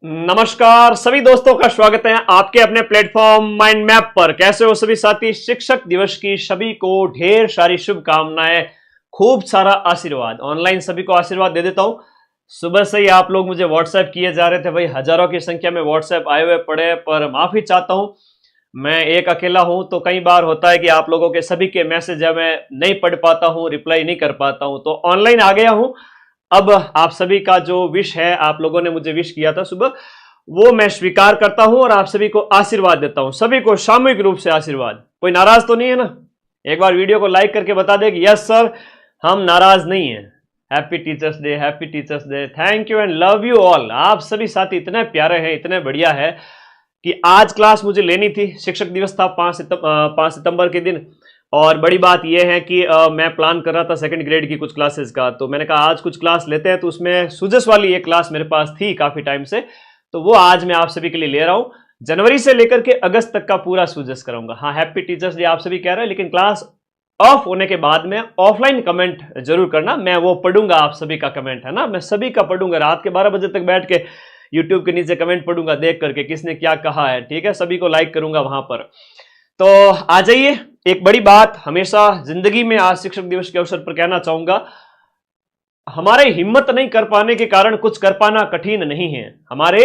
नमस्कार सभी दोस्तों का स्वागत है आपके अपने प्लेटफॉर्म माइंड मैप पर। कैसे हो सभी साथी? शिक्षक दिवस की सभी को ढेर सारी शुभकामनाएं, खूब सारा आशीर्वाद। ऑनलाइन सभी को आशीर्वाद दे देता हूं। सुबह से ही आप लोग मुझे व्हाट्सएप किए जा रहे थे भाई, हजारों की संख्या में व्हाट्सएप आए हुए पड़े, पर माफी चाहता हूं, मैं एक अकेला हूं तो कई बार होता है कि आप लोगों के सभी के मैसेज है मैं नहीं पढ़ पाता हूं, रिप्लाई नहीं कर पाता हूं, तो ऑनलाइन आ गया हूं। अब आप सभी का जो विश है, आप लोगों ने मुझे विश किया था सुबह, वो मैं स्वीकार करता हूं और आप सभी को आशीर्वाद देता हूं। सभी को सामूहिक रूप से आशीर्वाद। कोई नाराज तो नहीं है ना? एक बार वीडियो को लाइक करके बता दे कि यस सर, हम नाराज नहीं है। Happy teachers day, happy teachers day, thank you and love you all. आप सभी साथी इतने प्यारे हैं, इतने बढ़िया है कि आज क्लास मुझे लेनी थी। शिक्षक दिवस था 5 सितंबर के दिन, और बड़ी बात यह है कि मैं प्लान कर रहा था सेकंड ग्रेड की कुछ क्लासेस का, तो मैंने कहा आज कुछ क्लास लेते हैं। तो उसमें सुजस वाली एक क्लास मेरे पास थी काफी टाइम से, तो वो आज मैं आप सभी के लिए ले रहा हूं। जनवरी से लेकर के अगस्त तक का पूरा सुजस कराऊंगा। हाँ, हैप्पी टीचर्स डे आप सभी कह रहे हैं, लेकिन क्लास ऑफ होने के बाद में ऑफलाइन कमेंट जरूर करना, मैं वो पढ़ूंगा। आप सभी का कमेंट है ना, मैं सभी का पढ़ूंगा। रात के 12 बजे तक बैठ के यूट्यूब के नीचे कमेंट पढ़ूंगा, देख करके किसने क्या कहा है। ठीक है, सभी को लाइक करूंगा वहां पर। तो आ जाइए, एक बड़ी बात हमेशा जिंदगी में आज शिक्षक दिवस के अवसर पर कहना चाहूंगा, हमारे हिम्मत नहीं कर पाने के कारण कुछ कर पाना कठिन नहीं है। हमारे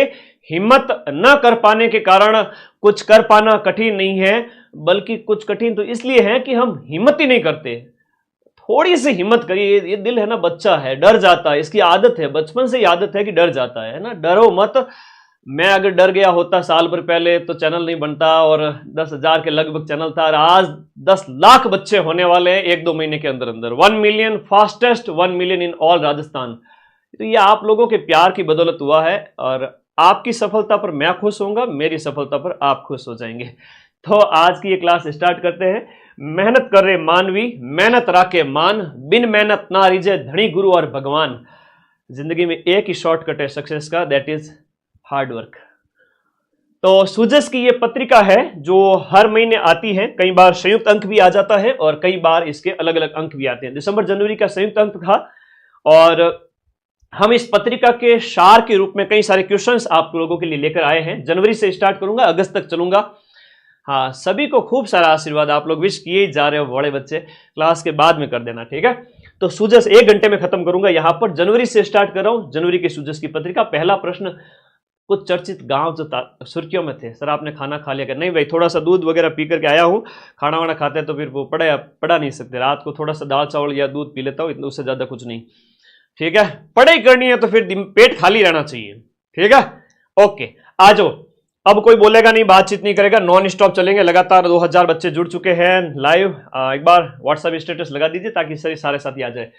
हिम्मत न कर पाने के कारण कुछ कर पाना कठिन नहीं है, बल्कि कुछ कठिन तो इसलिए है कि हम हिम्मत ही नहीं करते। थोड़ी सी हिम्मत करिए। ये दिल है ना, बच्चा है, डर जाता है, इसकी आदत है, बचपन से ही आदत है कि डर जाता है ना। डरो मत। मैं अगर डर गया होता साल भर पहले तो चैनल नहीं बनता, और 10,000 के लगभग चैनल था, और आज 10 लाख बच्चे होने वाले हैं 1-2 महीने के अंदर अंदर। 1 million, fastest 1 million in all Rajasthan. तो ये आप लोगों के प्यार की बदौलत हुआ है, और आपकी सफलता पर मैं खुश होऊंगा, मेरी सफलता पर आप खुश हो जाएंगे। तो आज की ये क्लास स्टार्ट करते हैं। मेहनत कर रहे मानवी, मेहनत राखे मान, बिन मेहनत ना रिजे धनी गुरु और भगवान। जिंदगी में एक ही शॉर्टकट है सक्सेस का, दैट इज हार्ड वर्क। तो सुजस की ये पत्रिका है जो हर महीने आती है। कई बार संयुक्त अंक भी आ जाता है और कई बार इसके अलग अलग अंक भी आते हैं। दिसंबर जनवरी का संयुक्त अंक था, और हम इस पत्रिका के सार के रूप में कई सारे क्वेश्चंस आप लोगों के लिए लेकर आए हैं। जनवरी से स्टार्ट करूंगा, अगस्त तक चलूंगा। हाँ, सभी को खूब सारा आशीर्वाद। आप लोग विश किए जा रहे हो, बड़े बच्चे, क्लास के बाद में कर देना, ठीक है। तो सुजस 1 घंटे में खत्म करूंगा। यहां पर जनवरी से स्टार्ट कर रहा हूं, जनवरी की सुजस की पत्रिका। पहला प्रश्न, कुछ चर्चित गांव जो सुर्खियों में थे। सर आपने खाना खा लिया क्या? नहीं भाई, थोड़ा सा दूध वगैरह पी करके आया हूँ। खाना वाना खाते हैं तो फिर वो पढ़ा नहीं सकते। रात को थोड़ा सा दाल चावल या दूध पी लेता हूँ, इतना, उससे ज्यादा कुछ नहीं। ठीक है, पढ़ाई करनी है तो फिर पेट खाली रहना चाहिए। ठीक है, ओके, आ जाओ। अब कोई बोलेगा नहीं, बातचीत नहीं करेगा, नॉन स्टॉप चलेंगे। लगातार 2000 बच्चे जुड़ चुके हैं लाइव। एक बार व्हाट्सएप स्टेटस लगा दीजिए ताकि सारे साथी आ जाए।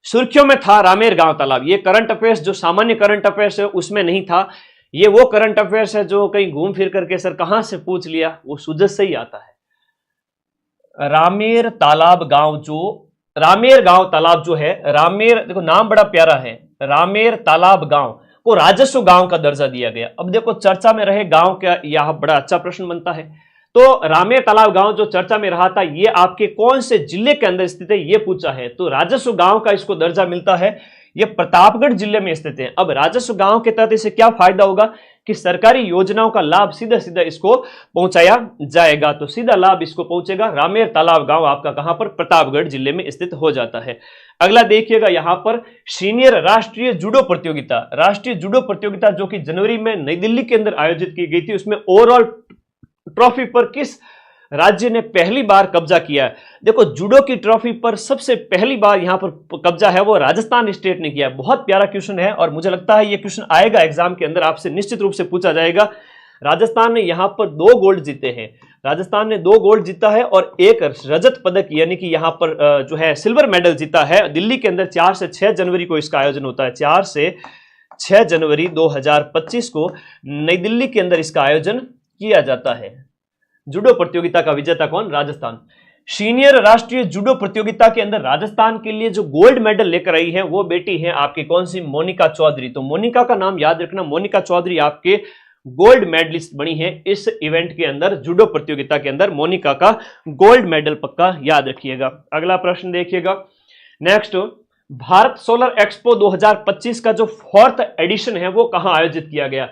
सुर्खियों में था रामेर गांव तालाब। ये करंट अफेयर्स, जो सामान्य करंट अफेयर्स है उसमें नहीं था। ये वो करंट अफेयर्स है जो कहीं घूम फिर करके सर कहां से पूछ लिया, वो सुजस से ही आता है। रामेर तालाब गांव, जो रामेर गांव तालाब जो है, रामेर, देखो नाम बड़ा प्यारा है, रामेर तालाब गांव को राजस्व गांव का दर्जा दिया गया। अब देखो चर्चा में रहे गांव का, यह बड़ा अच्छा प्रश्न बनता है। तो रामेर तालाब गांव जो चर्चा में रहा था, ये आपके कौन से जिले के अंदर स्थित है, ये पूछा है। तो राजस्व गांव का इसको दर्जा मिलता है। ये प्रतापगढ़ जिले में स्थित है। अब राजस्व गांव के तहत इसे क्या फायदा होगा कि सरकारी योजनाओं का लाभ सीधा सीधा इसको पहुंचाया जाएगा। तो सीधा लाभ इसको पहुंचेगा। रामेर तालाब गांव आपका कहां पर? प्रतापगढ़ जिले में स्थित हो जाता है। अगला देखिएगा यहां पर, सीनियर राष्ट्रीय जूडो प्रतियोगिता। राष्ट्रीय जूडो प्रतियोगिता जो कि जनवरी में नई दिल्ली के अंदर आयोजित की गई थी, उसमें ओवरऑल ट्रॉफी पर किस राज्य ने पहली बार कब्जा किया है? देखो, जूडो की ट्रॉफी पर सबसे पहली बार यहां पर कब्जा है वो राजस्थान स्टेट ने किया है। बहुत प्यारा क्वेश्चन है, और मुझे लगता है ये क्वेश्चन आएगा एग्जाम के अंदर, आपसे निश्चित रूप से पूछा जाएगा। राजस्थान ने यहां पर 2 गोल्ड जीते हैं। राजस्थान ने 2 गोल्ड जीता है और 1 रजत पदक, यानी कि यहां पर जो है सिल्वर मेडल जीता है। दिल्ली के अंदर 4 से 6 जनवरी को इसका आयोजन होता है। 4 से 6 जनवरी 2025 को नई दिल्ली के अंदर इसका आयोजन किया जाता है। जूडो प्रतियोगिता का विजेता कौन? राजस्थान। सीनियर राष्ट्रीय जूडो प्रतियोगिता के अंदर राजस्थान के लिए जो गोल्ड मेडल लेकर आई है वो बेटी है आपकी कौन सी? मोनिका चौधरी। तो मोनिका का नाम याद रखना, मोनिका चौधरी आपके गोल्ड मेडलिस्ट बनी है इस इवेंट के अंदर, जूडो प्रतियोगिता के अंदर। मोनिका का गोल्ड मेडल पक्का याद रखिएगा। अगला प्रश्न देखिएगा, नेक्स्ट, भारत सोलर एक्सपो 2025 का जो 4th एडिशन है वो कहां आयोजित किया गया?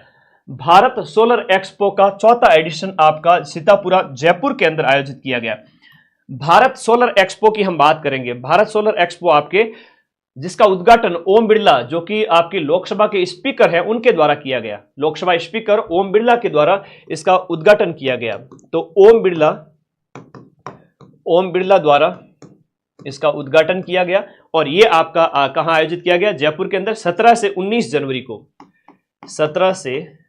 भारत सोलर एक्सपो का चौथा एडिशन आपका सीतापुरा जयपुर के अंदर आयोजित किया गया। भारत सोलर एक्सपो की हम बात करेंगे। भारत सोलर एक्सपो आपके जिसका उद्घाटन ओम बिरला जो कि आपकी लोकसभा के स्पीकर हैं उनके द्वारा किया गया। लोकसभा स्पीकर ओम बिरला के द्वारा इसका उद्घाटन किया गया। तो ओम बिरला द्वारा इसका उद्घाटन किया गया और ये आपका कहां आयोजित किया गया? जयपुर के अंदर 17 से 19 जनवरी को 17 से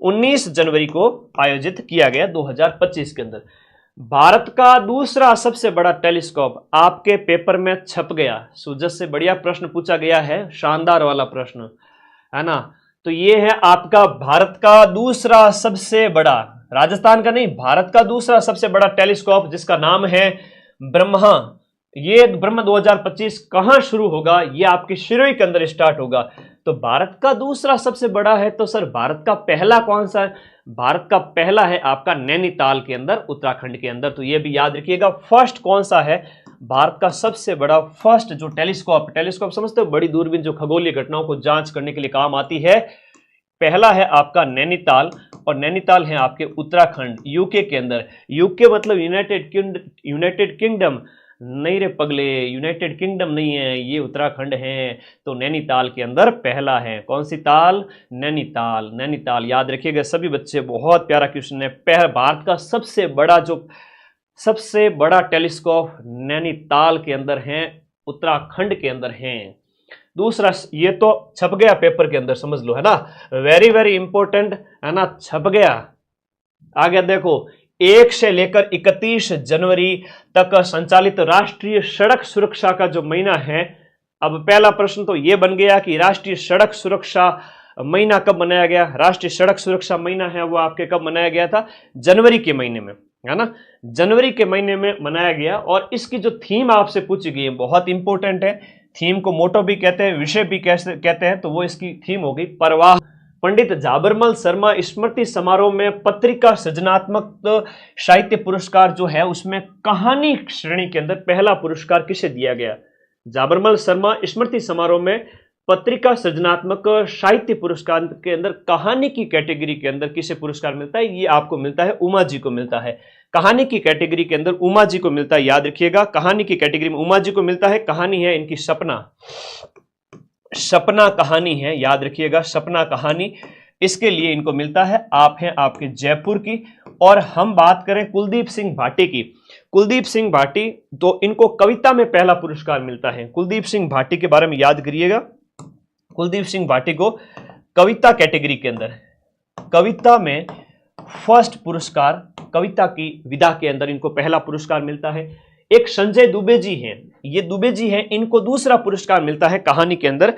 19 जनवरी को आयोजित किया गया 2025 के अंदर। भारत का दूसरा सबसे बड़ा टेलीस्कोप आपके पेपर में छप गया। सुजत से बढ़िया प्रश्न पूछा गया है, शानदार वाला प्रश्न है ना। तो ये है आपका भारत का दूसरा सबसे बड़ा, राजस्थान का नहीं, भारत का दूसरा सबसे बड़ा टेलीस्कोप जिसका नाम है ब्रह्मा। ये ब्रह्मा 2025 कहां शुरू होगा? ये आपके शिरोई के अंदर स्टार्ट होगा। तो भारत का दूसरा सबसे बड़ा है तो सर भारत का पहला कौन सा है? भारत का पहला है आपका नैनीताल के अंदर, उत्तराखंड के अंदर। तो ये भी याद रखिएगा। फर्स्ट कौन सा है? भारत का सबसे बड़ा फर्स्ट जो टेलीस्कोप समझते हो, बड़ी दूरबीन जो खगोलीय घटनाओं को जांच करने के लिए काम आती है, पहला है आपका नैनीताल और नैनीताल है आपके उत्तराखंड यूके के अंदर। यूके मतलब यूनाइटेड किंगडम नहीं रे पगले, यूनाइटेड किंगडम नहीं है, ये उत्तराखंड है। तो नैनीताल के अंदर पहला है। कौन सी ताल? नैनीताल याद रखिएगा सभी बच्चे, बहुत प्यारा क्वेश्चन है। भारत का सबसे बड़ा टेलीस्कोप नैनीताल के अंदर है, उत्तराखंड के अंदर है। दूसरा, ये तो छप गया पेपर के अंदर, समझ लो, है ना, वेरी वेरी इंपॉर्टेंट है ना, छप गया। आगे देखो, 1 से लेकर 31 जनवरी तक संचालित राष्ट्रीय सड़क सुरक्षा का जो महीना है। अब पहला प्रश्न तो यह बन गया कि राष्ट्रीय सड़क सुरक्षा महीना कब मनाया गया? राष्ट्रीय सड़क सुरक्षा महीना है वो आपके कब मनाया गया था? जनवरी के महीने में, है ना, जनवरी के महीने में मनाया गया। और इसकी जो थीम आपसे पूछी गई है बहुत इंपॉर्टेंट है। थीम को मोटो भी कहते हैं, विषय भी कहते हैं। तो वो इसकी थीम हो गई प्रवाह। पंडित झाबरमल शर्मा स्मृति समारोह में पत्रिका सृजनात्मक साहित्य पुरस्कार जो है उसमें कहानी श्रेणी के अंदर पहला पुरस्कार किसे दिया गया? झाबरमल शर्मा स्मृति समारोह में पत्रिका सृजनात्मक साहित्य पुरस्कार के अंदर कहानी की कैटेगरी के अंदर किसे पुरस्कार मिलता है? ये आपको मिलता है, उमा जी को मिलता है। कहानी की कैटेगरी के अंदर उमा जी को मिलता है, याद रखिएगा। कहानी की कैटेगरी में उमा जी को मिलता है। कहानी है इनकी सपना कहानी है, याद रखिएगा, सपना कहानी, इसके लिए इनको मिलता है। आप हैं आपके जयपुर की। और हम बात करें कुलदीप सिंह भाटी की, कुलदीप सिंह भाटी, तो इनको कविता में पहला पुरस्कार मिलता है। कुलदीप सिंह भाटी के बारे में याद करिएगा। कुलदीप सिंह भाटी को कविता कैटेगरी के अंदर, कविता में फर्स्ट पुरस्कार, कविता की विधा के अंदर इनको पहला पुरस्कार मिलता है। एक संजय दुबे जी हैं, ये दुबे जी हैं, इनको दूसरा पुरस्कार मिलता है कहानी के अंदर,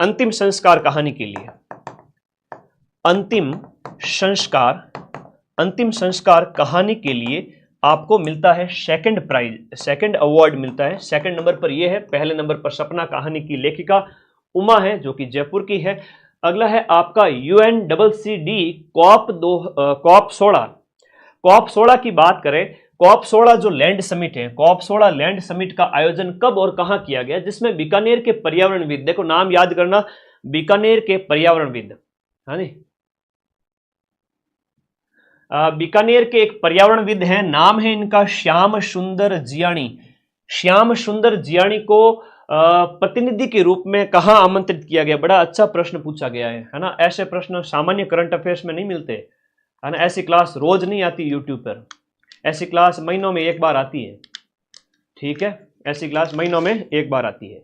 अंतिम संस्कार कहानी के लिए। अंतिम संस्कार कहानी के लिए आपको मिलता है सेकंड प्राइज, सेकंड अवार्ड मिलता है। सेकंड नंबर पर यह है, पहले नंबर पर सपना कहानी की लेखिका उमा है जो कि जयपुर की है। अगला है आपका UNCCD COP 16 की बात करें। COP 16 जो लैंड समिट है, COP 16 लैंड समिट का आयोजन कब और कहां किया गया? जिसमें बीकानेर के पर्यावरणविद, देखो नाम याद करना, बीकानेर के पर्यावरणविद, हाँ जी, बीकानेर के एक पर्यावरणविद हैं, नाम है इनका श्याम सुंदर जियाणी। श्याम सुंदर जियाणी को प्रतिनिधि के रूप में कहां आमंत्रित किया गया? बड़ा अच्छा प्रश्न पूछा गया है ना। ऐसे प्रश्न सामान्य करंट अफेयर्स में नहीं मिलते, है ना। ऐसी क्लास रोज नहीं आती यूट्यूब पर, ऐसी क्लास महीनों में एक बार आती है, ठीक है, ऐसी क्लास महीनों में एक बार आती है।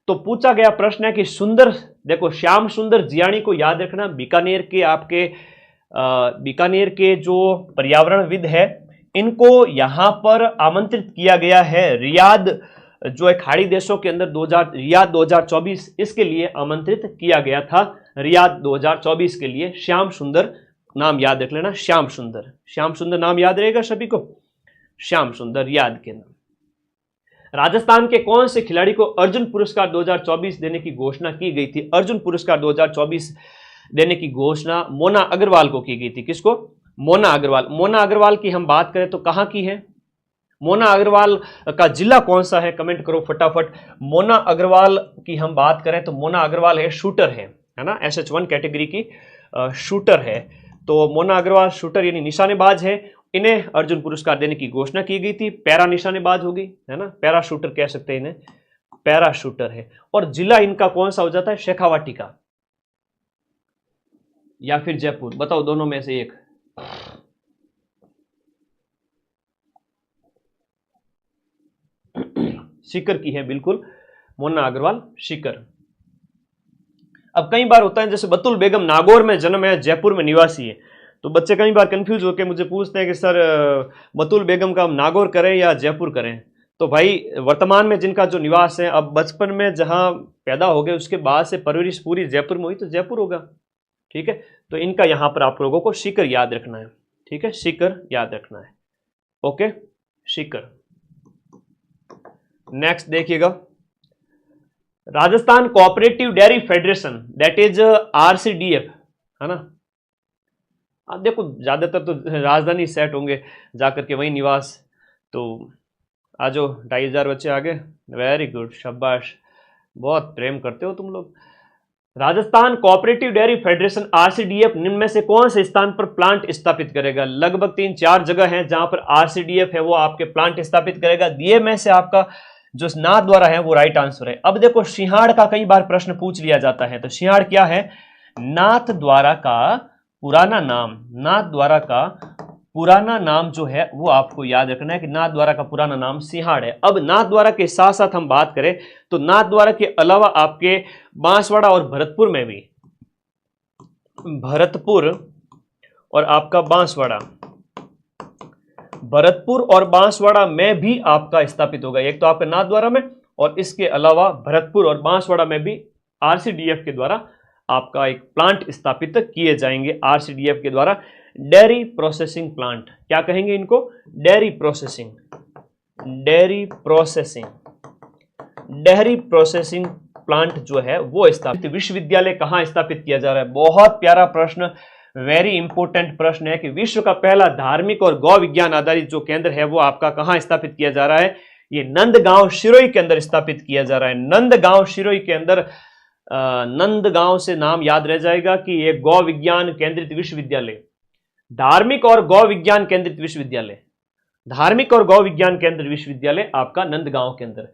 तो पूछा गया प्रश्न है कि सुंदर, देखो श्याम सुंदर जियाणी को याद रखना, बीकानेर के जो पर्यावरणविद है, इनको यहां पर आमंत्रित किया गया है रियाद, जो एक खाड़ी देशों के अंदर रियाद 2024, इसके लिए आमंत्रित किया गया था, रियाद 2024 के लिए। श्याम सुंदर नाम याद रख लेना, श्याम सुंदर नाम याद रहेगा सभी को, श्याम सुंदर रियाद के नाम। राजस्थान के कौन से खिलाड़ी को अर्जुन पुरस्कार 2024 देने की घोषणा की गई थी? अर्जुन पुरस्कार 2024 देने की घोषणा मोना अग्रवाल को की गई थी। किसको? मोना अग्रवाल। मोना अग्रवाल की हम बात करें तो कहां की है? मोना अग्रवाल का जिला कौन सा है? कमेंट करो फटाफट। मोना अग्रवाल की हम बात करें तो मोना अग्रवाल है शूटर है ना, SH1 कैटेगरी की। शूटर है। तो मोना अग्रवाल शूटर यानी निशानेबाज है, इन्हें अर्जुन पुरस्कार देने की घोषणा की गई थी। पैरा निशानेबाज होगी, है ना, पैरा शूटर कह सकते हैं इन्हें, पैरा शूटर है। और जिला इनका कौन सा हो जाता है, शेखावाटी का या फिर जयपुर, बताओ दोनों में से एक। सीकर की है बिल्कुल, मोना अग्रवाल सीकर। अब कई बार होता है जैसे बतुल बेगम नागौर में जन्म है, जयपुर में निवासी है, तो बच्चे कई बार कंफ्यूज होकर मुझे पूछते हैं कि सर बतुल बेगम का हम नागौर करें या जयपुर करें। तो भाई वर्तमान में जिनका जो निवास है, अब बचपन में जहां पैदा हो गए उसके बाद से परवरिश पूरी जयपुर में हुई तो जयपुर होगा, ठीक है। तो इनका यहां पर आप लोगों को सीकर याद रखना है, ठीक है, सीकर याद रखना है, ओके, सीकर। नेक्स्ट देखिएगा, Rajasthan cooperative dairy federation that is RCDF, है ना। आप देखो ज्यादातर तो राजधानी सेट होंगे जाकर के वही निवास। तो आज 2500 बच्चे आगे, वेरी गुड, शाबाश, बहुत प्रेम करते हो तुम लोग। Rajasthan cooperative dairy federation RCDF निम्न में से कौन से स्थान पर प्लांट स्थापित करेगा? लगभग 3-4 जगह हैं जहां पर RCDF है वो आपके प्लांट स्थापित करेगा। दिए में से आपका जो नाथ द्वारा है वो राइट आंसर है। अब देखो सिंहाड़ का कई बार प्रश्न पूछ लिया जाता है, तो सिंहाड़ क्या है? नाथ द्वारा का पुराना नाम, नाथ द्वारा का पुराना नाम जो है वो आपको याद रखना है कि नाथ द्वारा का पुराना नाम सिंहाड़ है। अब नाथ द्वारा के साथ साथ हम बात करें तो नाथ द्वारा के अलावा आपके बांसवाड़ा और भरतपुर में भी, भरतपुर और आपका बांसवाड़ा, भरतपुर और बांसवाड़ा में भी आपका स्थापित होगा। एक तो आपके नाथ द्वारा में और इसके अलावा भरतपुर और बांसवाड़ा में भी RCDF के द्वारा आपका एक प्लांट स्थापित किए जाएंगे। RCDF के द्वारा डेयरी प्रोसेसिंग प्लांट, क्या कहेंगे इनको? Dairy processing, dairy processing, dairy processing plant जो है वो स्थापित। विश्वविद्यालय कहां स्थापित किया जा रहा है? बहुत प्यारा प्रश्न, वेरी इंपॉर्टेंट प्रश्न है कि विश्व का पहला धार्मिक और गौ विज्ञान आधारित जो केंद्र है वो आपका कहां स्थापित किया जा रहा है? ये नंदगांव शिरोई के अंदर स्थापित किया जा रहा है। नंदगांव शिरोई के अंदर, नंदगांव से नाम याद रह जाएगा कि ये गौ विज्ञान केंद्रित विश्वविद्यालय, धार्मिक और गौ विज्ञान केंद्रित विश्वविद्यालय, धार्मिक और गौ विज्ञान केंद्रित विश्वविद्यालय आपका नंदगांव के अंदर।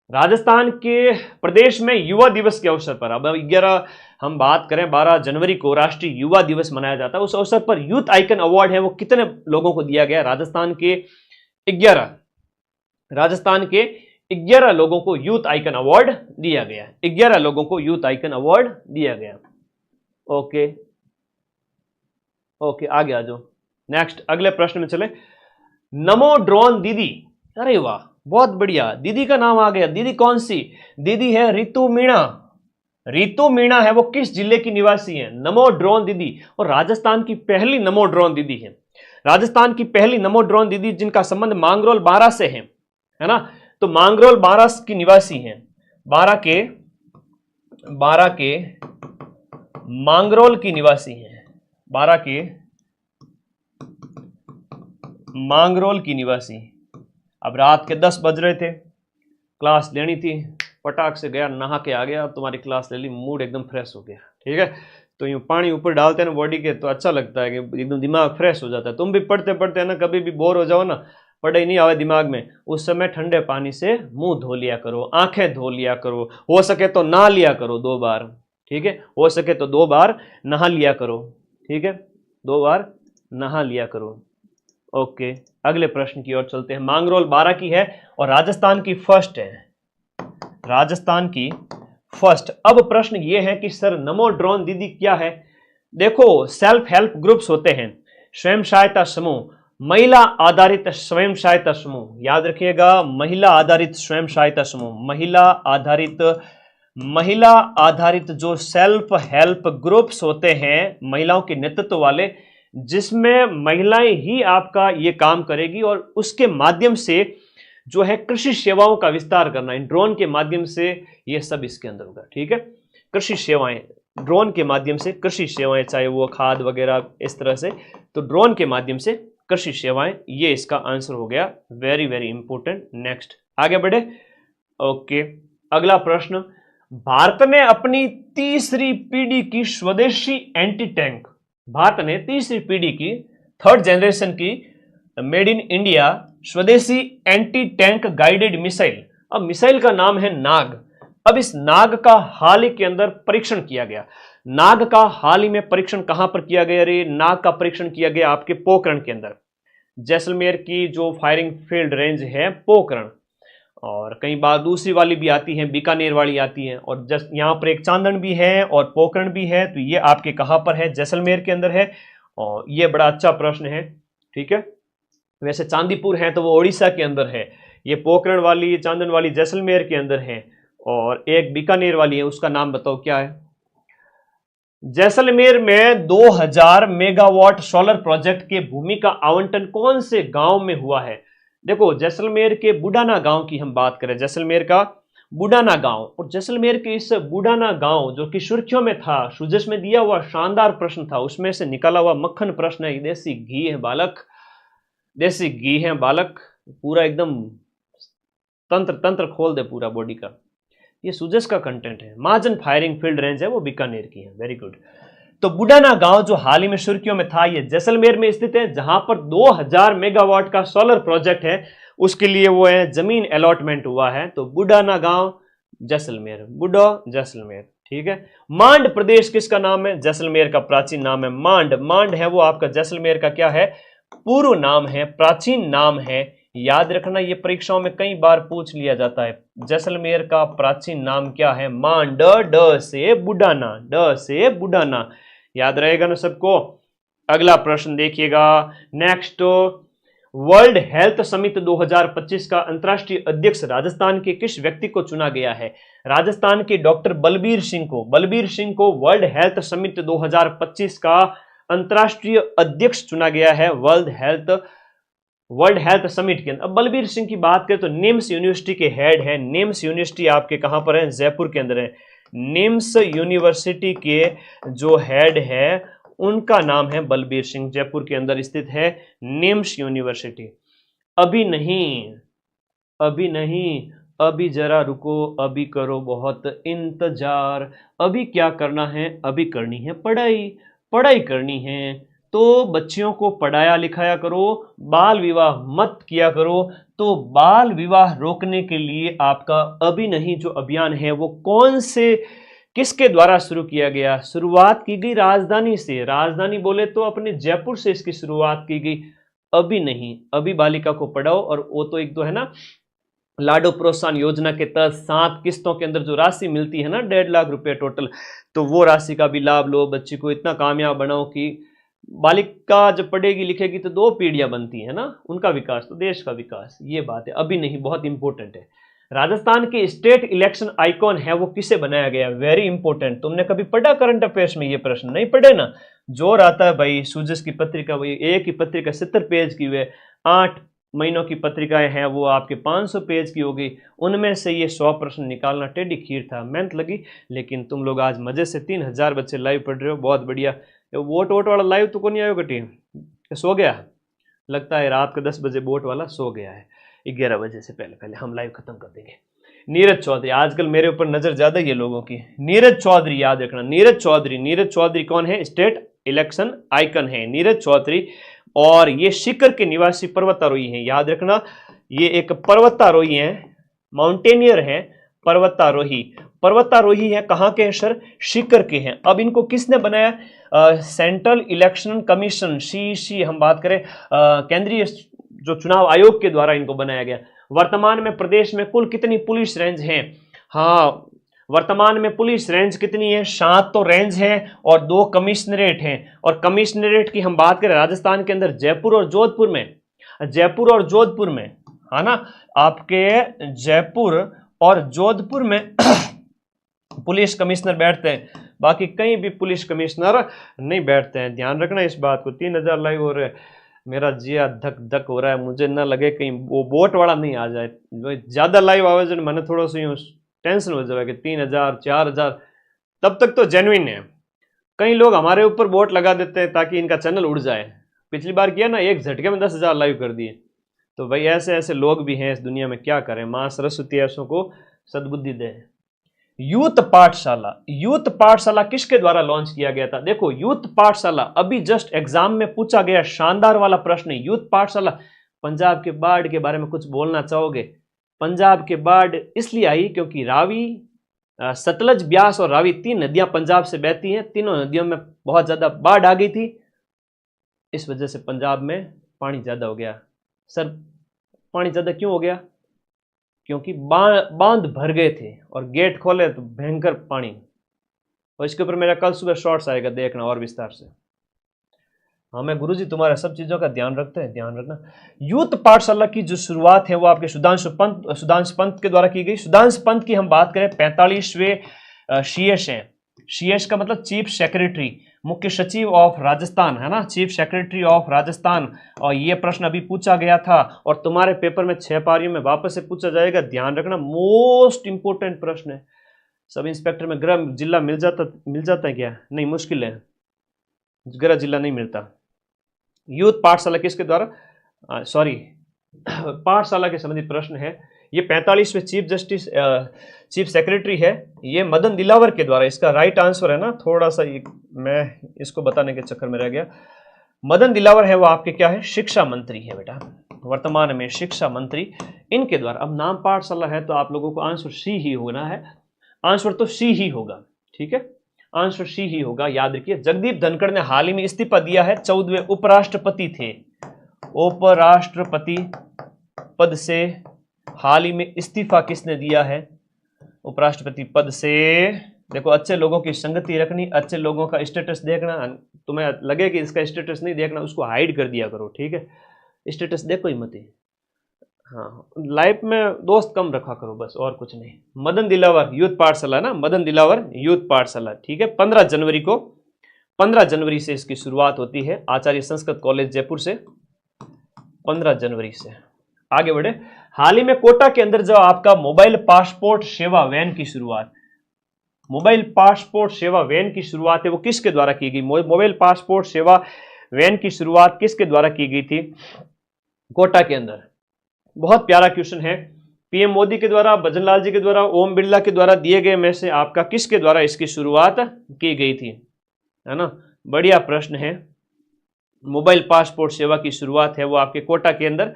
राजस्थान के प्रदेश में युवा दिवस के अवसर पर, अब 11 हम बात करें 12 जनवरी को राष्ट्रीय युवा दिवस मनाया जाता है। उस अवसर पर यूथ आइकन अवार्ड है वो कितने लोगों को दिया गया? राजस्थान के 11, राजस्थान के 11 लोगों को यूथ आइकन अवार्ड दिया गया, 11 लोगों को यूथ आइकन अवार्ड दिया गया। ओके ओके, आगे आ जाओ। नेक्स्ट अगले प्रश्न में चले। नमो ड्रोन दीदी, अरे वाह बहुत बढ़िया, दीदी का नाम आ गया। दीदी कौन सी? दीदी है रितु मीणा। रितु मीणा है वो किस जिले की निवासी है? नमो ड्रोन दीदी, और राजस्थान की पहली नमो ड्रोन दीदी है। राजस्थान की पहली नमो ड्रोन दीदी जिनका संबंध मांगरोल बारा से है ना। तो मांगरोल बारा की निवासी हैं, बारा के मांगरोल की निवासी हैं, बारा के मांगरोल की निवासी। अब रात के 10 बज रहे थे, क्लास लेनी थी, पटाख से गया, नहा के आ गया, अब तुम्हारी क्लास ले ली, मूड एकदम फ्रेश हो गया, ठीक है। तो यूँ पानी ऊपर डालते हैं ना बॉडी के तो अच्छा लगता है कि एकदम दिमाग फ्रेश हो जाता है। तुम भी पढ़ते पढ़ते ना कभी भी बोर हो जाओ ना, पढ़ाई नहीं आवे दिमाग में, उस समय ठंडे पानी से मुंह धो लिया करो, आंखें धो लिया करो, हो सके तो नहा लिया करो 2 बार, ठीक है, हो सके तो 2 बार नहा लिया करो, ठीक है, 2 बार नहा लिया करो। ओके, अगले प्रश्न की ओर चलते हैं। मांगरोल बारा की है और राजस्थान की फर्स्ट है, राजस्थान की फर्स्ट। अब प्रश्न ये है कि सर नमो ड्रोन दीदी क्या है? देखो सेल्फ हेल्प ग्रुप्स होते हैं, स्वयं सहायता समूह, महिला आधारित स्वयं सहायता समूह, याद रखिएगा, महिला आधारित स्वयं सहायता समूह, महिला आधारित जो सेल्फ हेल्प ग्रुप्स होते हैं, महिलाओं के नेतृत्व वाले, जिसमें महिलाएं ही आपका ये काम करेगी और उसके माध्यम से जो है कृषि सेवाओं का विस्तार करना, इन ड्रोन के माध्यम से ये सब इसके अंदर होगा, ठीक है। कृषि सेवाएं, ड्रोन के माध्यम से कृषि सेवाएं, चाहे वो खाद वगैरह इस तरह से, तो ड्रोन के माध्यम से कृषि सेवाएं, ये इसका आंसर हो गया। Very very important. नेक्स्ट आगे बढ़े। ओके, अगला प्रश्न, भारत ने अपनी तीसरी पीढ़ी की स्वदेशी एंटी टैंक, भारत ने तीसरी पीढ़ी की, थर्ड जनरेशन की मेड इन इंडिया स्वदेशी एंटी टैंक गाइडेड मिसाइल, अब मिसाइल का नाम है नाग। अब इस नाग का हाल ही के अंदर परीक्षण किया गया। नाग का हाल ही में परीक्षण कहां पर किया गया रे? नाग का परीक्षण किया गया आपके पोखरण के अंदर, जैसलमेर की जो फायरिंग फील्ड रेंज है पोखरण, और कई बार दूसरी वाली भी आती है, बीकानेर वाली आती है, और जस्ट यहाँ पर एक चांदन भी है और पोखरण भी है। तो ये आपके कहां पर है? जैसलमेर के अंदर है। और ये बड़ा अच्छा प्रश्न है, ठीक है। वैसे चांदीपुर है तो वो उड़ीसा के अंदर है, ये पोखरण वाली चांदन वाली जैसलमेर के अंदर है, और एक बीकानेर वाली है, उसका नाम बताओ क्या है? जैसलमेर में 2000 मेगावाट सोलर प्रोजेक्ट के भूमि का आवंटन कौन से गांव में हुआ है? देखो, जैसलमेर के बुडाना गांव की हम बात करें, जैसलमेर का बुडाना गांव, और जैसलमेर के इस बुडाना गांव जो कि सुर्खियों में था, सुजस में दिया हुआ शानदार प्रश्न था, उसमें से निकाला हुआ मक्खन प्रश्न है। देसी घी है बालक, देसी घी है बालक, पूरा एकदम तंत्र तंत्र खोल दे पूरा बॉडी का। ये सुजस का कंटेंट है। महाजन फायरिंग फील्ड रेंज है वो बीकानेर की है। Very good. तो बुडाना गांव जो हाल ही में सुर्खियों में था, ये जैसलमेर में स्थित है, जहां पर 2000 मेगावाट का सोलर प्रोजेक्ट है, उसके लिए वो है जमीन अलॉटमेंट हुआ है। तो बुडाना गांव जैसलमेर, बुडो जैसलमेर, ठीक है। मांड प्रदेश किसका नाम है? जैसलमेर का प्राचीन नाम है मांड। मांड है वो आपका जैसलमेर का क्या है? पूर्व नाम है, प्राचीन नाम है। याद रखना, ये परीक्षाओं में कई बार पूछ लिया जाता है। जैसलमेर का प्राचीन नाम क्या है? मांड, ड से बुडाना, ड से बुडाना, याद रहेगा ना सबको। अगला प्रश्न देखिएगा, नेक्स्ट। वर्ल्ड हेल्थ समिट 2025 का अंतर्राष्ट्रीय अध्यक्ष राजस्थान के किस व्यक्ति को चुना गया है? राजस्थान के डॉक्टर बलबीर सिंह को, बलबीर सिंह को वर्ल्ड हेल्थ समिट 2025 का अंतर्राष्ट्रीय अध्यक्ष चुना गया है वर्ल्ड हेल्थ समिट के अंदर। अब बलबीर सिंह की बात करें तो निम्स यूनिवर्सिटी के हेड है। निम्स यूनिवर्सिटी आपके कहां पर है? जयपुर के अंदर है। निम्स यूनिवर्सिटी के जो हेड है उनका नाम है बलबीर सिंह, जयपुर के अंदर स्थित है निम्स यूनिवर्सिटी। अभी नहीं, अभी नहीं, अभी जरा रुको, अभी करो बहुत इंतजार। अभी क्या करना है? अभी करनी है पढ़ाई, पढ़ाई करनी है तो बच्चियों को पढ़ाया लिखाया करो, बाल विवाह मत किया करो। तो बाल विवाह रोकने के लिए आपका अभी नहीं जो अभियान है वो कौन से, किसके द्वारा शुरू किया गया? शुरुआत की गई राजधानी से। राजधानी बोले तो अपने जयपुर से इसकी शुरुआत की गई। अभी नहीं, अभी बालिका को पढ़ाओ। और वो तो एक तो है ना, लाडो प्रोत्साहन योजना के तहत 7 किस्तों के अंदर जो राशि मिलती है ना, 1.5 लाख रुपए टोटल, तो वो राशि का भी लाभ लो। बच्ची को इतना कामयाब बनाओ कि बालिका जब पढ़ेगी लिखेगी तो 2 पीढ़ियां बनती है ना, उनका विकास तो देश का विकास। ये बात है, अभी नहीं बहुत इंपॉर्टेंट है। राजस्थान के स्टेट इलेक्शन आइकॉन है वो किसे बनाया गया? Very important. तुमने कभी पढ़ा करंट अफेयर्स में ये प्रश्न? नहीं पढ़े ना? जोर आता है भाई। सुजस की पत्रिका, वही एक ही पत्रिका 70 पेज की हुए, 8 महीनों की पत्रिकाएं हैं वो आपके 500 पेज की हो गई। उनमें से ये 100 प्रश्न निकालना टेढ़ी खीर था, मेहनत लगी। लेकिन तुम लोग आज मजे से 3000 बच्चे लाइव पढ़ रहे हो, बहुत बढ़िया। वोट वाला लाइव तो कौन आयो कटी, सो गया लगता है, रात के 10 बजे वोट वाला सो गया है। 11 बजे से पहले पहले हम लाइव खत्म कर देंगे। नीरज चौधरी, आजकल मेरे ऊपर नजर ज्यादा ये लोगों की। नीरज चौधरी याद रखना, नीरज चौधरी। नीरज चौधरी कौन है? स्टेट इलेक्शन आइकन है नीरज चौधरी। और ये सीकर के निवासी पर्वतारोही हैं, याद रखना। ये एक पर्वतारोही है, माउंटेनियर है, पर्वतारोही। पर्वतारोही है कहाँ के हैं सर? सीकर के हैं। अब इनको किसने बनाया? सेंट्रल इलेक्शन कमीशन, सीईसी हम बात करें, केंद्रीय जो चुनाव आयोग के द्वारा इनको बनाया गया। वर्तमान में प्रदेश में कुल कितनी पुलिस रेंज हैं? हाँ, वर्तमान में पुलिस रेंज कितनी है? 7 तो रेंज है और 2 कमिश्नरेट हैं। और कमिश्नरेट की हम बात करें राजस्थान के अंदर जयपुर और जोधपुर में, जयपुर और जोधपुर में, है ना, आपके जयपुर और जोधपुर में पुलिस कमिश्नर बैठते हैं। बाकी कहीं भी पुलिस कमिश्नर नहीं बैठते हैं, ध्यान रखना इस बात को। 3000 लाइव हो रहे, मेरा जिया धक धक हो रहा है, मुझे ना लगे कहीं वो वोट वाला नहीं आ जाए। ज्यादा लाइव आवे जो मैंने थोड़ा सा यूं टेंशन हो जाए कि 3000 4000, तब तक तो जेन्युइन है। कई लोग हमारे ऊपर वोट लगा देते हैं ताकि इनका चैनल उड़ जाए। पिछली बार किया ना, एक झटके में 10,000 लाइव कर दिए। तो भाई ऐसे ऐसे लोग भी हैं इस दुनिया में, क्या करें। माँ सरस्वती ऐसों को सद्बुद्धि दे। यूथ पाठशाला, यूथ पाठशाला किसके द्वारा लॉन्च किया गया था? देखो यूथ पाठशाला अभी जस्ट एग्जाम में पूछा गया शानदार वाला प्रश्न है। यूथ पाठशाला, पंजाब के बाढ़ के बारे में कुछ बोलना चाहोगे? पंजाब के बाढ़ इसलिए आई क्योंकि रावी, सतलज, ब्यास और रावी 3 नदियां पंजाब से बहती हैं। तीनों नदियों में बहुत ज्यादा बाढ़ आ गई थी, इस वजह से पंजाब में पानी ज्यादा हो गया। सर पानी ज्यादा क्यों हो गया? क्योंकि बांध भर गए थे और गेट खोले तो भयंकर पानी। और इसके ऊपर मेरा कल सुबह शॉर्ट्स आएगा, देखना और विस्तार से। हाँ मैं गुरुजी तुम्हारा सब चीजों का ध्यान रखते हैं, ध्यान रखना। यूथ पाठशाला की जो शुरुआत है वो आपके सुधांशु पंत के द्वारा की गई। सुधांशु पंत की हम बात करें 45वें शीएस हैं। शीएस का मतलब चीफ सेक्रेटरी, मुख्य सचिव ऑफ राजस्थान, है ना, चीफ सेक्रेटरी ऑफ राजस्थान। और ये प्रश्न अभी पूछा गया था और तुम्हारे पेपर में 6 पारियों में वापस से पूछा जाएगा, ध्यान रखना, मोस्ट इंपोर्टेंट प्रश्न है। सब इंस्पेक्टर में गृह जिला मिल जाता है क्या? नहीं, मुश्किल है, गृह जिला नहीं मिलता। यूथ पाठशाला किसके द्वारा, पाठशाला के संबंधित प्रश्न है। ये 45वें चीफ सेक्रेटरी है, ये मदन दिलावर के द्वारा। इसका राइट आंसर है ना, थोड़ा सा मैं इसको बताने के चक्कर में रह गया। मदन दिलावर है वो आपके क्या है? शिक्षा मंत्री है बेटा, वर्तमान में शिक्षा मंत्री, इनके द्वारा। अब नाम पाठशाला है तो आप लोगों को आंसर सी ही होना है, आंसर तो सी ही होगा, ठीक है, आंसर सी ही होगा, याद रखिए। जगदीप धनखड़ ने हाल ही में इस्तीफा दिया है, 14वें उपराष्ट्रपति थे। उपराष्ट्रपति पद से हाल ही में इस्तीफा किसने दिया है? उपराष्ट्रपति पद से। देखो अच्छे लोगों की संगति रखनी, अच्छे लोगों का स्टेटस देखना। तुम्हें लगे कि इसका स्टेटस नहीं देखना, उसको हाइड कर दिया करो, ठीक है, स्टेटस देखो ही मत ही। हाँ, लाइफ में दोस्त कम रखा करो बस, और कुछ नहीं। मदन दिलावर यूथ पाठशाला ना, मदन दिलावर यूथ पाठशाला, ठीक है। 15 जनवरी से इसकी शुरुआत होती है, आचार्य संस्कृत कॉलेज जयपुर से, 15 जनवरी से। आगे बढ़े, हाल ही में कोटा के अंदर जो आपका मोबाइल पासपोर्ट सेवा वैन की शुरुआत, मोबाइल पासपोर्ट सेवा वैन की शुरुआत है वो किसके द्वारा की गई? मोबाइल पासपोर्ट सेवा वैन की शुरुआत किसके द्वारा की गई थी? कोटा के अंदर। बहुत प्यारा क्वेश्चन है, पीएम मोदी के द्वारा, भजनलाल जी के द्वारा, ओम बिरला के द्वारा दिए गए में से आपका किसके द्वारा इसकी शुरुआत की गई थी, है ना, बढ़िया प्रश्न है। मोबाइल पासपोर्ट सेवा की शुरुआत है वो आपके कोटा के अंदर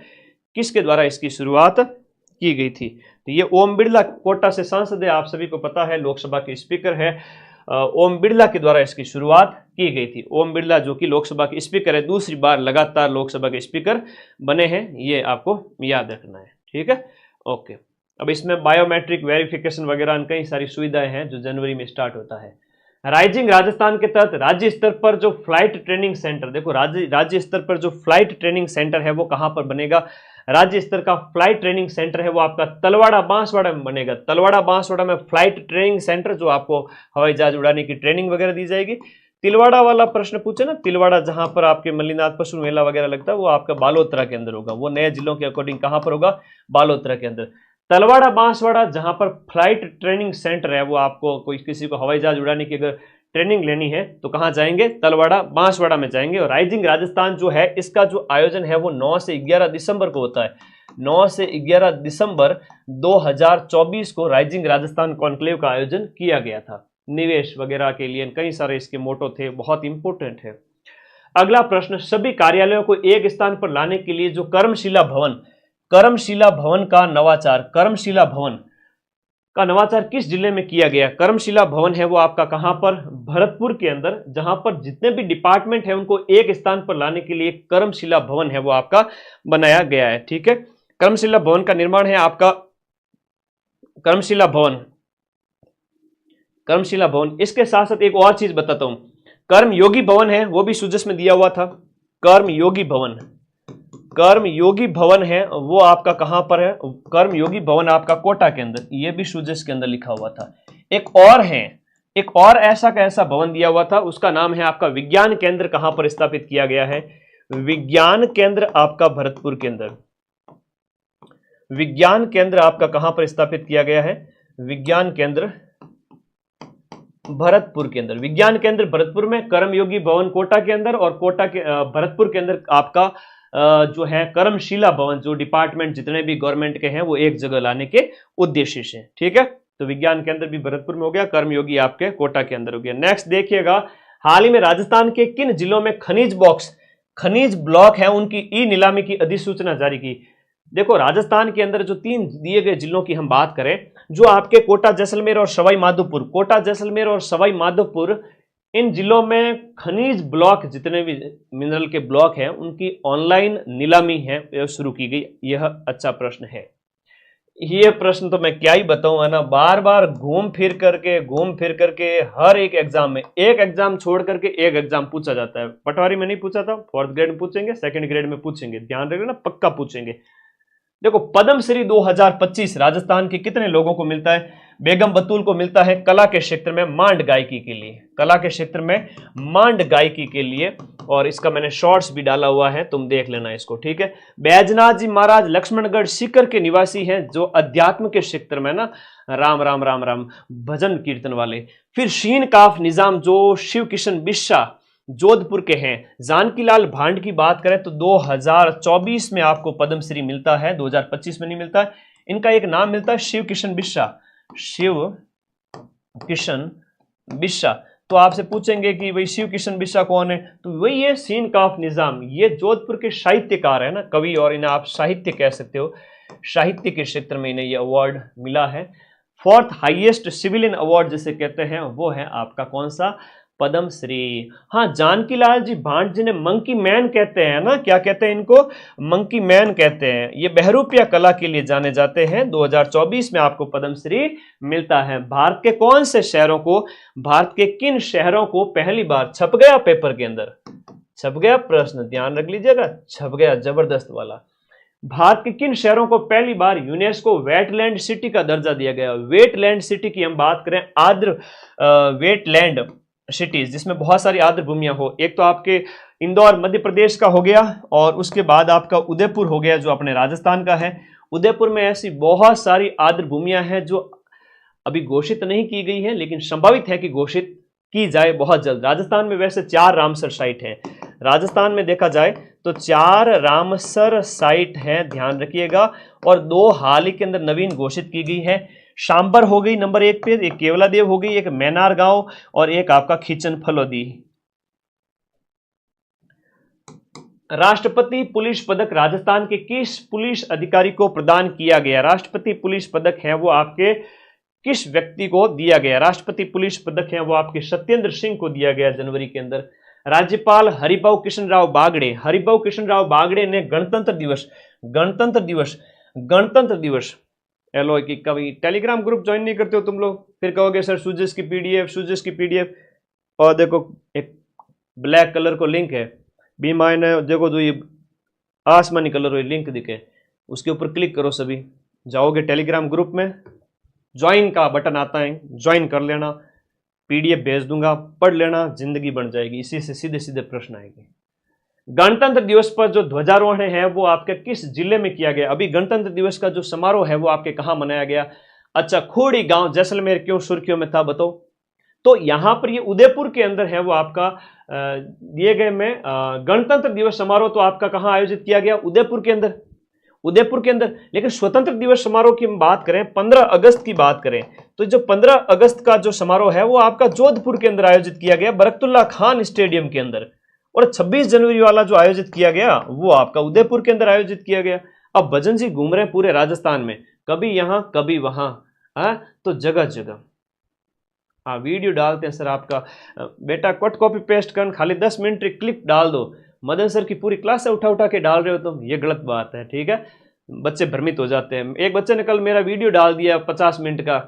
किसके द्वारा इसकी शुरुआत की गई थी? तो ये ओम बिरला, कोटा से सांसद है, आप सभी को पता है, लोकसभा के स्पीकर है, ओम बिरला के द्वारा इसकी शुरुआत की गई थी। ओम बिरला जो कि लोकसभा के स्पीकर है, दूसरी बार लगातार लोकसभा के स्पीकर बने हैं, ये आपको याद रखना है, ठीक है, ओके। अब इसमें बायोमेट्रिक वेरिफिकेशन वगैरह कई सारी सुविधाएं हैं जो जनवरी में स्टार्ट होता है। राइजिंग राजस्थान के तहत राज्य स्तर पर जो फ्लाइट ट्रेनिंग सेंटर, देखो राज्य स्तर पर जो फ्लाइट ट्रेनिंग सेंटर है वो कहां पर बनेगा? राज्य स्तर का फ्लाइट ट्रेनिंग सेंटर है वो आपका तलवाड़ा बांसवाड़ा में बनेगा। तलवाड़ा बांसवाड़ा में फ्लाइट ट्रेनिंग सेंटर, जो आपको हवाई जहाज उड़ाने की ट्रेनिंग वगैरह दी जाएगी। तिलवाड़ा वाला प्रश्न पूछे ना, तिलवाड़ा जहां पर आपके मल्लीनाथ पशु मेला वगैरह लगता है वो आपका बालोतरा के अंदर होगा। वो नए जिलों के अकॉर्डिंग कहां पर होगा? बालोतरा के अंदर। तलवाड़ा बांसवाड़ा जहां पर फ्लाइट ट्रेनिंग सेंटर है वो आपको कोई किसी को हवाई जहाज उड़ाने की अगर ट्रेनिंग लेनी है तो कहां जाएंगे? तलवाड़ा बांसवाड़ा में जाएंगे। और राइजिंग राजस्थान जो है इसका जो आयोजन है वो 9 से 11 दिसंबर को होता है। 9 से 11 दिसंबर 2024 को राइजिंग राजस्थान कॉन्क्लेव का आयोजन किया गया था। निवेश वगैरह के लिए कई सारे इसके मोटो थे, बहुत इंपोर्टेंट है। अगला प्रश्न, सभी कार्यालयों को एक स्थान पर लाने के लिए जो कर्मशिला भवन का नवाचार, कर्मशिला भवन का नवाचार किस जिले में किया गया? कर्मशिला भवन है वो आपका कहां पर? भरतपुर के अंदर, जहां पर जितने भी डिपार्टमेंट है उनको एक स्थान पर लाने के लिए कर्मशिला भवन है वो आपका बनाया गया है, ठीक है। कर्मशिला भवन का निर्माण है आपका कर्मशिला भवन। इसके साथ साथ एक और चीज बताता हूं, कर्मयोगी भवन है वो भी सुजस में दिया हुआ था। कर्मयोगी भवन है वो आपका कहां पर है? कर्मयोगी भवन आपका कोटा के अंदर, ये भी सुजस के अंदर लिखा हुआ था। एक और ऐसा का ऐसा भवन दिया हुआ था, उसका नाम है आपका विज्ञान केंद्र। कहां पर स्थापित किया गया है? विज्ञान केंद्र आपका भरतपुर के अंदर। विज्ञान केंद्र आपका कहां पर स्थापित किया गया है? विज्ञान केंद्र भरतपुर के अंदर। विज्ञान केंद्र भरतपुर में, कर्मयोगी भवन कोटा के अंदर, और कोटा के भरतपुर के अंदर आपका जो है कर्मशिला भवन, जो डिपार्टमेंट जितने भी गवर्नमेंट के हैं वो एक जगह लाने के उद्देश्य से, ठीक है। तो विज्ञान केंद्र भी भरतपुर में हो गया, कर्मयोगी आपके कोटा के अंदर हो गया। नेक्स्ट देखिएगा, हाल ही में राजस्थान के किन जिलों में खनिज ब्लॉक है उनकी ई नीलामी की अधिसूचना जारी की। देखो राजस्थान के अंदर जो 3 दिए गए जिलों की हम बात करें, जो आपके कोटा जैसलमेर और सवाई माधोपुर, इन जिलों में खनिज ब्लॉक, जितने भी मिनरल के ब्लॉक हैं, उनकी ऑनलाइन नीलामी है शुरू की गई। यह अच्छा प्रश्न है। ये प्रश्न तो मैं क्या ही बताऊं, है ना, बार बार घूम फिर करके हर एक एग्जाम में, एक एग्जाम छोड़ करके एक एग्जाम पूछा जाता है। पटवारी में नहीं पूछा था, 4th ग्रेड में पूछेंगे, 2nd ग्रेड में पूछेंगे, ध्यान रखना, पक्का पूछेंगे। देखो पद्मश्री 2025 राजस्थान के कितने लोगों को मिलता है? बेगम बतूल को मिलता है कला के क्षेत्र में मांड गायकी के लिए, और इसका मैंने शॉर्ट्स भी डाला हुआ है, तुम देख लेना इसको, ठीक है। बैजनाथ जी महाराज लक्ष्मणगढ़ सीकर के निवासी हैं, जो अध्यात्म के क्षेत्र में ना राम राम राम राम भजन कीर्तन वाले। फिर शीन काफ निजाम जो शिव किशन बिस्सा जोधपुर के हैं। जानकीलाल भांड की बात करें तो 2024 में आपको पद्मश्री मिलता है, 2025 में नहीं मिलता है। इनका एक नाम मिलता है शिव किशन बिस्सा। तो आपसे पूछेंगे कि भाई शिव किशन बिस्सा कौन है, तो वही है सीन काफ निजाम। ये जोधपुर के साहित्यकार है ना, कवि, और इन्हें आप साहित्य कह सकते हो। साहित्य के क्षेत्र में इन्हें यह अवार्ड मिला है। 4th हाईएस्ट सिविलियन अवार्ड जिसे कहते हैं वो है आपका कौन सा? पद्मश्री। हाँ, जानकीलाल जी भांड जिन्हें मंकी मैन कहते हैं ना, क्या कहते हैं इनको? मंकी मैन कहते हैं। ये बहरूपिया कला के लिए जाने जाते हैं। 2024 में आपको पद्मश्री मिलता है। भारत के किन शहरों को पहली बार छप गया पेपर के अंदर? छप गया प्रश्न, ध्यान रख लीजिएगा, छप गया, जबरदस्त वाला। भारत के किन शहरों को पहली बार यूनेस्को वेटलैंड सिटी का दर्जा दिया गया? वेटलैंड सिटी की हम बात करें, आर्द्र वेटलैंड सिटीज जिसमें बहुत सारी आर्द्र भूमियां हो। एक तो आपके इंदौर मध्य प्रदेश का हो गया, और उसके बाद आपका उदयपुर हो गया जो अपने राजस्थान का है। उदयपुर में ऐसी बहुत सारी आर्द्र भूमियां हैं जो अभी घोषित नहीं की गई है, लेकिन संभावित है कि घोषित की जाए बहुत जल्द। राजस्थान में वैसे 4 रामसर साइट हैं। राजस्थान में देखा जाए तो 4 रामसर साइट हैं, ध्यान रखिएगा, और 2 हाल ही के अंदर नवीन घोषित की गई है। शांबर हो गई नंबर 1 पे, एक केवलादेव हो गई, एक मैनार गांव, और एक आपका खींचन फलोदी। राष्ट्रपति पुलिस पदक राजस्थान के किस पुलिस अधिकारी को प्रदान किया गया? राष्ट्रपति पुलिस पदक है वो आपके किस व्यक्ति को दिया गया? राष्ट्रपति पुलिस पदक है वो आपके सत्येंद्र सिंह को दिया गया जनवरी के अंदर। राज्यपाल हरिभाऊ कृष्ण राव बागड़े ने गणतंत्र दिवस एलओ की कभी टेलीग्राम ग्रुप ज्वाइन नहीं करते हो तुम लोग, फिर कहोगे सर सूजिस की पीडीएफ, और देखो एक ब्लैक कलर को लिंक है, बी मायने देखो जो ये आसमानी कलर वाली लिंक दिखे, उसके ऊपर क्लिक करो, सभी जाओगे टेलीग्राम ग्रुप में, ज्वाइन का बटन आता है, ज्वाइन कर लेना, पीडीएफ भेज दूंगा, पढ़ लेना, जिंदगी बन जाएगी। इसी से सीधे सीधे प्रश्न आएंगे। गणतंत्र दिवस पर जो ध्वजारोहण है वो आपके किस जिले में किया गया? अभी गणतंत्र दिवस का जो समारोह है वो आपके कहां मनाया गया? अच्छा, खोड़ी गांव जैसलमेर क्यों सुर्खियों में था बताओ? तो यहां पर ये उदयपुर के अंदर है वो आपका दिए गए में गणतंत्र दिवस समारोह तो आपका कहां आयोजित किया गया? उदयपुर के अंदर। लेकिन स्वतंत्र दिवस समारोह की हम बात करें, 15 अगस्त की बात करें, तो जो 15 अगस्त का जो समारोह है वो आपका जोधपुर के अंदर आयोजित किया गया, बरकतुल्ला खान स्टेडियम के अंदर। और 26 जनवरी वाला जो आयोजित किया गया वो आपका उदयपुर के अंदर आयोजित किया गया। अब भजन जी घूम रहे हैं पूरे राजस्थान में, कभी यहां कभी वहां, तो जगह जगह वीडियो डालते हैं। सर आपका बेटा कट कॉपी पेस्ट कर खाली 10 मिनट क्लिप डाल दो, मदन सर की पूरी क्लास से उठा के डाल रहे हो तुम, ये गलत बात है, ठीक है। बच्चे भ्रमित हो जाते हैं। एक बच्चे ने कल मेरा वीडियो डाल दिया 50 मिनट का,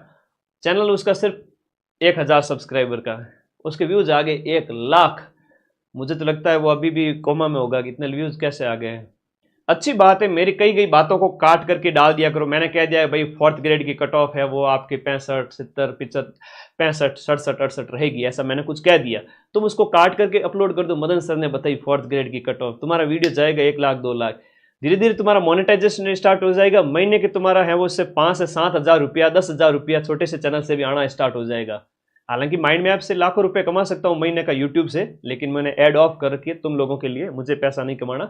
चैनल उसका सिर्फ 1000 सब्सक्राइबर का, उसके व्यूज आ गए 1 लाख। मुझे तो लगता है वो अभी भी कोमा में होगा कि इतने व्यूज कैसे आ गए हैं। अच्छी बात है, मेरी कई गई बातों को काट करके डाल दिया करो। मैंने कह दिया है भाई 4th ग्रेड की कट ऑफ है वो आपके 65, 70, 75, 65, 67, 68 रहेगी, ऐसा मैंने कुछ कह दिया। तुम उसको काट करके अपलोड कर दो, मदन सर ने बताई 4th ग्रेड की कट ऑफ, तुम्हारा वीडियो जाएगा 1 लाख 2 लाख। धीरे धीरे तुम्हारा मोनेटाइजेशन स्टार्ट हो जाएगा, महीने के तुम्हारा है वो उससे 5 से 7 हज़ार रुपया, 10 हज़ार रुपया छोटे से चैनल से भी आना स्टार्ट हो जाएगा। हालांकि माइंड मैप से लाखों रुपए कमा सकता हूं महीने का यूट्यूब से, लेकिन मैंने ऐड ऑफ करके तुम लोगों के लिए, मुझे पैसा नहीं कमाना,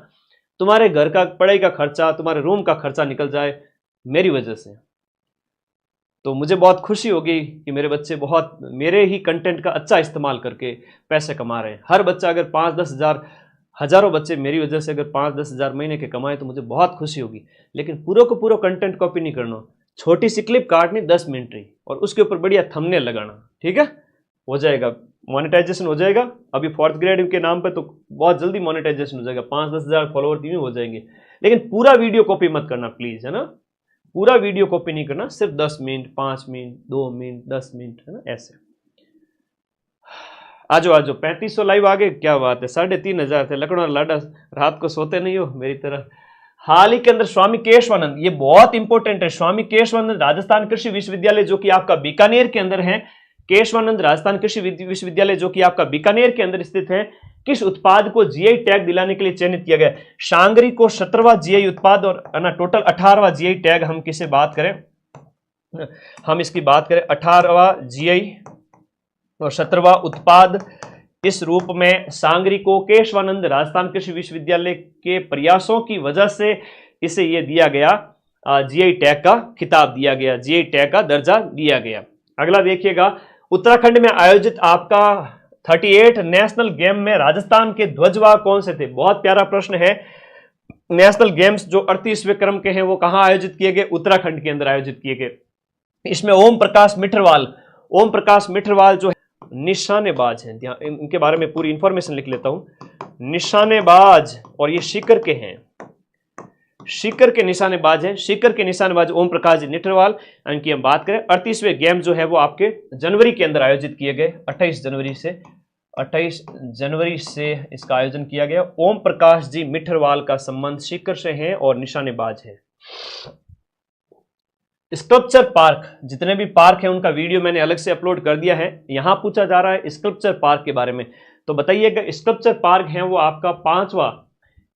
तुम्हारे घर का पढ़ाई का खर्चा, तुम्हारे रूम का खर्चा निकल जाए मेरी वजह से। तो मुझे बहुत खुशी होगी कि मेरे बच्चे बहुत मेरे ही कंटेंट का अच्छा इस्तेमाल करके पैसे कमा रहे हैं। हर बच्चा अगर 5-10 हज़ार, हज़ारों बच्चे मेरी वजह से अगर 5-10 हज़ार महीने के कमाए तो मुझे बहुत खुशी होगी। लेकिन पूरा को पूरा कंटेंट कॉपी नहीं करना, छोटी सी क्लिप काटनी 10 मिनट की और उसके ऊपर बढ़िया थंबनेल लगाना, ठीक है, हो जाएगा, मोनेटाइजेशन हो जाएगा। अभी 4th ग्रेड के नाम पे तो बहुत जल्दी मोनेटाइजेशन हो जाएगा, 5-10 हज़ार फॉलोअर भी हो जाएंगे। लेकिन पूरा वीडियो कॉपी मत करना प्लीज, है ना, पूरा वीडियो कॉपी नहीं करना, सिर्फ 10 मिनट, 5 मिनट, 2 मिनट, 10 मिनट, है ना, ऐसे। आजो आजो 3500 लाइव आ गए, क्या बात है, 3500 थे। लकड़ो लाडा, रात को सोते नहीं हो मेरी तरह। हाल ही के अंदर स्वामी केशवानंद, ये बहुत इंपॉर्टेंट है, स्वामी केशवानंद राजस्थान कृषि विश्वविद्यालय जो कि आपका बीकानेर के अंदर है, केशवानंद राजस्थान कृषि विश्वविद्यालय जो कि आपका बीकानेर के अंदर स्थित है, किस उत्पाद को जीआई टैग दिलाने के लिए चयनित किया गया? शांगरी को 17वां जीआई उत्पाद और ना टोटल 18वां जीआई टैग। हम किसे बात करें, हम इसकी बात करें 18वां जीआई और 17वां उत्पाद, इस रूप में सांगरी को केशवानंद राजस्थान कृषि विश्वविद्यालय के प्रयासों की वजह से इसे यह दिया गया, जीआई टैग का खिताब दिया गया, जीआई टैग का दर्जा दिया गया। अगला देखिएगा, उत्तराखंड में आयोजित आपका 38 नेशनल गेम में राजस्थान के ध्वजवाहक कौन से थे? बहुत प्यारा प्रश्न है। नेशनल गेम्स जो 38वें क्रम के हैं वो कहां आयोजित किए गए? उत्तराखंड के अंदर आयोजित किए गए। इसमें ओम प्रकाश मिठरवाल जो निशानेबाज हैं, इनके बारे में पूरी इंफॉर्मेशन लिख लेता हूं। निशानेबाज, और ये सीकर के हैं, सीकर के निशानेबाज हैं, सीकर के निशानेबाज ओम प्रकाश जी निठरवाल। इनकी हम बात करें, 38वें गेम जो है वो आपके जनवरी के अंदर आयोजित किए गए, 28 जनवरी से इसका आयोजन किया गया। ओम प्रकाश जी मिठरवाल का संबंध सीकर से है और निशानेबाज है। स्कल्पचर पार्क, जितने भी पार्क हैं उनका वीडियो मैंने अलग से अपलोड कर दिया है। यहां पूछा जा रहा है स्कल्पचर पार्क के बारे में, तो बताइएगा। स्कल्पचर पार्क है वो आपका 5वां,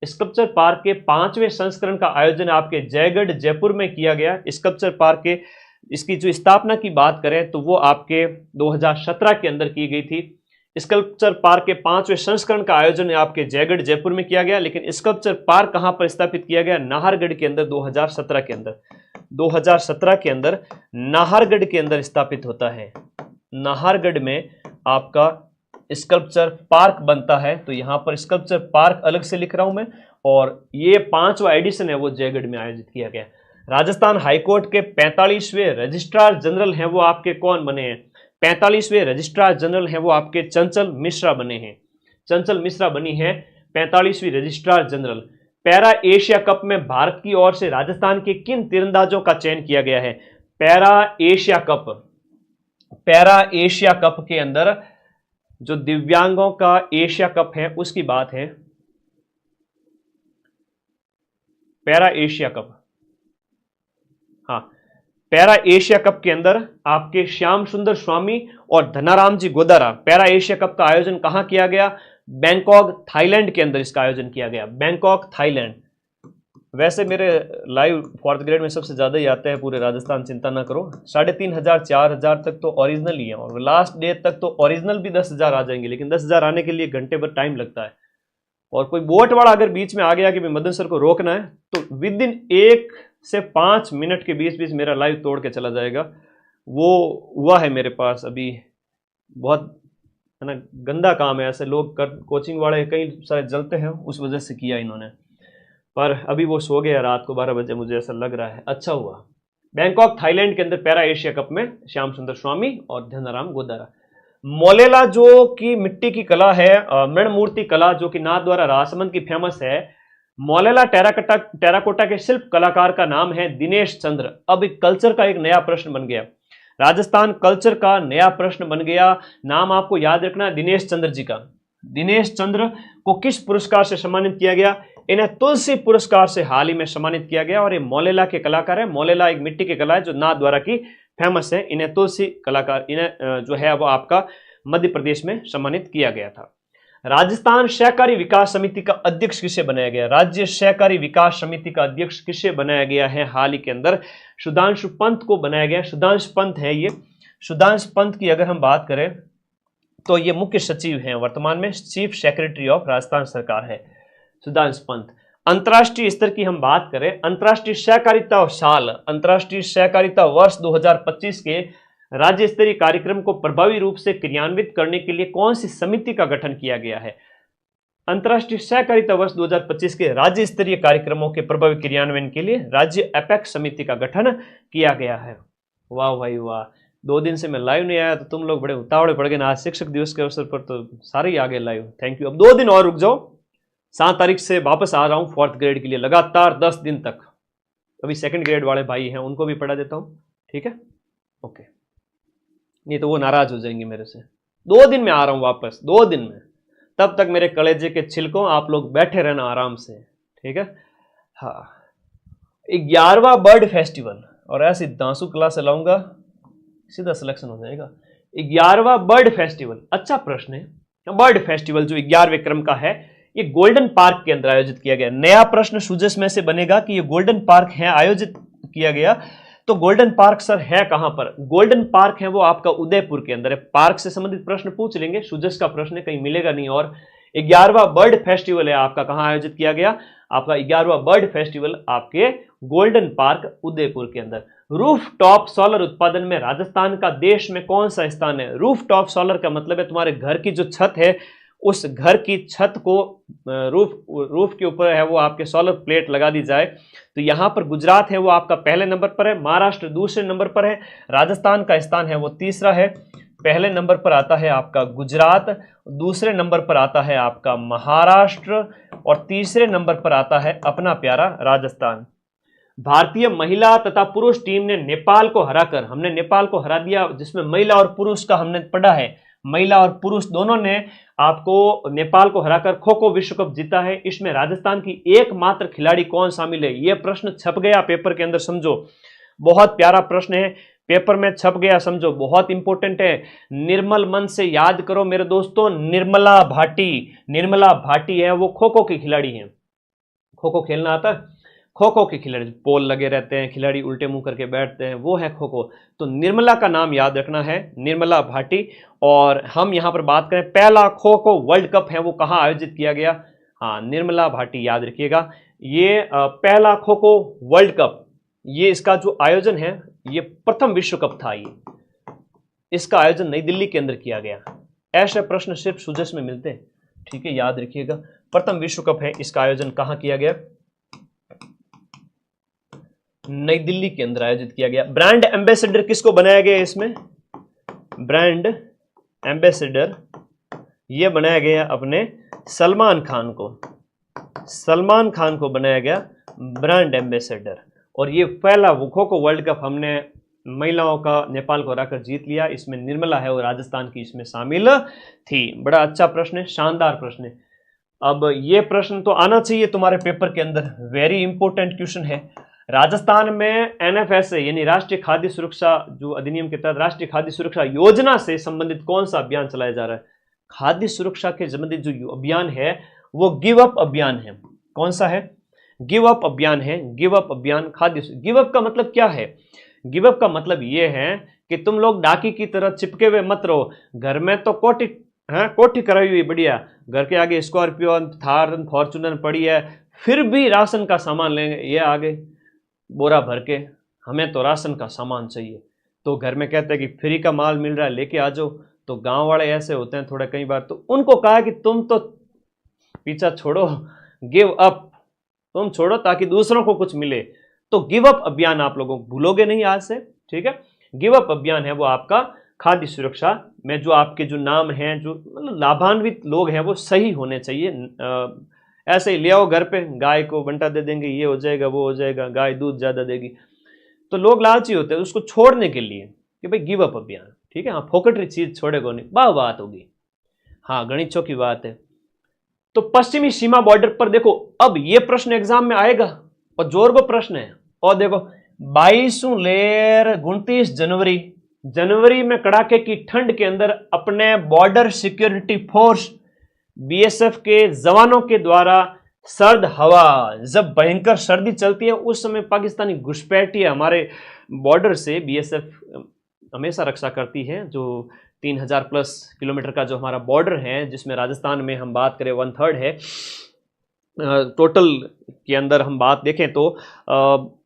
स्कल्पचर पार्क के 5वें संस्करण का आयोजन आपके जयगढ़ जयपुर में किया गया। स्कल्पचर पार्क के इसकी जो स्थापना की बात करें तो वो आपके 2017 के अंदर की गई थी। स्कल्पचर पार्क के 5वें संस्करण का आयोजन आपके जयगढ़ जयपुर में किया गया। लेकिन स्कल्पचर पार्क कहां पर स्थापित किया गया? नाहरगढ़ के अंदर 2017 के अंदर, 2017 के अंदर नाहरगढ़ के अंदर स्थापित होता है। नाहरगढ़ में आपका स्कल्पचर पार्क बनता है, तो यहां पर स्कल्पचर पार्क अलग से लिख रहा हूं मैं, और ये 5वां एडिशन है वो जयगढ़ में आयोजित किया गया। राजस्थान हाईकोर्ट के 45वें रजिस्ट्रार जनरल हैं वो आपके कौन बने हैं? 45वें रजिस्ट्रार जनरल हैं वो आपके चंचल मिश्रा बने हैं। चंचल मिश्रा बनी है 45वीं registrar general. Para Asia cup में भारत की ओर से राजस्थान के किन तीरंदाजों का चयन किया गया है? पैरा एशिया कप के अंदर जो दिव्यांगों का एशिया कप है उसकी बात है। पैरा एशिया कप, हाँ, पैरा एशिया कप के अंदर आपके श्याम सुंदर स्वामी और धनाराम जी गोदारा, पैरा एशिया कप का आयोजन कहां किया गया? बैंकॉक थाईलैंड के अंदर इसका आयोजन किया गया, बैंकॉक थाईलैंड। वैसे मेरे लाइव 4th ग्रेड में सबसे ज्यादा ही आते हैं पूरे राजस्थान, चिंता ना करो। 3500 4000 तक तो ओरिजिनल ही है, और लास्ट डे तक तो ओरिजिनल भी 10,000 आ जाएंगे। लेकिन 10,000 आने के लिए घंटे भर टाइम लगता है, और कोई बोट वाला अगर बीच में आ गया कि भाई मदन सर को रोकना है, तो विद इन 1 से 5 मिनट के बीच बीच मेरा लाइव तोड़ के चला जाएगा। वो हुआ है मेरे पास अभी, बहुत है ना गंदा काम है, ऐसे लोग कोचिंग वाले कई सारे जलते हैं, उस वजह से किया इन्होंने। पर अभी वो सो गया रात को 12 बजे, मुझे ऐसा लग रहा है, अच्छा हुआ। बैंकॉक थाईलैंड के अंदर पैरा एशिया कप में श्याम सुंदर स्वामी और धनाराम गोदारा। मोलेला जो कि मिट्टी की कला है, मृण मूर्ति कला जो कि नाथद्वारा राजसमंद की फेमस है। मोलेला टेराकोटा के शिल्प कलाकार का नाम है दिनेश चंद्र। अब कल्चर का एक नया प्रश्न बन गया, राजस्थान कल्चर का नया प्रश्न बन गया। नाम आपको याद रखना है दिनेश चंद्र जी का। दिनेश चंद्र को किस पुरस्कार से सम्मानित किया गया? इन्हें तुलसी पुरस्कार से हाल ही में सम्मानित किया गया, और ये मोलेला के कलाकार है। मोलेला एक मिट्टी की कला है जो नाथद्वारा की फेमस है। इन्हें तुलसी कलाकार, इन्हें जो है वो आपका मध्य प्रदेश में सम्मानित किया गया था। राजस्थान सहकारी विकास समिति का अध्यक्ष किसे बनाया गया? राज्य सहकारी विकास समिति का अध्यक्ष किसे बनाया गया है हाल ही के अंदर? सुधांशु पंत को बनाया गया। सुधांशु पंत है ये। सुधांशु पंत की अगर हम बात करें तो ये मुख्य सचिव हैं, वर्तमान में चीफ सेक्रेटरी ऑफ राजस्थान सरकार है सुधांशु पंत। अंतर्राष्ट्रीय स्तर की हम बात करें, अंतर्राष्ट्रीय सहकारिता साल, अंतर्राष्ट्रीय सहकारिता वर्ष 2025 के राज्य स्तरीय कार्यक्रम को प्रभावी रूप से क्रियान्वित करने के लिए कौन सी समिति का गठन किया गया है? अंतर्राष्ट्रीय सहकारिता वर्ष 2025 के राज्य स्तरीय कार्यक्रमों के प्रभावी क्रियान्वयन के लिए राज्य एपेक्स समिति का गठन किया गया है। वाह भाई वाह, 2 दिन से मैं लाइव नहीं आया तो तुम लोग बड़े उतावले पड़ गए ना। आज शिक्षक दिवस के अवसर पर तो सारे ही आ गए लाइव, थैंक यू। अब 2 दिन और रुक जाओ, 7 तारीख से वापस आ रहा हूँ 4th ग्रेड के लिए, लगातार 10 दिन तक। अभी 2nd ग्रेड वाले भाई हैं उनको भी पढ़ा देता हूँ, ठीक है, ओके, नहीं तो वो नाराज हो जाएंगे मेरे से। 2 दिन में आ रहा हूँ वापस, 2 दिन में, तब तक मेरे कलेजे के छिलकों आप लोग बैठे रहना आराम से, ठीक है। हाँ, 11वां बर्ड फेस्टिवल, और ऐसी दांसू क्लास लाऊंगा सीधा सिलेक्शन हो जाएगा। 11वां बर्ड फेस्टिवल, अच्छा प्रश्न है। बर्ड फेस्टिवल जो 11वें क्रम का है, ये गोल्डन पार्क के अंदर आयोजित किया गया। नया प्रश्न सुजस में से बनेगा कि ये गोल्डन पार्क है आयोजित किया गया, तो गोल्डन पार्क सर है कहां पर? गोल्डन पार्क है वो आपका उदयपुर के अंदर है। पार्क से संबंधित प्रश्न पूछ लेंगे, सुजस का प्रश्न कहीं मिलेगा नहीं। और 11वां बर्ड फेस्टिवल है आपका कहां आयोजित किया गया? आपका 11वां बर्ड फेस्टिवल आपके गोल्डन पार्क उदयपुर के अंदर। रूफ टॉप सोलर उत्पादन में राजस्थान का देश में कौन सा स्थान है? रूफ टॉप सोलर का मतलब है तुम्हारे घर की जो छत है, उस घर की छत को रूफ के ऊपर है वो आपके सोलर प्लेट लगा दी जाए, तो यहां पर गुजरात है वो आपका पहले नंबर पर है, महाराष्ट्र दूसरे नंबर पर है, राजस्थान का स्थान है वो तीसरा है। पहले नंबर पर आता है आपका गुजरात, दूसरे नंबर पर आता है आपका महाराष्ट्र, और तीसरे नंबर पर आता है अपना प्यारा राजस्थान। भारतीय महिला तथा पुरुष टीम ने नेपाल को हराकर, हमने नेपाल को हरा दिया, जिसमें महिला और पुरुष का हमने पढ़ा है, महिला और पुरुष दोनों ने आपको नेपाल को हराकर खो खो विश्व कप जीता है। इसमें राजस्थान की एकमात्र खिलाड़ी कौन शामिल है? यह प्रश्न छप गया पेपर के अंदर, समझो, बहुत प्यारा प्रश्न है, पेपर में छप गया, समझो, बहुत इंपॉर्टेंट है। निर्मल मन से याद करो मेरे दोस्तों, निर्मला भाटी, निर्मला भाटी है वो खो खो की खिलाड़ी है। खो खो खेलना आता है? खो खो के खिलाड़ी, पोल लगे रहते हैं, खिलाड़ी उल्टे मुंह करके बैठते हैं, वो है खो खो। तो निर्मला का नाम याद रखना है, निर्मला भाटी। और हम यहां पर बात करें, पहला खो खो वर्ल्ड कप है वो कहां आयोजित किया गया? हाँ, निर्मला भाटी, याद रखिएगा। ये पहला खो खो वर्ल्ड कप, ये इसका जो आयोजन है, ये प्रथम विश्व कप था, ये इसका आयोजन नई दिल्ली के अंदर किया गया। ऐसे प्रश्न सिर्फ सुजस में मिलते हैं, ठीक है, याद रखिएगा। प्रथम विश्व कप है, इसका आयोजन कहां किया गया? नई दिल्ली के अंदर आयोजित किया गया। ब्रांड एम्बेसडर किसको बनाया गया? इसमें ब्रांड एम्बेसडर ये बनाया गया अपने सलमान खान को, सलमान खान को बनाया गया ब्रांड एम्बेसडर। और ये पहला खो खो वर्ल्ड कप हमने महिलाओं का नेपाल को हराकर जीत लिया। इसमें निर्मला है और राजस्थान की इसमें शामिल थी। बड़ा अच्छा प्रश्न है, शानदार प्रश्न है। अब ये प्रश्न तो आना चाहिए तुम्हारे पेपर के अंदर, वेरी इंपॉर्टेंट क्वेश्चन है। राजस्थान में एनएफएसए यानी राष्ट्रीय खाद्य सुरक्षा जो अधिनियम के तहत राष्ट्रीय खाद्य सुरक्षा योजना से संबंधित कौन सा अभियान चलाया जा रहा है? खाद्य सुरक्षा के संबंधित जो अभियान है वो गिव अप अभियान है। कौन सा है? गिव अप अभियान है। गिव अप अभियान खाद्य। गिव अप का मतलब क्या है? गिव अप का मतलब ये है कि तुम लोग डाकी की तरह चिपके हुए मत रहो। घर में तो कोठी कोठी कराई हुई बढ़िया, घर के आगे स्कॉर्पियो, थार, फॉर्चूनर पड़ी है, फिर भी राशन का सामान लेंगे, ये आगे बोरा भर के, हमें तो राशन का सामान चाहिए। तो घर में कहते हैं कि फ्री का माल मिल रहा है, लेके आ जाओ। तो गांव वाले ऐसे होते हैं थोड़ा, कई बार तो उनको कहा कि तुम तो पीछा छोड़ो, गिव अप, तुम छोड़ो ताकि दूसरों को कुछ मिले। तो गिव अप अभियान आप लोगों को भूलोगे नहीं आज से, ठीक है। गिव अप अभियान है वो आपका खाद्य सुरक्षा में, जो आपके जो नाम हैं, जो मतलब लाभान्वित लोग हैं वो सही होने चाहिए। ऐसे ही ले आओ घर पे, गाय को बंटा दे देंगे, ये हो जाएगा वो हो जाएगा, गाय दूध ज्यादा देगी, तो लोग लालची होते हैं उसको छोड़ने के लिए कि भाई गिव अप अभियान, ठीक है। हाँ, फोकटरी चीज छोड़ेगा नहीं, बात होगी। हाँ, गणितों की बात है। तो पश्चिमी सीमा बॉर्डर पर देखो, अब ये प्रश्न एग्जाम में आएगा और जोरबो प्रश्न है। और देखो 22 लेर 29 जनवरी में कड़ाके की ठंड के अंदर अपने बॉर्डर सिक्योरिटी फोर्स बीएसएफ के जवानों के द्वारा सर्द हवा, जब भयंकर सर्दी चलती है उस समय पाकिस्तानी घुसपैठिए हमारे बॉर्डर से बीएसएफ हमेशा रक्षा करती है। जो 3000+ किलोमीटर का जो हमारा बॉर्डर है, जिसमें राजस्थान में हम बात करें 1/3 है, टोटल के अंदर हम बात देखें तो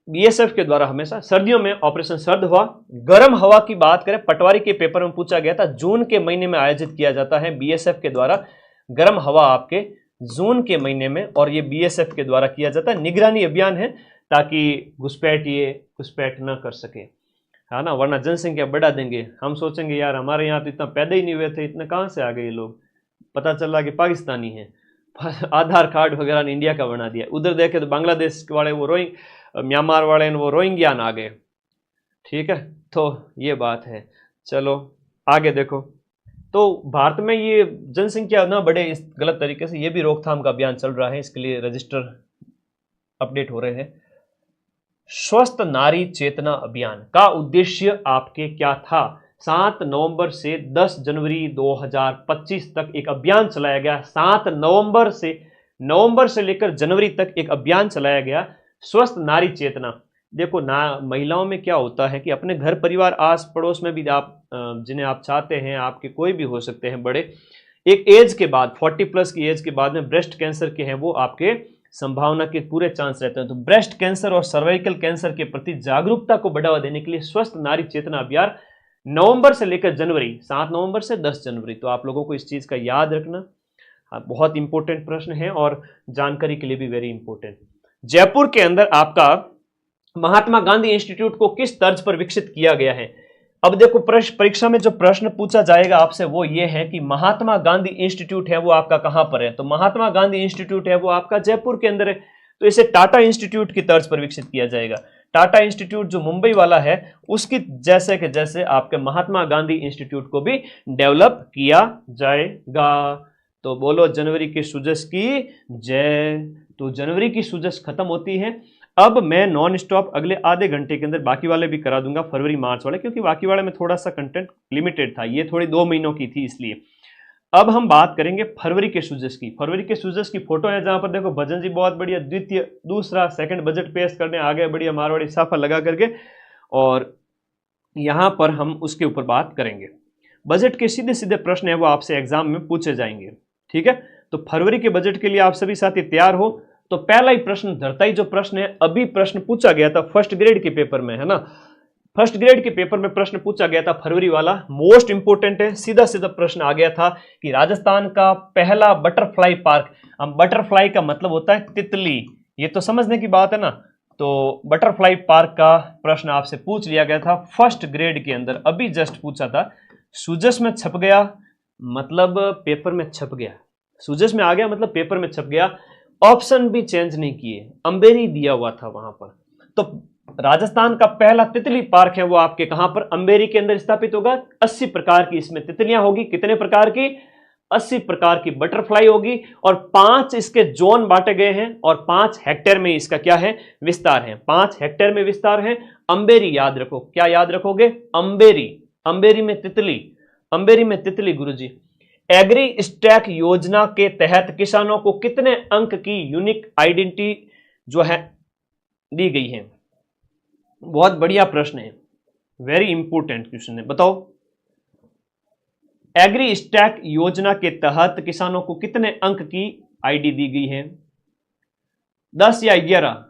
बीएसएफ के द्वारा हमेशा सर्दियों में ऑपरेशन सर्द हवा, गर्म हवा की बात करें, पटवारी के पेपर में पूछा गया था, जून के महीने में आयोजित किया जाता है बीएसएफ के द्वारा गर्म हवा आपके जून के महीने में, और ये बीएसएफ के द्वारा किया जाता है। निगरानी अभियान है ताकि घुसपैठ ये घुसपैठ ना कर सके, है ना, वरना जनसंख्या बढ़ा देंगे। हम सोचेंगे यार हमारे यहाँ तो इतना पैदा ही नहीं हुए थे, इतने कहाँ से आ गए ये लोग, पता चला कि पाकिस्तानी हैं, आधार कार्ड वगैरह ने इंडिया का बना दिया। उधर देखे तो बांग्लादेश वाले वो म्यांमार वाले वो रोहिंग्यान आ गए, ठीक है, तो ये बात है। चलो आगे देखो, तो भारत में ये जनसंख्या ना बढ़े इस गलत तरीके से, ये भी रोकथाम का अभियान चल रहा है, इसके लिए रजिस्टर अपडेट हो रहे हैं। स्वस्थ नारी चेतना अभियान का उद्देश्य आपके क्या था? 7 नवंबर से 10 जनवरी 2025 तक एक अभियान चलाया गया। 7 नवंबर से लेकर जनवरी तक एक अभियान चलाया गया, स्वस्थ नारी चेतना। देखो ना, महिलाओं में क्या होता है कि अपने घर परिवार आस पड़ोस में भी आप जिन्हें आप चाहते हैं, आपके कोई भी हो सकते हैं बड़े, एक एज के बाद 40+ की एज के बाद में ब्रेस्ट कैंसर के हैं वो आपके संभावना के पूरे चांस रहते हैं। तो ब्रेस्ट कैंसर और सर्वाइकल कैंसर के प्रति जागरूकता को बढ़ावा देने के लिए स्वस्थ नारी चेतना अभियान नवंबर से लेकर जनवरी, 7 नवंबर से 10 जनवरी। तो आप लोगों को इस चीज का याद रखना, बहुत इंपॉर्टेंट प्रश्न है और जानकारी के लिए भी वेरी इंपॉर्टेंट। जयपुर के अंदर आपका महात्मा गांधी इंस्टीट्यूट को किस तर्ज पर विकसित किया गया है? अब देखो परीक्षा में जो प्रश्न पूछा जाएगा आपसे वो ये है कि महात्मा गांधी इंस्टीट्यूट है वो आपका कहां पर है? तो महात्मा गांधी इंस्टीट्यूट है वो आपका जयपुर के अंदर है, तो इसे टाटा इंस्टीट्यूट की तर्ज पर विकसित किया जाएगा। टाटा इंस्टीट्यूट जो मुंबई वाला है उसकी जैसे के जैसे आपके महात्मा गांधी इंस्टीट्यूट को भी डेवलप किया जाएगा। तो बोलो जनवरी की सूजश की जय। तो जनवरी की सूजश खत्म होती है। अब मैं नॉन स्टॉप अगले आधे घंटे के अंदर बाकी वाले भी करा दूंगा, फरवरी मार्च वाले, क्योंकि बाकी वाले में थोड़ा सा कंटेंट लिमिटेड था, ये थोड़ी 2 महीनों की थी इसलिए। अब हम बात करेंगे फरवरी के सूजश की। फरवरी के सूजश की फोटो है जहां पर देखो भजन जी बहुत बढ़िया दूसरा सेकंड बजट पेश करने आ गए, बढ़िया मारवाड़ी साफा लगा करके, और यहां पर हम उसके ऊपर बात करेंगे। बजट के सीधे सीधे प्रश्न है वो आपसे एग्जाम में पूछे जाएंगे, ठीक है। तो फरवरी के बजट के लिए आप सभी साथी तैयार हो। तो पहला ही प्रश्न, धरता ही जो प्रश्न है, अभी प्रश्न पूछा गया था फर्स्ट ग्रेड के पेपर में, है ना, फर्स्ट ग्रेड के पेपर में प्रश्न पूछा गया था फरवरी वाला, मोस्ट इंपोर्टेंट है। सीधा सीधा प्रश्न आ गया था कि राजस्थान का पहला बटरफ्लाई पार्क, अब बटरफ्लाई का मतलब होता है तितली, ये तो समझने की बात है ना। तो बटरफ्लाई पार्क का प्रश्न आपसे पूछ लिया गया था फर्स्ट ग्रेड के अंदर, अभी जस्ट पूछा था। सूजस में छप गया मतलब पेपर में छप गया, सूजस में आ गया मतलब पेपर में छप गया। ऑप्शन भी चेंज नहीं किए, अंबेरी दिया हुआ था वहां पर। तो राजस्थान का पहला तितली पार्क है वो आपके कहां पर? अंबेरी के अंदर स्थापित होगा। 80 प्रकार की इसमें तितलियां होगी। कितने प्रकार की? 80 प्रकार की बटरफ्लाई होगी, और 5 इसके जोन बांटे गए हैं, और 5 हेक्टेयर में इसका क्या है? विस्तार है। 5 हेक्टेयर में विस्तार है। अंबेरी याद रखो, क्या याद रखोगे? अंबेरी, अंबेरी में तितली, अंबेरी में तितली गुरुजी। एग्री स्टैक योजना के तहत किसानों को कितने अंक की यूनिक आइडेंटिटी जो है दी गई है? बहुत बढ़िया प्रश्न है, वेरी इंपॉर्टेंट क्वेश्चन है, बताओ। एग्री स्टैक योजना के तहत किसानों को कितने अंक की आईडी दी गई है? 10 या 11?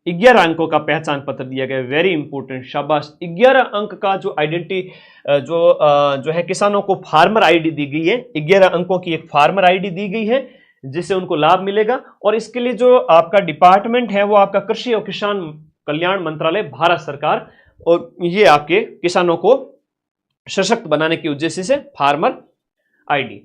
11 अंकों का पहचान पत्र दिया गया, वेरी इंपॉर्टेंट, शाबाश। 11 अंक का जो आइडेंटिटी जो है किसानों को फार्मर आईडी दी गई है। 11 अंकों की एक फार्मर आईडी दी गई है जिससे उनको लाभ मिलेगा, और इसके लिए जो आपका डिपार्टमेंट है वो आपका कृषि और किसान कल्याण मंत्रालय, भारत सरकार, और ये आपके किसानों को सशक्त बनाने के उद्देश्य से फार्मर आईडी।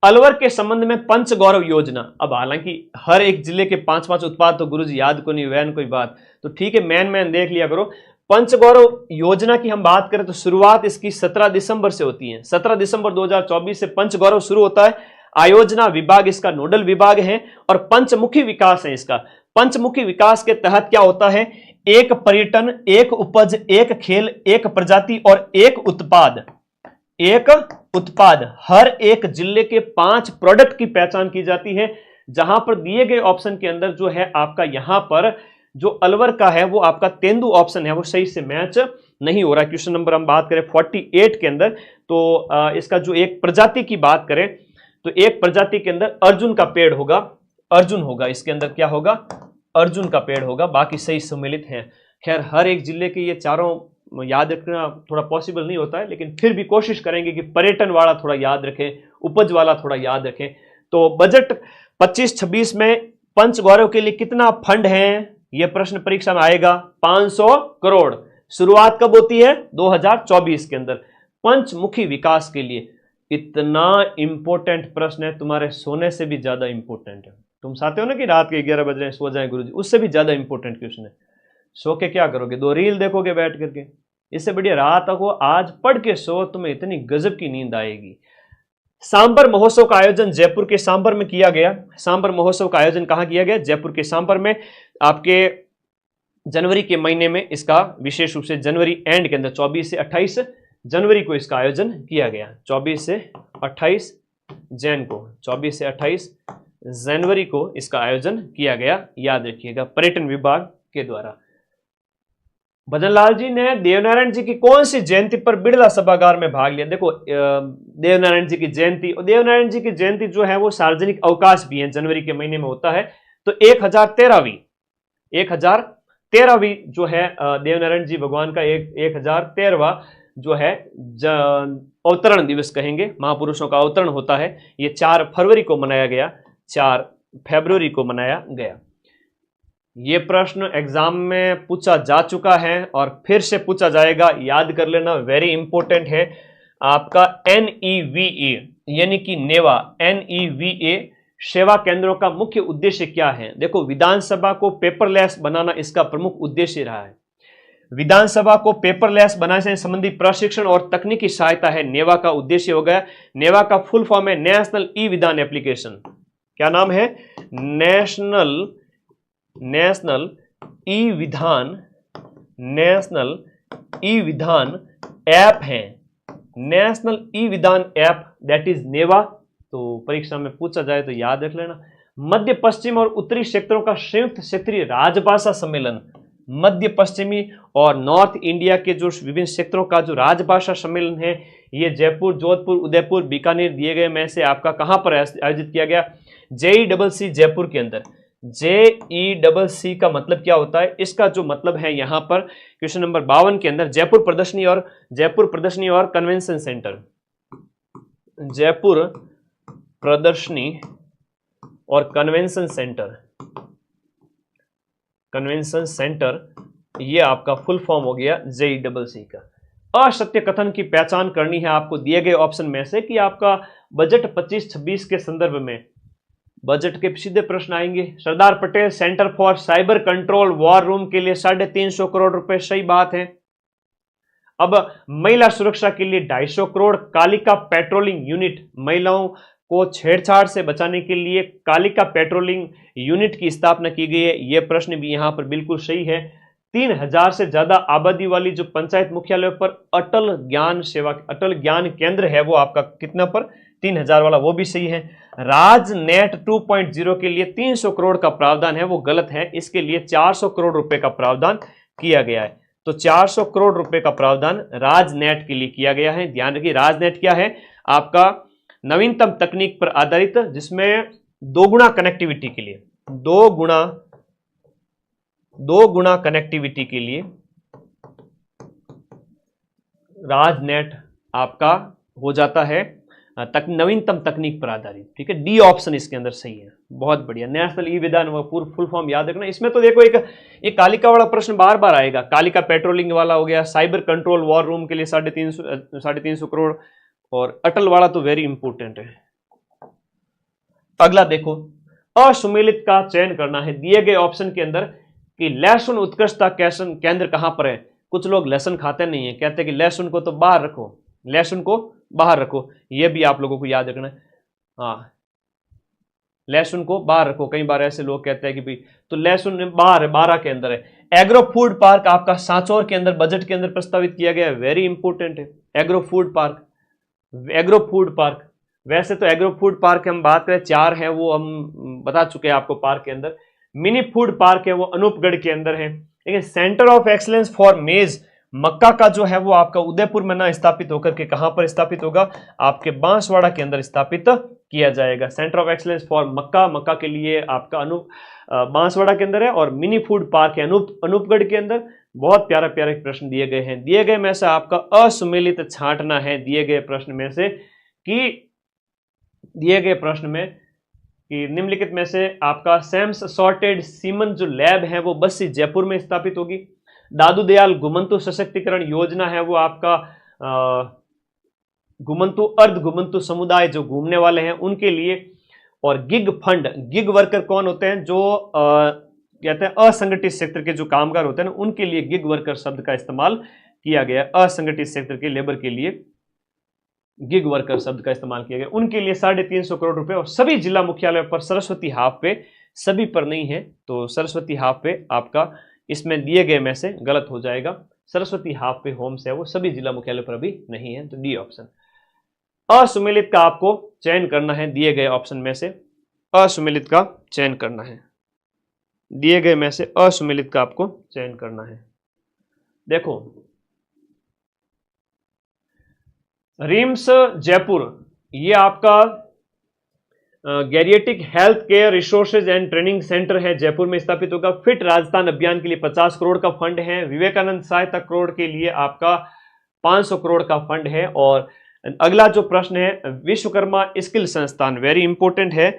अलवर के संबंध में पंच गौरव योजना, अब हालांकि हर एक जिले के 5-5 उत्पाद तो गुरुजी याद को नहीं, वैन कोई बात, तो ठीक है, मैन देख लिया करो। पंचगौरव योजना की हम बात करें तो शुरुआत इसकी 17 दिसंबर से होती है। 17 दिसंबर 2024 से पंचगौरव शुरू होता है। आयोजना विभाग इसका नोडल विभाग है, और पंचमुखी विकास है इसका। पंचमुखी विकास के तहत क्या होता है? एक पर्यटन, एक उपज, एक खेल, एक प्रजाति और एक उत्पाद। एक उत्पाद, हर एक जिले के 5 प्रोडक्ट की पहचान की जाती है, जहां पर दिए गए ऑप्शन के अंदर जो है आपका यहां पर जो अलवर का है वो आपका तेंदु ऑप्शन है वो सही से मैच नहीं हो रहा। क्वेश्चन नंबर हम बात करें 48 के अंदर, तो इसका जो एक प्रजाति की बात करें तो एक प्रजाति के अंदर अर्जुन का पेड़ होगा, अर्जुन होगा, इसके अंदर क्या होगा, अर्जुन का पेड़ होगा, बाकी सही सम्मिलित हैं। खैर हर एक जिले के ये चारों याद रखना थोड़ा पॉसिबल नहीं होता है, लेकिन फिर भी कोशिश करेंगे कि पर्यटन वाला थोड़ा याद रखें, उपज वाला थोड़ा याद रखें। तो बजट 25-26 में पंच गौरव के लिए कितना फंड है, यह प्रश्न परीक्षा में आएगा। 500 करोड़। शुरुआत कब होती है, 2024 के अंदर, पंचमुखी विकास के लिए। इतना इंपॉर्टेंट प्रश्न है, तुम्हारे सोने से भी ज्यादा इंपॉर्टेंट है। तुम चाहते हो ना कि रात के 11 बज रहे हैं सो जाए गुरुजी, उससे भी ज्यादा इंपॉर्टेंट क्वेश्चन है। सो के क्या करोगे, 2 रील देखोगे बैठ करके, इससे बढ़िया रात को आज पढ़ के सो, तुम्हें इतनी गजब की नींद आएगी। सांबर महोत्सव का आयोजन जयपुर के सांबर में किया गया। सांबर महोत्सव का आयोजन कहां किया गया, जयपुर के सांबर में। आपके जनवरी के महीने में इसका विशेष रूप से जनवरी एंड के अंदर 24 से 28 जनवरी को इसका आयोजन किया गया। 24 से 28 जैन को, 24 से 28 जनवरी को इसका आयोजन किया गया, याद रखिएगा, पर्यटन विभाग के द्वारा। भजनलाल जी ने देवनारायण जी की कौन सी जयंती पर बिड़ला सभागार में भाग लिया। देखो देवनारायण जी की जयंती, और देवनारायण जी की जयंती जो है वो सार्वजनिक अवकाश भी है, जनवरी के महीने में होता है। तो 1013वीं जो है देवनारायण जी भगवान का 1013वां जो है अवतरण दिवस कहेंगे, महापुरुषों का अवतरण होता है। ये 4 फरवरी को मनाया गया, 4 फरवरी को मनाया गया। ये प्रश्न एग्जाम में पूछा जा चुका है और फिर से पूछा जाएगा, याद कर लेना, वेरी इंपॉर्टेंट है। आपका NEVA यानी कि नेवा, NEVA सेवा केंद्रों का मुख्य उद्देश्य क्या है। देखो विधानसभा को पेपरलेस बनाना इसका प्रमुख उद्देश्य रहा है। विधानसभा को पेपरलेस बनाने से संबंधी प्रशिक्षण और तकनीकी सहायता है, नेवा का उद्देश्य हो गया। नेवा का फुल फॉर्म है नेशनल ई विधान एप्लीकेशन। क्या नाम है, नेशनल ई विधान ऐप है, नेशनल ई विधान ऐप, दैट इज नेवा। तो परीक्षा में पूछा जाए तो याद रख लेना। मध्य पश्चिम और उत्तरी क्षेत्रों का संयुक्त क्षेत्रीय राजभाषा सम्मेलन, मध्य पश्चिमी और नॉर्थ इंडिया के जो विभिन्न क्षेत्रों का जो राजभाषा सम्मेलन है, ये जयपुर, जोधपुर, उदयपुर, बीकानेर दिए गए में से आपका कहां पर आयोजित किया गया, JECC जयपुर के अंदर। JECC का मतलब क्या होता है, इसका जो मतलब है यहां पर क्वेश्चन नंबर 52 के अंदर, जयपुर प्रदर्शनी और कन्वेंशन सेंटर, जयपुर प्रदर्शनी और कन्वेंशन सेंटर, ये आपका फुल फॉर्म हो गया JECC का। असत्य कथन की पहचान करनी है आपको दिए गए ऑप्शन में से कि आपका बजट 25-26 के संदर्भ में बजट के सीधे प्रश्न आएंगे। Sardar Patel centre for cyber control war room के लिए 350 करोड़ रुपए, सही बात है। अब महिला सुरक्षा के लिए 250 करोड़, कालिका पेट्रोलिंग यूनिट, महिलाओं को छेड़छाड़ से बचाने के लिए कालिका पेट्रोलिंग यूनिट की स्थापना की गई है, यह प्रश्न भी यहां पर बिल्कुल सही है। 3000 से ज्यादा आबादी वाली जो पंचायत मुख्यालय पर अटल ज्ञान केंद्र है, वो आपका कितना पर, 3000 वाला, वो भी सही है। राजनेट 2.0 के लिए 300 करोड़ का प्रावधान है, वो गलत है, इसके लिए 400 करोड़ रुपए का प्रावधान किया गया है। तो 400 करोड़ रुपए का प्रावधान राजनेट के लिए किया गया है। ध्यान रखिए, राजनेट क्या है, आपका नवीनतम तकनीक पर आधारित, जिसमें 2 गुना कनेक्टिविटी के लिए, 2 गुना कनेक्टिविटी के लिए राजनेट आपका हो जाता है नवीनतम तकनीक पर आधारित। ठीक है, डी ऑप्शन इसके अंदर सही है, बहुत बढ़िया। नेशनल ई विधान पूर्ण फुल फॉर्म याद रखना। इसमें तो देखो एक कालिका वाला प्रश्न बार बार आएगा, कालिका पेट्रोलिंग वाला हो गया, साइबर कंट्रोल वॉर रूम के लिए 350 करोड़, और अटल वाला तो वेरी इंपॉर्टेंट है। अगला देखो, असुमेलित का चयन करना है दिए गए ऑप्शन के अंदर कि लहसुन उत्कृष्टता केंद्र कहां पर है। कुछ लोग लहसुन खाते नहीं है, कहते हैं कि लहसुन को तो बाहर रखो, लहसुन को बाहर रखो, यह भी आप लोगों को याद रखना है। हाँ, लहसुन को बाहर रखो, कई बार ऐसे लोग कहते हैं कि भाई तो लहसुन बाहर है, 12 के अंदर है। एग्रो फूड पार्क आपका सांचौर के अंदर बजट के अंदर प्रस्तावित किया गया है, वेरी इंपॉर्टेंट है। एग्रो फूड पार्क, वैसे तो एग्रो फूड पार्क हम बात करें 4 है, वो हम बता चुके हैं आपको पार्क के अंदर। मिनी फूड पार्क है वो अनूपगढ़ के अंदर है। लेकिन सेंटर ऑफ एक्सीलेंस फॉर मेज, मक्का का जो है वो आपका उदयपुर में ना स्थापित होकर के कहां पर स्थापित होगा, आपके बांसवाड़ा के अंदर स्थापित किया जाएगा। सेंटर ऑफ एक्सीलेंस फॉर मक्का, मक्का के लिए आपका बांसवाड़ा के अंदर है, और मिनी फूड पार्क है अनूपगढ़ के अंदर। बहुत प्यारा प्यारे प्रश्न दिए गए हैं। दिए गए में से आपका असुमेलित छांटना है, दिए गए प्रश्न में से कि निम्नलिखित में से आपका सैम्स सॉर्टेड सीमन जो लैब है वो बस्सी जयपुर में स्थापित होगी। दादू दयाल घुमंतु सशक्तिकरण योजना है वो आपका घुमंतु अर्ध घुमंतु समुदाय जो घूमने वाले हैं उनके लिए। और गिग फंड, गिग वर्कर कौन होते हैं, जो कहते हैं असंगठित क्षेत्र के जो कामगार होते हैं ना, उनके लिए गिग वर्कर शब्द का इस्तेमाल किया गया। असंगठित क्षेत्र के लेबर के लिए गिग वर्कर शब्द का इस्तेमाल किया गया। उनके लिए 350 करोड़ रुपए। और सभी जिला मुख्यालय पर सरस्वती हाफ पे, सभी पर नहीं है तो सरस्वती हाफ पे आपका इसमें दिए गए में से गलत हो जाएगा। सरस्वती हाफ पे होम्स है वो सभी जिला मुख्यालय पर अभी नहीं है, तो डी ऑप्शन। असुमेलित का आपको चयन करना है, दिए गए ऑप्शन में से असुमेलित का चयन करना है, दिए गए में से असुमेलित का आपको चयन करना है। देखो रिम्स जयपुर, ये आपका geriatric health care resources and training centre है, जयपुर में स्थापित होगा। फिट राजस्थान अभियान के लिए 50 करोड़ का फंड है। विवेकानंद सहायता करोड़ के लिए आपका 500 करोड़ का फंड है। और अगला जो प्रश्न है विश्वकर्मा स्किल संस्थान, वेरी इंपॉर्टेंट है।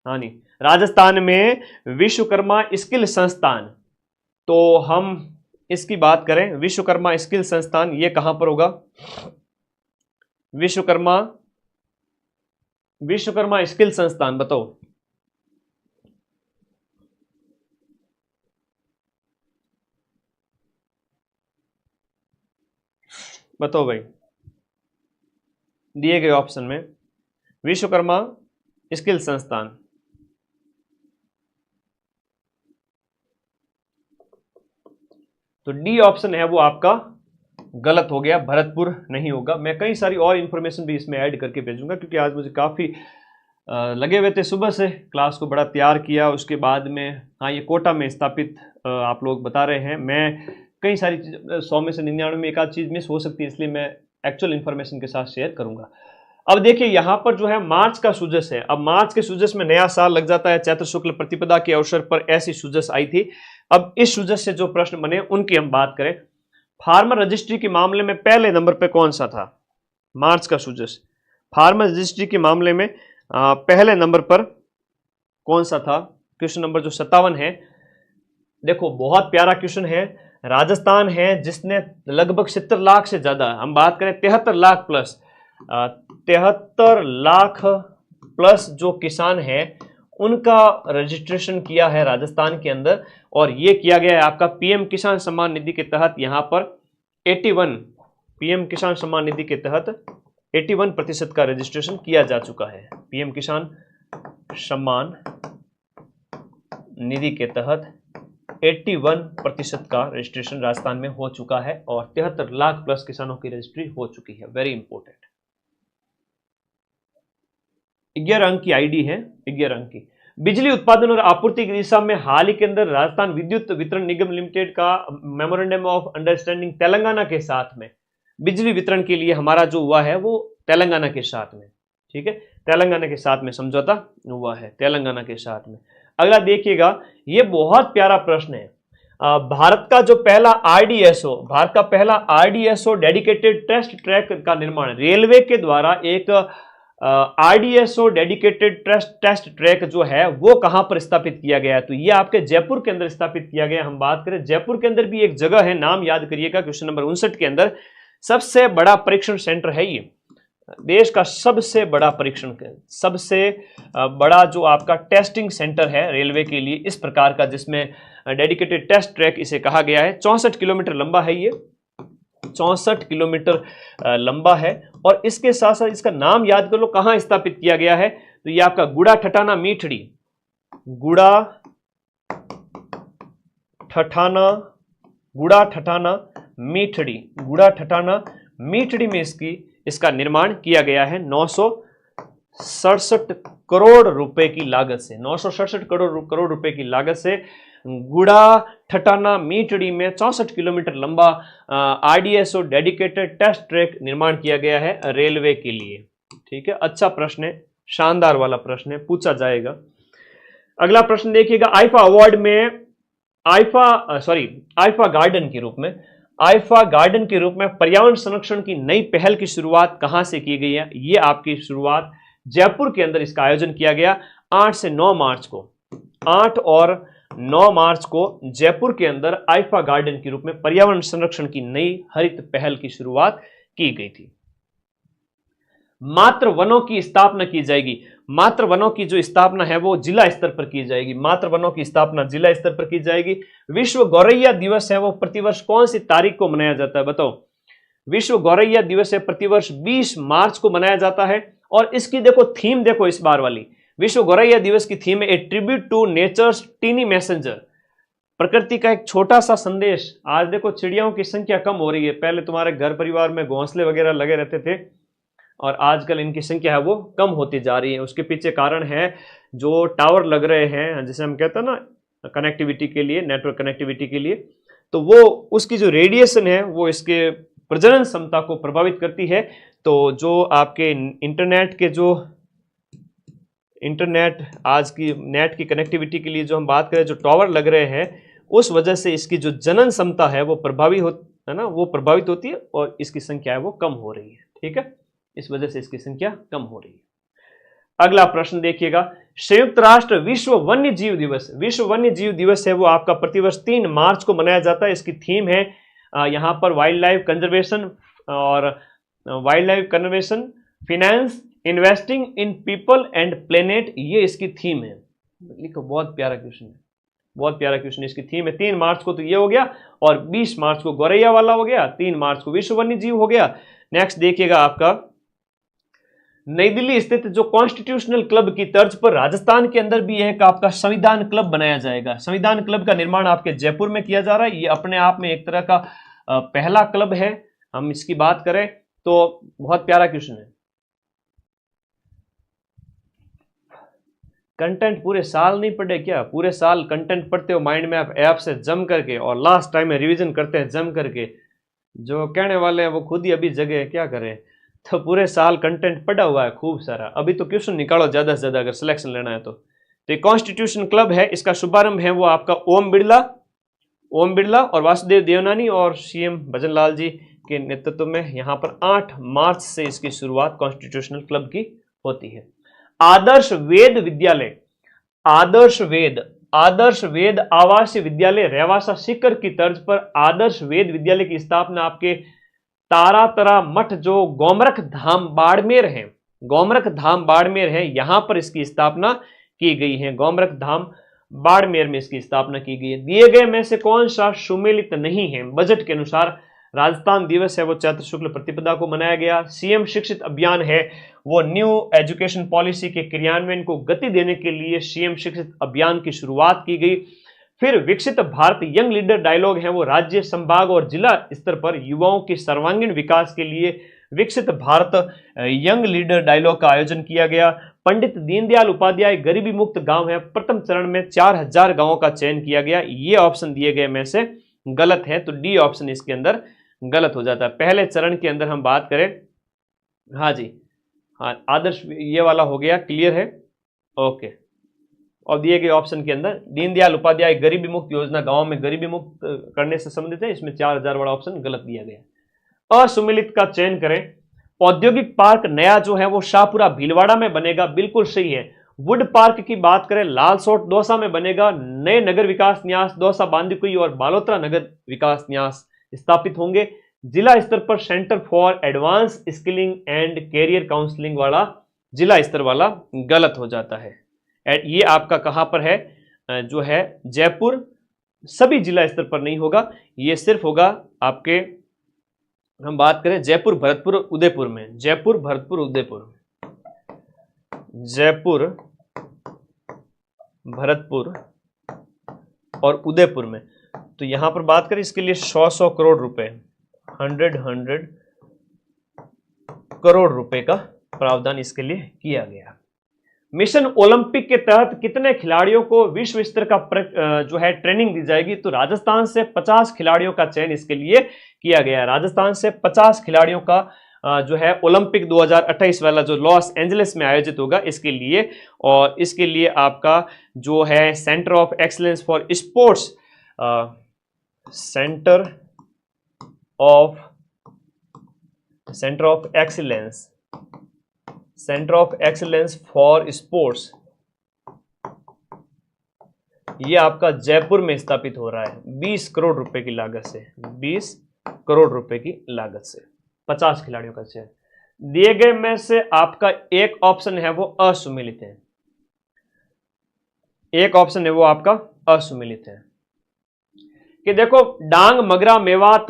हाँ नहीं, राजस्थान में विश्वकर्मा स्किल संस्थान, तो हम इसकी बात करें विश्वकर्मा स्किल संस्थान, ये कहां पर होगा? विश्वकर्मा स्किल संस्थान बताओ। बताओ भाई, दिए गए ऑप्शन में विश्वकर्मा स्किल संस्थान, तो डी ऑप्शन है वो आपका गलत हो गया, भरतपुर नहीं होगा। मैं कई सारी और इंफॉर्मेशन भी इसमें ऐड करके भेजूंगा, क्योंकि आज मुझे काफ़ी लगे हुए थे, सुबह से क्लास को बड़ा तैयार किया। उसके बाद में हाँ ये कोटा में स्थापित आप लोग बता रहे हैं। मैं कई सारी चीज़ 100 में से 99 में एक आध चीज़ मिस हो सकती है, इसलिए मैं एक्चुअल इन्फॉर्मेशन के साथ शेयर करूंगा। अब देखिए यहाँ पर जो है मार्च का सूजस है। अब मार्च के सूजस में नया साल लग जाता है, चैत्र शुक्ल प्रतिपदा के अवसर पर ऐसी सूजस आई थी। अब इस सूजस से जो प्रश्न बने उनकी हम बात करें। फार्मर रजिस्ट्री के मामले में पहले नंबर पे कौन सा था? मार्च का सूजस फार्मर रजिस्ट्री के मामले में पहले नंबर पर कौन सा था? क्वेश्चन नंबर जो 57 है। देखो बहुत प्यारा क्वेश्चन है। राजस्थान है जिसने लगभग 70 लाख से ज्यादा, हम बात करें 73 लाख प्लस, 73 लाख प्लस जो किसान है उनका रजिस्ट्रेशन किया है राजस्थान के अंदर। और ये किया गया है आपका पीएम किसान सम्मान निधि के तहत। यहाँ पर 81 पीएम किसान सम्मान निधि के तहत 81% का रजिस्ट्रेशन किया जा चुका है। पीएम किसान सम्मान निधि के तहत 81% का रजिस्ट्रेशन राजस्थान में हो चुका है और 73 लाख प्लस किसानों की रजिस्ट्री हो चुकी है। Very important. 11 अंक की आईडी है, 11 अंक की। बिजली उत्पादन और आपूर्ति की दिशा में हाल ही के अंदर राजस्थान विद्युत वितरण निगम लिमिटेड का मेमोरेंडम ऑफ अंडरस्टैंडिंग तेलंगाना के साथ में बिजली वितरण के लिए हमारा जो हुआ है वो तेलंगाना के साथ में, ठीक है, तेलंगाना के साथ में समझौता हुआ है, तेलंगाना के साथ में। अगला देखिएगा, ये बहुत प्यारा प्रश्न है। भारत का जो पहला आरडीएसओ, भारत का पहला आरडीएसओ डेडिकेटेड टेस्ट ट्रैक का निर्माण रेलवे के द्वारा एक आरडीएसओ डेडिकेटेड टेस्ट ट्रैक जो है वो कहां पर स्थापित किया गया है? तो ये आपके जयपुर के अंदर स्थापित किया गया। हम बात करें जयपुर के अंदर भी एक जगह है, नाम याद करिएगा, क्वेश्चन नंबर 59 के अंदर। सबसे बड़ा परीक्षण सेंटर है ये, देश का सबसे बड़ा परीक्षण, सबसे बड़ा जो आपका टेस्टिंग सेंटर है रेलवे के लिए इस प्रकार का, जिसमें डेडिकेटेड टेस्ट ट्रैक इसे कहा गया है। 64 किलोमीटर लंबा है ये, 64 किलोमीटर लंबा है। और इसके साथ साथ इसका नाम याद कर लो कहां स्थापित किया गया है। तो ये आपका गुड़ा ठठाना मीठड़ी, गुड़ा ठठाना मीठड़ी, गुड़ा ठठाना मीठड़ी में इसका निर्माण किया गया है 967 करोड़ रुपए की लागत से, 967 करोड़ रुपए की लागत से गुड़ा ठठाना मीठड़ी में 64 किलोमीटर लंबा आरडीएसओ डेडिकेटेड टेस्ट ट्रैक निर्माण किया गया है रेलवे के लिए। ठीक है, अच्छा प्रश्न है, शानदार वाला प्रश्न है, पूछा जाएगा। अगला प्रश्न देखिएगा, आईफा अवार्ड में आईफा गार्डन के रूप में पर्यावरण संरक्षण की नई पहल की शुरुआत कहां से की गई है? ये आपकी शुरुआत जयपुर के अंदर इसका आयोजन किया गया 8 से 9 मार्च को। 8 और 9 मार्च को जयपुर के अंदर आईफा गार्डन के रूप में पर्यावरण संरक्षण की नई हरित पहल की शुरुआत की गई थी। मातृ वनों की स्थापना की जाएगी। मातृ वनों की जो स्थापना है वो जिला स्तर पर की जाएगी। मातृ वनों की स्थापना जिला स्तर पर की जाएगी। विश्व गौरैया दिवस है वो प्रतिवर्ष कौन सी तारीख को मनाया जाता है? बताओ। विश्व गौरैया दिवस है प्रतिवर्ष 20 मार्च को मनाया जाता है। और इसकी देखो थीम, देखो इस बार वाली विश्व गौरैया दिवस की थीम है a tribute to nature's tiny messenger, प्रकृति का एक छोटा सा संदेश। आज देखो चिड़ियाओं की संख्या कम हो रही है। पहले तुम्हारे घर परिवार में घोंसले वगैरह लगे रहते थे और आजकल इनकी संख्या है वो कम होती जा रही है। उसके पीछे कारण है जो टावर लग रहे हैं, जिसे हम कहते हैं ना कनेक्टिविटी के लिए, नेटवर्क कनेक्टिविटी के लिए, तो वो उसकी जो रेडिएशन है वो इसके प्रजनन क्षमता को प्रभावित करती है। तो जो आपके इंटरनेट आज की नेट की कनेक्टिविटी के लिए जो हम बात करें, जो टावर लग रहे हैं, उस वजह से इसकी जो जनन क्षमता है वो प्रभावित होती है और इसकी संख्या है वो कम हो रही है। ठीक है, इस वजह से इसकी संख्या कम हो रही है। अगला प्रश्न देखिएगा, संयुक्त राष्ट्र विश्व वन्य जीव दिवस। विश्व वन्य जीव दिवस है वो आपका प्रतिवर्ष 3 मार्च को मनाया जाता है। इसकी थीम है यहां पर wild life conservation, finance, investing in people and planet, ये इसकी थीम है। लिखो, बहुत प्यारा क्वेश्चन है, बहुत प्यारा क्वेश्चन। इसकी थीम है 3 मार्च को तो ये हो गया और 20 मार्च को गौरैया वाला हो गया, 3 मार्च को विश्व वन्य जीव हो गया। नेक्स्ट देखिएगा आपका, नई दिल्ली स्थित जो कॉन्स्टिट्यूशनल क्लब की तर्ज पर राजस्थान के अंदर भी एक आपका संविधान क्लब बनाया जाएगा। संविधान क्लब का निर्माण आपके जयपुर में किया जा रहा है। ये अपने आप में एक तरह का पहला क्लब है। हम इसकी बात करें तो बहुत प्यारा क्वेश्चन है। कंटेंट पूरे साल नहीं पढ़े क्या? पूरे साल कंटेंट पढ़ते हो माइंड मैप ऐप से जम करके और लास्ट टाइम में रिवीजन करते हैं जम करके। जो कहने वाले हैं वो खुद ही अभी जगह, क्या करें। तो पूरे साल कंटेंट पढ़ा हुआ है खूब सारा। अभी तो क्वेश्चन निकालो ज्यादा से ज्यादा अगर सिलेक्शन लेना है तो। ये कॉन्स्टिट्यूशन क्लब है, इसका शुभारंभ है वो आपका ओम बिरला और वासुदेव देवनानी और सीएम भजन लाल जी के नेतृत्व में यहाँ पर 8 मार्च से इसकी शुरुआत कॉन्स्टिट्यूशनल क्लब की होती है। आदर्श वेद आवासीय विद्यालय रेवासा सीकर की तर्ज पर आदर्श वेद विद्यालय की स्थापना आपके तारातरा मठ जो गोमरख धाम बाड़मेर है, यहां पर इसकी स्थापना की गई है। गोमरख धाम बाड़मेर में इसकी स्थापना की गई है। दिए गए में से कौन सा सुमेलित नहीं है? बजट के अनुसार राजस्थान दिवस है वो चैत्र शुक्ल प्रतिपदा को मनाया गया। सीएम शिक्षित अभियान है वो न्यू एजुकेशन पॉलिसी के क्रियान्वयन को गति देने के लिए सीएम शिक्षित अभियान की शुरुआत की गई। फिर विकसित भारत यंग लीडर डायलॉग है वो राज्य, संभाग और जिला स्तर पर युवाओं के सर्वांगीण विकास के लिए विकसित भारत यंग लीडर डायलॉग का आयोजन किया गया। पंडित दीनदयाल उपाध्याय गरीबी मुक्त गांव है, प्रथम चरण में 4000 गांवों का चयन किया गया। ये ऑप्शन दिए गए में से गलत है, तो डी ऑप्शन इसके अंदर गलत हो जाता है। पहले चरण के अंदर हम बात करें, हाँ जी, हाँ आदर्श ये वाला हो गया, क्लियर है, ओके। और दिए गए ऑप्शन के अंदर दीनदयाल उपाध्याय गरीबी मुक्त योजना गांव में गरीबी मुक्त करने से संबंधित है, इसमें 4000 वाला ऑप्शन गलत दिया गया। असुमिलित का चयन करें। औद्योगिक पार्क नया जो है वो शाहपुरा भीलवाड़ा में बनेगा, बिल्कुल सही है। वुड पार्क की बात करें, लालसोट दौसा में बनेगा। नए नगर विकास न्यास दौसा बांदीकुई और बालोतरा नगर विकास न्यास स्थापित होंगे। जिला स्तर पर centre for advance skilling and career counselling वाला जिला स्तर वाला गलत हो जाता है। ये आपका कहां पर है? जो है जयपुर, सभी जिला स्तर पर नहीं होगा, ये सिर्फ होगा आपके, हम बात करें जयपुर, भरतपुर, उदयपुर में। जयपुर, भरतपुर, उदयपुर, जयपुर, भरतपुर और उदयपुर में। तो यहां पर बात करें इसके लिए 100 करोड़ रुपए, 100 करोड़ रुपए का प्रावधान इसके लिए किया गया। मिशन ओलंपिक के तहत कितने खिलाड़ियों को विश्व स्तर का जो है ट्रेनिंग दी जाएगी? तो राजस्थान से 50 खिलाड़ियों का चयन इसके लिए किया गया है। राजस्थान से 50 खिलाड़ियों का जो है ओलंपिक 2028 वाला जो लॉस एंजलिस में आयोजित होगा इसके लिए, और इसके लिए आपका जो है centre of excellence for sports, centre of excellence for sports, ये आपका जयपुर में स्थापित हो रहा है 20 करोड़ रुपए की लागत से, 20 करोड़ रुपए की लागत से, 50 खिलाड़ियों का चयन। दिए गए में से आपका एक ऑप्शन है वो असुमिलित है, एक ऑप्शन है वो आपका असुमिलित है कि देखो डांग मगरा मेवात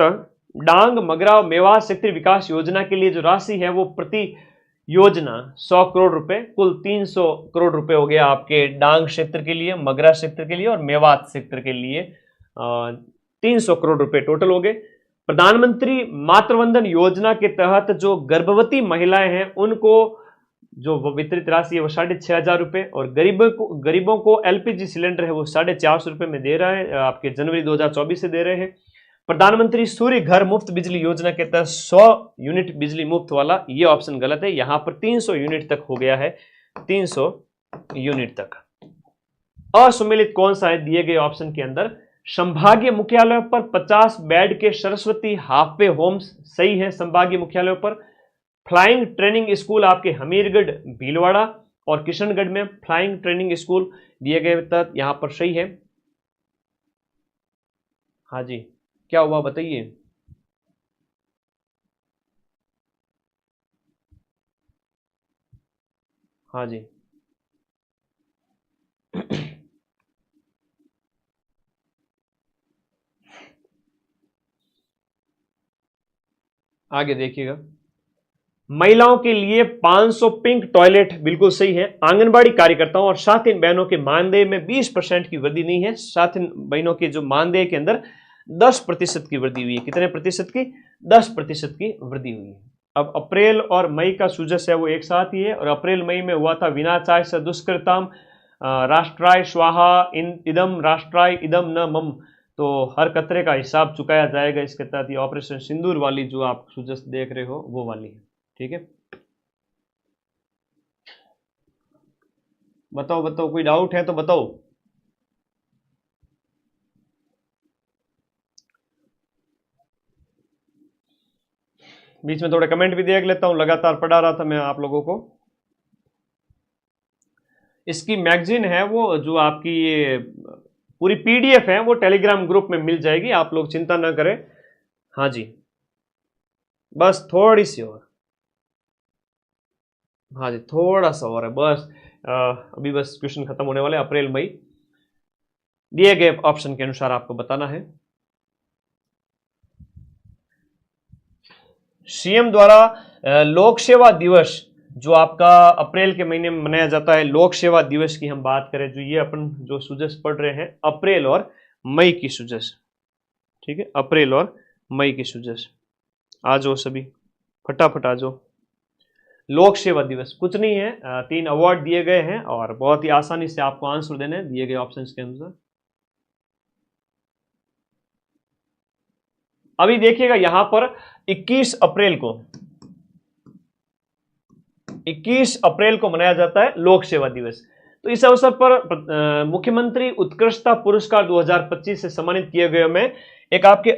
क्षेत्रीय विकास योजना के लिए जो राशि है वो प्रति योजना 100 करोड़ रुपए, कुल 300 करोड़ रुपए हो गया आपके डांग क्षेत्र के लिए, मगरा क्षेत्र के लिए और मेवात क्षेत्र के लिए 300 करोड़ रुपए टोटल हो गए। प्रधानमंत्री मातृवंदन योजना के तहत जो गर्भवती महिलाएं हैं उनको जो वितरित राशि है वो 6,500 रुपए, और गरीबों को एलपीजी सिलेंडर है वो 450 रुपए में दे रहा है, आपके जनवरी 2024 से दे रहे हैं। प्रधानमंत्री सूर्य घर मुफ्त बिजली योजना के तहत 100 यूनिट बिजली मुफ्त वाला, ये ऑप्शन गलत है, यहां पर 300 यूनिट तक हो गया है, 300 यूनिट तक। असुमिलित कौन सा है दिए गए ऑप्शन के अंदर? संभागीय मुख्यालयों पर 50 बेड के सरस्वती हाफ वे होम्स सही है संभागीय मुख्यालयों पर। फ्लाइंग ट्रेनिंग स्कूल आपके हमीरगढ़, भीलवाड़ा और किशनगढ़ में फ्लाइंग ट्रेनिंग स्कूल दिए गए तहत यहां पर सही है। हाँ जी, क्या हुआ बताइए? हाँ जी आगे देखिएगा, महिलाओं के लिए 500 पिंक टॉयलेट बिल्कुल सही है। आंगनबाड़ी कार्यकर्ताओं और साथिन बहनों के मानदेय में 20% की वृद्धि नहीं है, साथिन बहनों के जो मानदेय के अंदर 10% की वृद्धि हुई है। कितने प्रतिशत की? 10% की वृद्धि हुई है। अब अप्रैल और मई का सूजस है वो एक साथ ही है, और अप्रैल मई में हुआ था विनाचाय स दुष्कृताम राष्ट्राय स्वाहा इदम राष्ट्राय इदम न मम, तो हर कतरे का हिसाब चुकाया जाएगा इसके तहत। ये ऑपरेशन सिंदूर वाली जो आप सूजस देख रहे हो वो वाली है, ठीक है। बताओ कोई डाउट है तो बताओ। बीच में थोड़े कमेंट भी देख लेता हूं, लगातार पढ़ा रहा था मैं आप लोगों को। इसकी मैगजीन है वो जो आपकी ये पूरी पीडीएफ है वो टेलीग्राम ग्रुप में मिल जाएगी, आप लोग चिंता ना करें। हाँ जी, बस थोड़ी सी और, हाँ जी थोड़ा सा और है बस। अभी बस क्वेश्चन खत्म होने वाले, अप्रैल मई दिए गए ऑप्शन के अनुसार आपको बताना है। सीएम द्वारा लोक सेवा दिवस जो आपका अप्रैल के महीने में मनाया जाता है, लोक सेवा दिवस की हम बात करें, जो ये अपन जो सुजस पढ़ रहे हैं अप्रैल और मई की सुजस, ठीक है, अप्रैल और मई की सुजस। आ जाओ सभी, फटाफट आ जाओ। लोक सेवा दिवस कुछ नहीं है, 3 अवार्ड दिए गए हैं और बहुत ही आसानी से आपको आंसर देने हैं दिए गए ऑप्शंस के अनुसार। अभी देखिएगा यहां पर 21 अप्रैल को मनाया जाता है लोक सेवा दिवस। तो इस अवसर पर मुख्यमंत्री उत्कृष्टता पुरस्कार 2025 से सम्मानित किए गए में एक आपके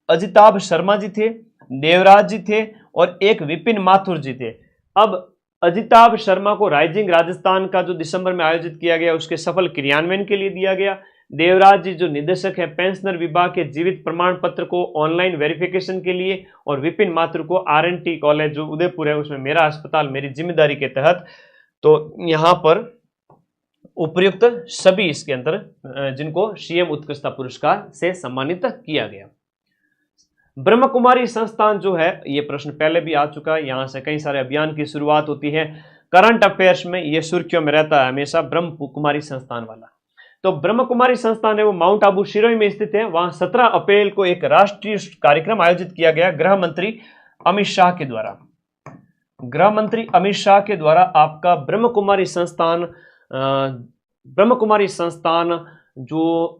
अजिताभ शर्मा जी थे, देवराज जी थे और एक विपिन माथुर जी थे। अब अजिताभ शर्मा को राइजिंग राजस्थान का जो दिसंबर में आयोजित किया गया उसके सफल क्रियान्वयन के लिए दिया गया। देवराज जी जो निदेशक है पेंशनर विभाग के जीवित प्रमाण पत्र को ऑनलाइन वेरिफिकेशन के लिए, और विपिन माथुर को आरएनटी कॉलेज जो उदयपुर है उसमें मेरा अस्पताल मेरी जिम्मेदारी के तहत। तो यहां पर उपयुक्त सभी इसके अंदर जिनको सीएम उत्कृष्टता पुरस्कार से सम्मानित किया गया। ब्रह्म कुमारी संस्थान जो है, ये प्रश्न पहले भी आ चुका है, यहां से कई सारे अभियान की शुरुआत होती है करंट अफेयर्स में, ये सुर्खियों में रहता है हमेशा ब्रह्म कुमारी संस्थान वाला। तो ब्रह्म कुमारी संस्थान है वो माउंट आबू सिरोही में स्थित है। वहां 17 अप्रैल को एक राष्ट्रीय कार्यक्रम आयोजित किया गया गृह मंत्री अमित शाह के द्वारा। गृह मंत्री अमित शाह के द्वारा आपका ब्रह्म कुमारी संस्थान जो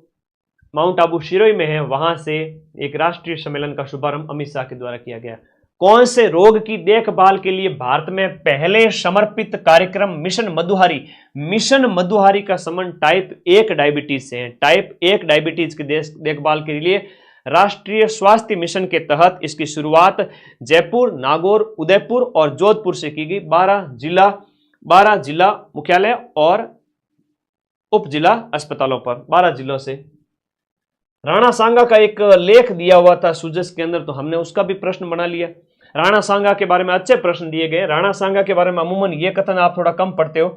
माउंट आबू सिरोही में है वहां से एक राष्ट्रीय सम्मेलन का शुभारंभ अमित शाह के द्वारा किया गया। कौन से रोग की देखभाल के लिए भारत में पहले समर्पित कार्यक्रम मिशन मधुहारी का संबंध टाइप 1 डायबिटीज से है। टाइप 1 डायबिटीज की देखभाल के लिए राष्ट्रीय स्वास्थ्य मिशन के तहत इसकी शुरुआत जयपुर, नागौर, उदयपुर और जोधपुर से की गई। 12 जिला मुख्यालय और उप जिला अस्पतालों पर 12 जिलों से। राणा सांगा का एक लेख दिया हुआ था सुजस के अंदर, तो हमने उसका भी प्रश्न बना लिया। राणा सांगा के बारे में अच्छे प्रश्न दिए गए। राणा सांगा के बारे में अमूमन यह कथन आप थोड़ा कम पढ़ते हो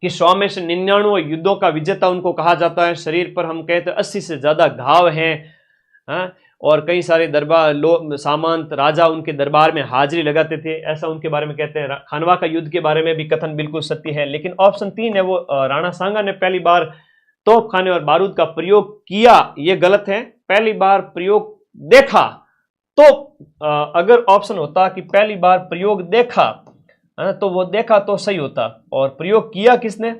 कि 100 में से 99 युद्धों का विजेता उनको कहा जाता है। शरीर पर हम कहते हैं 80 से ज्यादा घाव हैं, और कई सारे दरबार सामंत राजा उनके दरबार में हाजिरी लगाते थे, ऐसा उनके बारे में कहते हैं। खानवा का युद्ध के बारे में भी कथन बिल्कुल सत्य है। लेकिन ऑप्शन 3 है वो राणा सांगा ने पहली बार तोपखाने और बारूद का प्रयोग किया, ये गलत है। पहली बार प्रयोग देखा, तो अगर ऑप्शन होता कि पहली बार प्रयोग देखा, तो वो देखा तो सही होता। और प्रयोग किया किसने?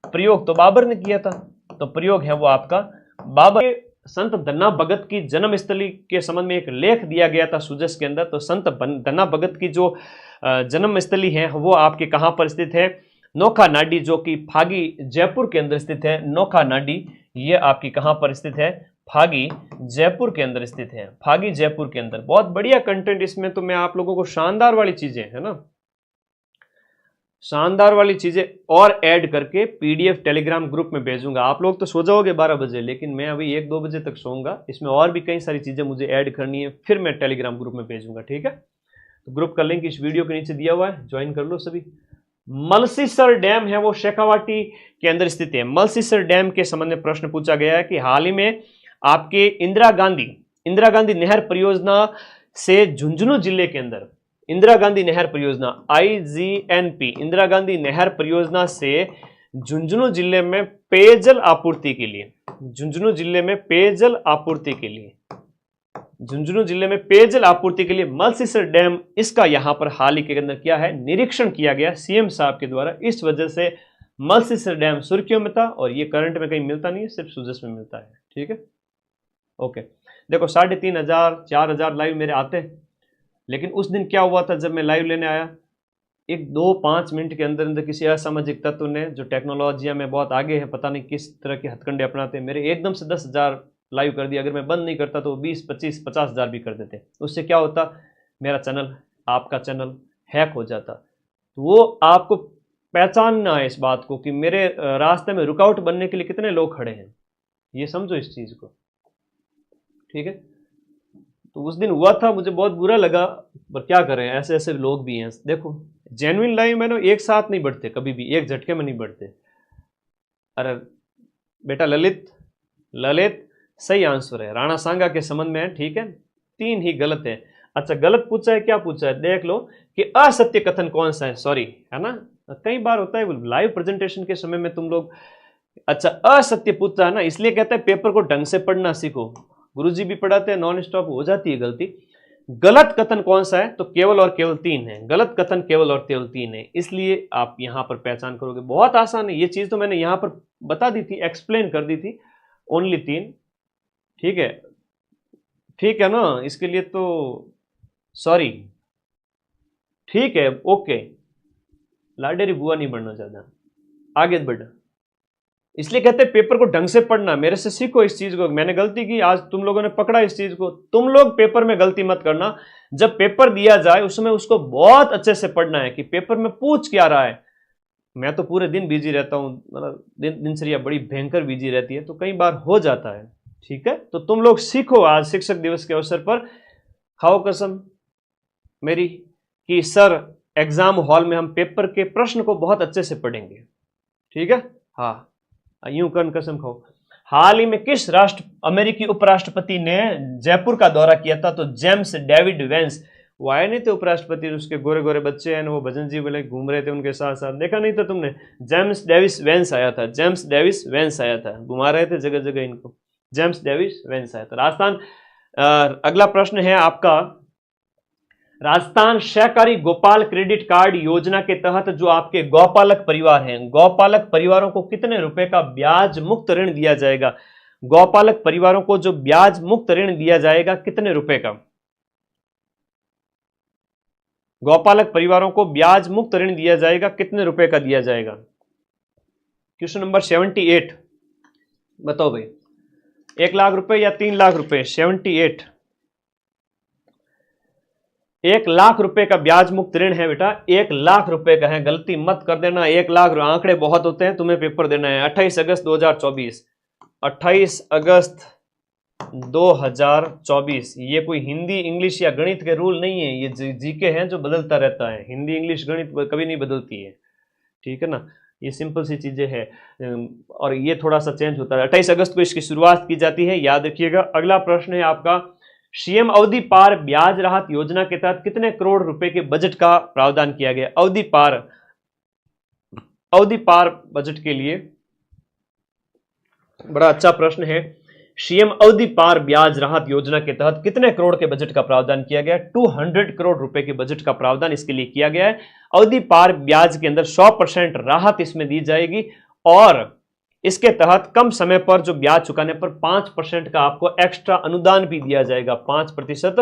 प्रयोग तो बाबर ने किया था, तो प्रयोग है वो आपका बाबर। संत धन्ना भगत की जन्मस्थली के संबंध में एक लेख दिया गया था सुजस के अंदर। तो संत धन्ना भगत की जो जन्मस्थली है वो आपके कहां पर स्थित है? नोखा नाडी, जो कि फागी जयपुर के अंदर स्थित है। नोखा नाडी ये आपकी कहां पर स्थित है? फागी जयपुर के अंदर स्थित है। फागी जयपुर के अंदर। बहुत बढ़िया कंटेंट इसमें, तो मैं आप लोगों को शानदार वाली चीजें है ना, शानदार वाली चीजें और ऐड करके पीडीएफ टेलीग्राम ग्रुप में भेजूंगा। आप लोग तो सो जाओगे 12 बजे, लेकिन मैं अभी 1-2 बजे तक सोऊंगा। इसमें और भी कई सारी चीजें मुझे ऐड करनी है, फिर मैं टेलीग्राम ग्रुप में भेजूंगा, ठीक है। तो ग्रुप का लिंक इस वीडियो के नीचे दिया हुआ है, ज्वाइन कर लो सभी। मलसीसर डैम है वो शेखावाटी के अंदर स्थित है। मलसीसर डैम के संबंध में प्रश्न पूछा गया है कि हाल ही में आपके इंदिरा गांधी नहर परियोजना से झुंझुनू जिले के अंदर इंदिरा गांधी नहर परियोजना IGNP इंदिरा गांधी नहर परियोजना से झुंझुनू जिले में पेयजल आपूर्ति के लिए मलसीसर डैम, इसका यहां पर हाल ही के अंदर क्या है, निरीक्षण किया गया सीएम साहब के द्वारा। इस वजह से मलसीसर डैम सुर्खियों में था, और ये करंट में कहीं मिलता नहीं है, सिर्फ सुजस में मिलता है, ठीक है। ओके, देखो 3500 4000 लाइव मेरे आते हैं, लेकिन उस दिन क्या हुआ था जब मैं लाइव लेने आया, 1-2-5 मिनट के अंदर अंदर किसी असामाजिक तत्व ने, जो टेक्नोलॉजी में बहुत आगे है, पता नहीं किस तरह के हथकंडे अपनाते हैं, मेरे एकदम से 10,000 लाइव कर दिया। अगर मैं बंद नहीं करता तो 20, 25, 50,000 भी कर देते। उससे क्या होता, मेरा चैनल, आपका चैनल हैक हो जाता। तो वो आपको पहचानना है इस बात को कि मेरे रास्ते में रुकावट बनने के लिए कितने लोग खड़े हैं, ये समझो इस चीज को, ठीक है। तो उस दिन हुआ था, मुझे बहुत बुरा लगा, पर क्या करें, ऐसे ऐसे लोग भी हैं। देखो जेन्युइन लाइव मैंने एक साथ नहीं बढ़ते, कभी भी एक झटके में नहीं बढ़ते। अरे बेटा ललित सही आंसर है, राणा सांगा के संबंध में है, ठीक है। 3 ही गलत है। अच्छा, गलत पूछा है, क्या पूछा है देख लो कि असत्य कथन कौन सा है, सॉरी, है ना, कई बार होता है लाइव प्रेजेंटेशन के समय में तुम लोग। अच्छा, असत्य पूछा है ना, इसलिए कहते हैं पेपर को ढंग से पढ़ना सीखो। गुरुजी भी पढ़ाते हैं, नॉन स्टॉप हो जाती है गलती। गलत कथन कौन सा है, तो केवल और केवल 3 है। गलत कथन केवल और केवल 3 है, इसलिए आप यहां पर पहचान करोगे। बहुत आसान है, ये चीज तो मैंने यहां पर बता दी थी, एक्सप्लेन कर दी थी। ओनली 3, ठीक है, ठीक है ना। इसके लिए तो सॉरी, ठीक है, ओके। लाडेरी बुआ नहीं बढ़ना चाहता, आगे बढ़। इसलिए कहते हैं पेपर को ढंग से पढ़ना, मेरे से सीखो इस चीज को। मैंने गलती की, आज तुम लोगों ने पकड़ा इस चीज को। तुम लोग पेपर में गलती मत करना, जब पेपर दिया जाए उसमें उसको बहुत अच्छे से पढ़ना है कि पेपर में पूछ क्या रहा है। मैं तो पूरे दिन बिजी रहता हूं, मतलब दिनचर्या बड़ी भयंकर बिजी रहती है, तो कई बार हो जाता है, ठीक है। तो तुम लोग सीखो, आज शिक्षक दिवस के अवसर पर खाओ कसम मेरी कि सर एग्जाम हॉल में हम पेपर के प्रश्न को बहुत अच्छे से पढ़ेंगे, ठीक है। हाँ, यूं कर कसम खाओ। हाल ही में किस अमेरिकी उपराष्ट्रपति ने जयपुर का दौरा किया था, तो जेम्स डेविड वेंस। वो आए नहीं थे उपराष्ट्रपति, उसके गोरे गोरे बच्चे हैं, वो भजन जी बोले घूम रहे थे उनके साथ साथ, देखा नहीं था तुमने? जेम्स डेविस वेंस आया था, जेम्स डेविस वेंस आया था, घुमा रहे थे जगह जगह इनको, जेम्स डेविस वेंस आया था। राजस्थान, अगला प्रश्न है आपका, राजस्थान सहकारी गोपाल क्रेडिट कार्ड योजना के तहत जो आपके गौपालक परिवार हैं, गौपालक परिवारों को कितने रुपए का ब्याज मुक्त ऋण दिया जाएगा? गौपालक परिवारों को जो ब्याज मुक्त ऋण दिया जाएगा कितने रुपए का? गौपालक परिवारों को ब्याज मुक्त ऋण दिया जाएगा, कितने रुपए का दिया जाएगा? क्वेश्चन नंबर 78, बताओ भाई, 1 लाख रुपए या 3 लाख रुपए? 78, 1 लाख रुपए का ब्याज मुक्त ऋण है बेटा, 1 लाख रुपए का है, गलती मत कर देना। 1 लाख आंकड़े बहुत होते हैं, तुम्हें पेपर देना है। 28 अगस्त 2024, 28 अगस्त 2024। ये कोई हिंदी इंग्लिश या गणित के रूल नहीं है, ये जीके हैं जो बदलता रहता है। हिंदी इंग्लिश गणित कभी नहीं बदलती है, ठीक है ना, ये सिंपल सी चीजें हैं और ये थोड़ा सा चेंज होता है। 28 अगस्त को इसकी शुरुआत की जाती है, याद रखिएगा। अगला प्रश्न है आपका, सीएम अवधि पार ब्याज राहत योजना के तहत कितने करोड़ रुपए के बजट का प्रावधान किया गया? अवधि पार बजट के लिए बड़ा अच्छा प्रश्न है। सीएम अवधि पार ब्याज राहत योजना के तहत कितने करोड़ के बजट का प्रावधान किया गया? 200 करोड़ रुपए के बजट का प्रावधान इसके लिए किया गया है। अवधि पार ब्याज के अंदर 100% राहत इसमें दी जाएगी और इसके तहत कम समय पर जो ब्याज चुकाने पर 5% का आपको एक्स्ट्रा अनुदान भी दिया जाएगा, 5%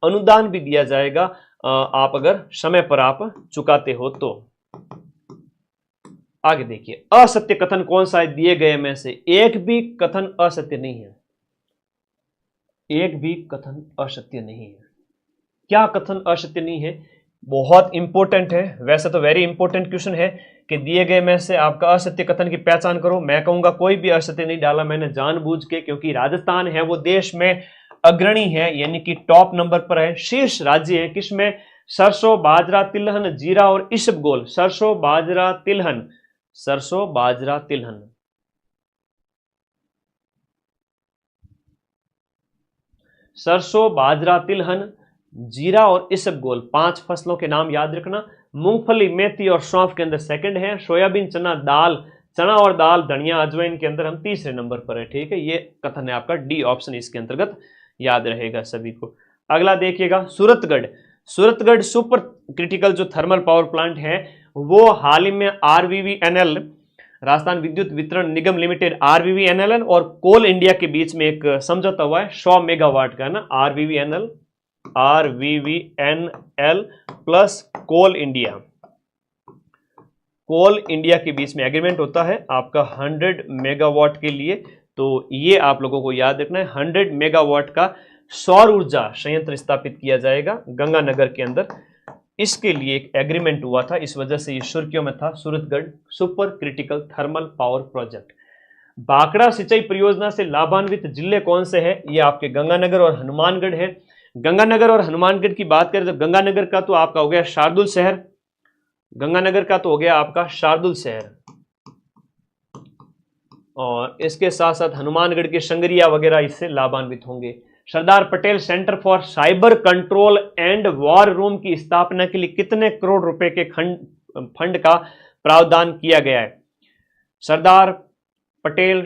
अनुदान भी दिया जाएगा आप अगर समय पर आप चुकाते हो तो। आगे देखिए, असत्य कथन कौन सा है दिए गए में से? एक भी कथन असत्य नहीं है, एक भी कथन असत्य नहीं है। क्या कथन असत्य नहीं है? बहुत इंपॉर्टेंट है, वैसे तो वेरी इंपॉर्टेंट क्वेश्चन है कि दिए गए में से आपका असत्य कथन की पहचान करो। मैं कहूंगा कोई भी असत्य नहीं डाला मैंने जानबूझ के, क्योंकि राजस्थान है वो देश में अग्रणी है, यानी कि टॉप नंबर पर है, शीर्ष राज्य है। किसमें? सरसों, बाजरा, तिलहन, जीरा और इसबगोल। सरसों, बाजरा, तिलहन, सरसों, बाजरा, तिलहन। सरसों, बाजरा, तिलहन, जीरा और इसबगोल, 5 फसलों के नाम याद रखना। मूंगफली, मेथी और सौंफ के अंदर सेकंड है। सोयाबीन, चना, दाल, चना और दाल, धनिया, अजवाइन के अंदर हम तीसरे नंबर पर है, ठीक है। ये कथन है आपका, डी ऑप्शन इसके अंतर्गत याद रहेगा सभी को। अगला देखिएगा, सूरतगढ़। सूरतगढ़ सुपर क्रिटिकल जो थर्मल पावर प्लांट है वो हाल ही में RVVNL, राजस्थान विद्युत वितरण निगम लिमिटेड, RVVNL और कोल इंडिया के बीच में एक समझौता हुआ है 100 मेगावाट का, है ना। RVVNL प्लस कोल इंडिया के बीच में एग्रीमेंट होता है आपका 100 मेगावाट के लिए। तो ये आप लोगों को याद रखना है, 100 मेगावाट का सौर ऊर्जा संयंत्र स्थापित किया जाएगा गंगानगर के अंदर। इसके लिए एक एग्रीमेंट हुआ था, इस वजह से ये सुर्खियों में था, Suratgarh super critical thermal power project. Bhakra सिंचाई परियोजना से लाभान्वित जिले कौन से हैं? ये आपके गंगानगर और हनुमानगढ़ है। गंगानगर और हनुमानगढ़ की बात करें तो गंगानगर का तो आपका हो गया शार्दुल शहर, गंगानगर का तो हो गया आपका शार्दुल शहर, और इसके साथ साथ हनुमानगढ़ के संगरिया वगैरह इससे लाभान्वित होंगे। Sardar Patel centre for cyber control and war room की स्थापना के लिए कितने करोड़ रुपए के फंड का प्रावधान किया गया है? सरदार पटेल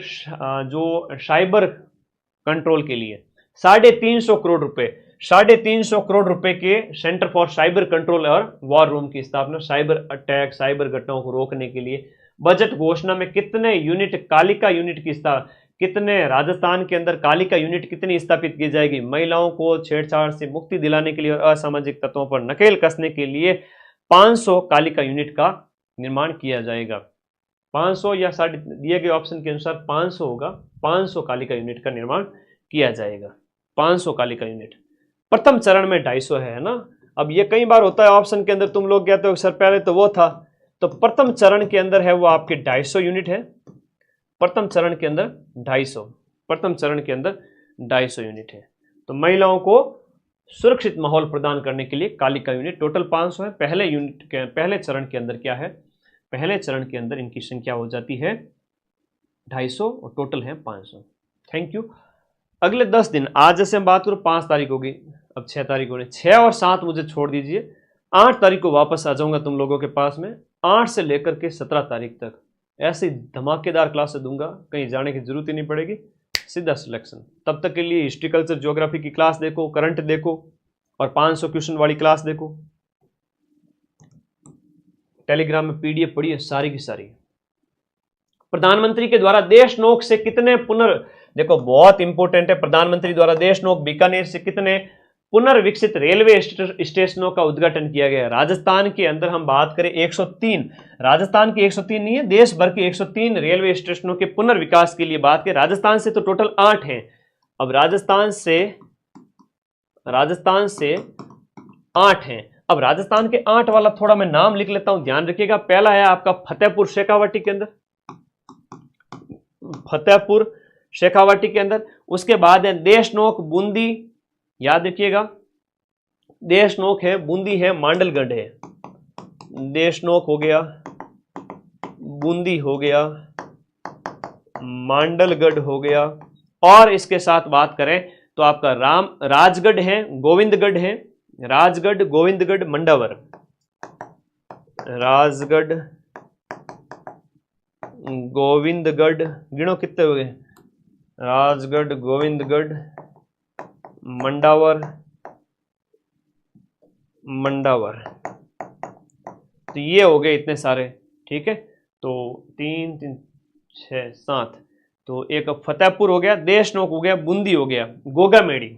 जो साइबर कंट्रोल के लिए 350 करोड़ रुपए, 350 करोड़ रुपए के सेंटर फॉर साइबर कंट्रोल और वॉर रूम की स्थापना, साइबर अटैक, साइबर घटनाओं को रोकने के लिए। बजट घोषणा में कितने यूनिट कालिका यूनिट की कितने राजस्थान के अंदर कालिका यूनिट कितनी स्थापित की जाएगी? महिलाओं को छेड़छाड़ से मुक्ति दिलाने के लिए और असामाजिक तत्वों पर नकेल कसने के लिए 500 कालिका यूनिट का निर्माण किया जाएगा। 500 या दिए गए ऑप्शन के अनुसार 500 होगा, 500 कालिका यूनिट का निर्माण किया जाएगा, 500 कालिका यूनिट। प्रथम चरण में 250 है ना। अब ये कई बार होता है ऑप्शन के अंदर, तुम लोग कहते हो सर पहले तो वो था, तो प्रथम चरण के अंदर है वो आपके 250 यूनिट है। प्रथम चरण के अंदर 250, प्रथम चरण के अंदर 250 यूनिट है। तो महिलाओं को सुरक्षित माहौल प्रदान करने के लिए कालिका यूनिट टोटल 500 है। पहले चरण के अंदर क्या है? पहले चरण के अंदर इनकी संख्या हो जाती है 250 और टोटल है 500। Thank you. अगले 10 दिन, आज जैसे हम बात करो 5 तारीख होगी, अब 6 तारीख हो रही, 6 और 7 मुझे छोड़ दीजिए, 8 तारीख को वापस आ जाऊंगा तुम लोगों के पास में। 8 से लेकर के 17 तारीख तक ऐसी धमाकेदार क्लास दूंगा, कहीं जाने की जरूरत ही नहीं पड़ेगी, सीधा सिलेक्शन। तब तक के लिए हिस्ट्री कल्चर ज्योग्राफी की क्लास देखो, करंट देखो और 500 क्वेश्चन वाली क्लास देखो। टेलीग्राम में PDF पढ़िए सारी की सारी। प्रधानमंत्री के द्वारा देशनोक से कितने देखो बहुत इंपॉर्टेंट है, प्रधानमंत्री द्वारा देशनोक बीकानेर से कितने पुनर्विकसित रेलवे स्टेशनों का उद्घाटन किया गया। राजस्थान के अंदर हम बात करें 103, राजस्थान के 103 नहीं है, देश भर के 103 रेलवे स्टेशनों के पुनर्विकास के लिए बात करें। राजस्थान से तो टोटल 8 हैं। अब राजस्थान से 8 हैं। अब राजस्थान के 8 वाला थोड़ा मैं नाम लिख लेता हूं, ध्यान रखिएगा। पहला है आपका फतेहपुर शेखावाटी के अंदर, फतेहपुर शेखावाटी के अंदर। उसके बाद है देशनोक बूंदी, याद रखिएगा, देशनोक है, बूंदी है, मांडलगढ़ है। देशनोक हो गया, बूंदी हो गया, मांडलगढ़ हो गया। और इसके साथ बात करें तो आपका राजगढ़ है, गोविंदगढ़ है, राजगढ़, गोविंदगढ़, मंडावर, राजगढ़, गोविंदगढ़, गिनो कितने हो गए, राजगढ़, गोविंदगढ़, मंडावर, तो ये हो गए इतने सारे, ठीक है। तो 3 3 6 7, तो एक फतेहपुर हो गया, देशनोक हो गया, बूंदी हो गया, गोगामेड़ी,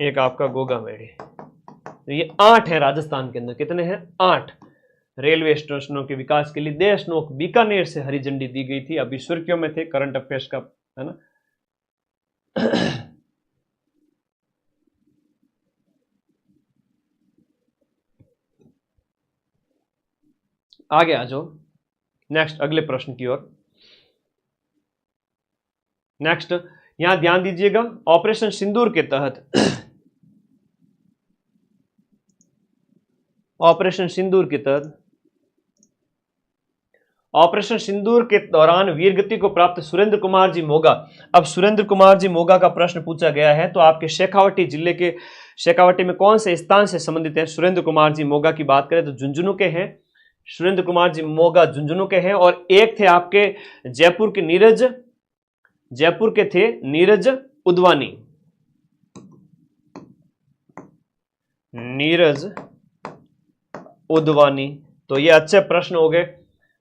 एक आपका गोगामेड़ी। तो ये 8 है राजस्थान के अंदर। कितने हैं? 8 रेलवे स्टेशनों के विकास के लिए देशनोक बीकानेर से हरी झंडी दी गई थी। अभी सुर्खियों में थे करंट अफेयर्स का, है ना। आगे आ जाओ नेक्स्ट, अगले प्रश्न की ओर। नेक्स्ट यहां ध्यान दीजिएगा, ऑपरेशन सिंदूर के तहत ऑपरेशन सिंदूर के दौरान वीरगति को प्राप्त सुरेंद्र कुमार जी मोगा। अब सुरेंद्र कुमार जी मोगा का प्रश्न पूछा गया है, तो आपके शेखावाटी जिले के, शेखावाटी में कौन से स्थान से संबंधित है? सुरेंद्र कुमार जी मोगा की बात करें तो झुंझुनू के हैं, सुरेंद्र कुमार जी मोगा झुंझुनू के हैं। और एक थे आपके जयपुर के नीरज उदवानी, नीरज उदवानी। तो ये अच्छे प्रश्न हो गए।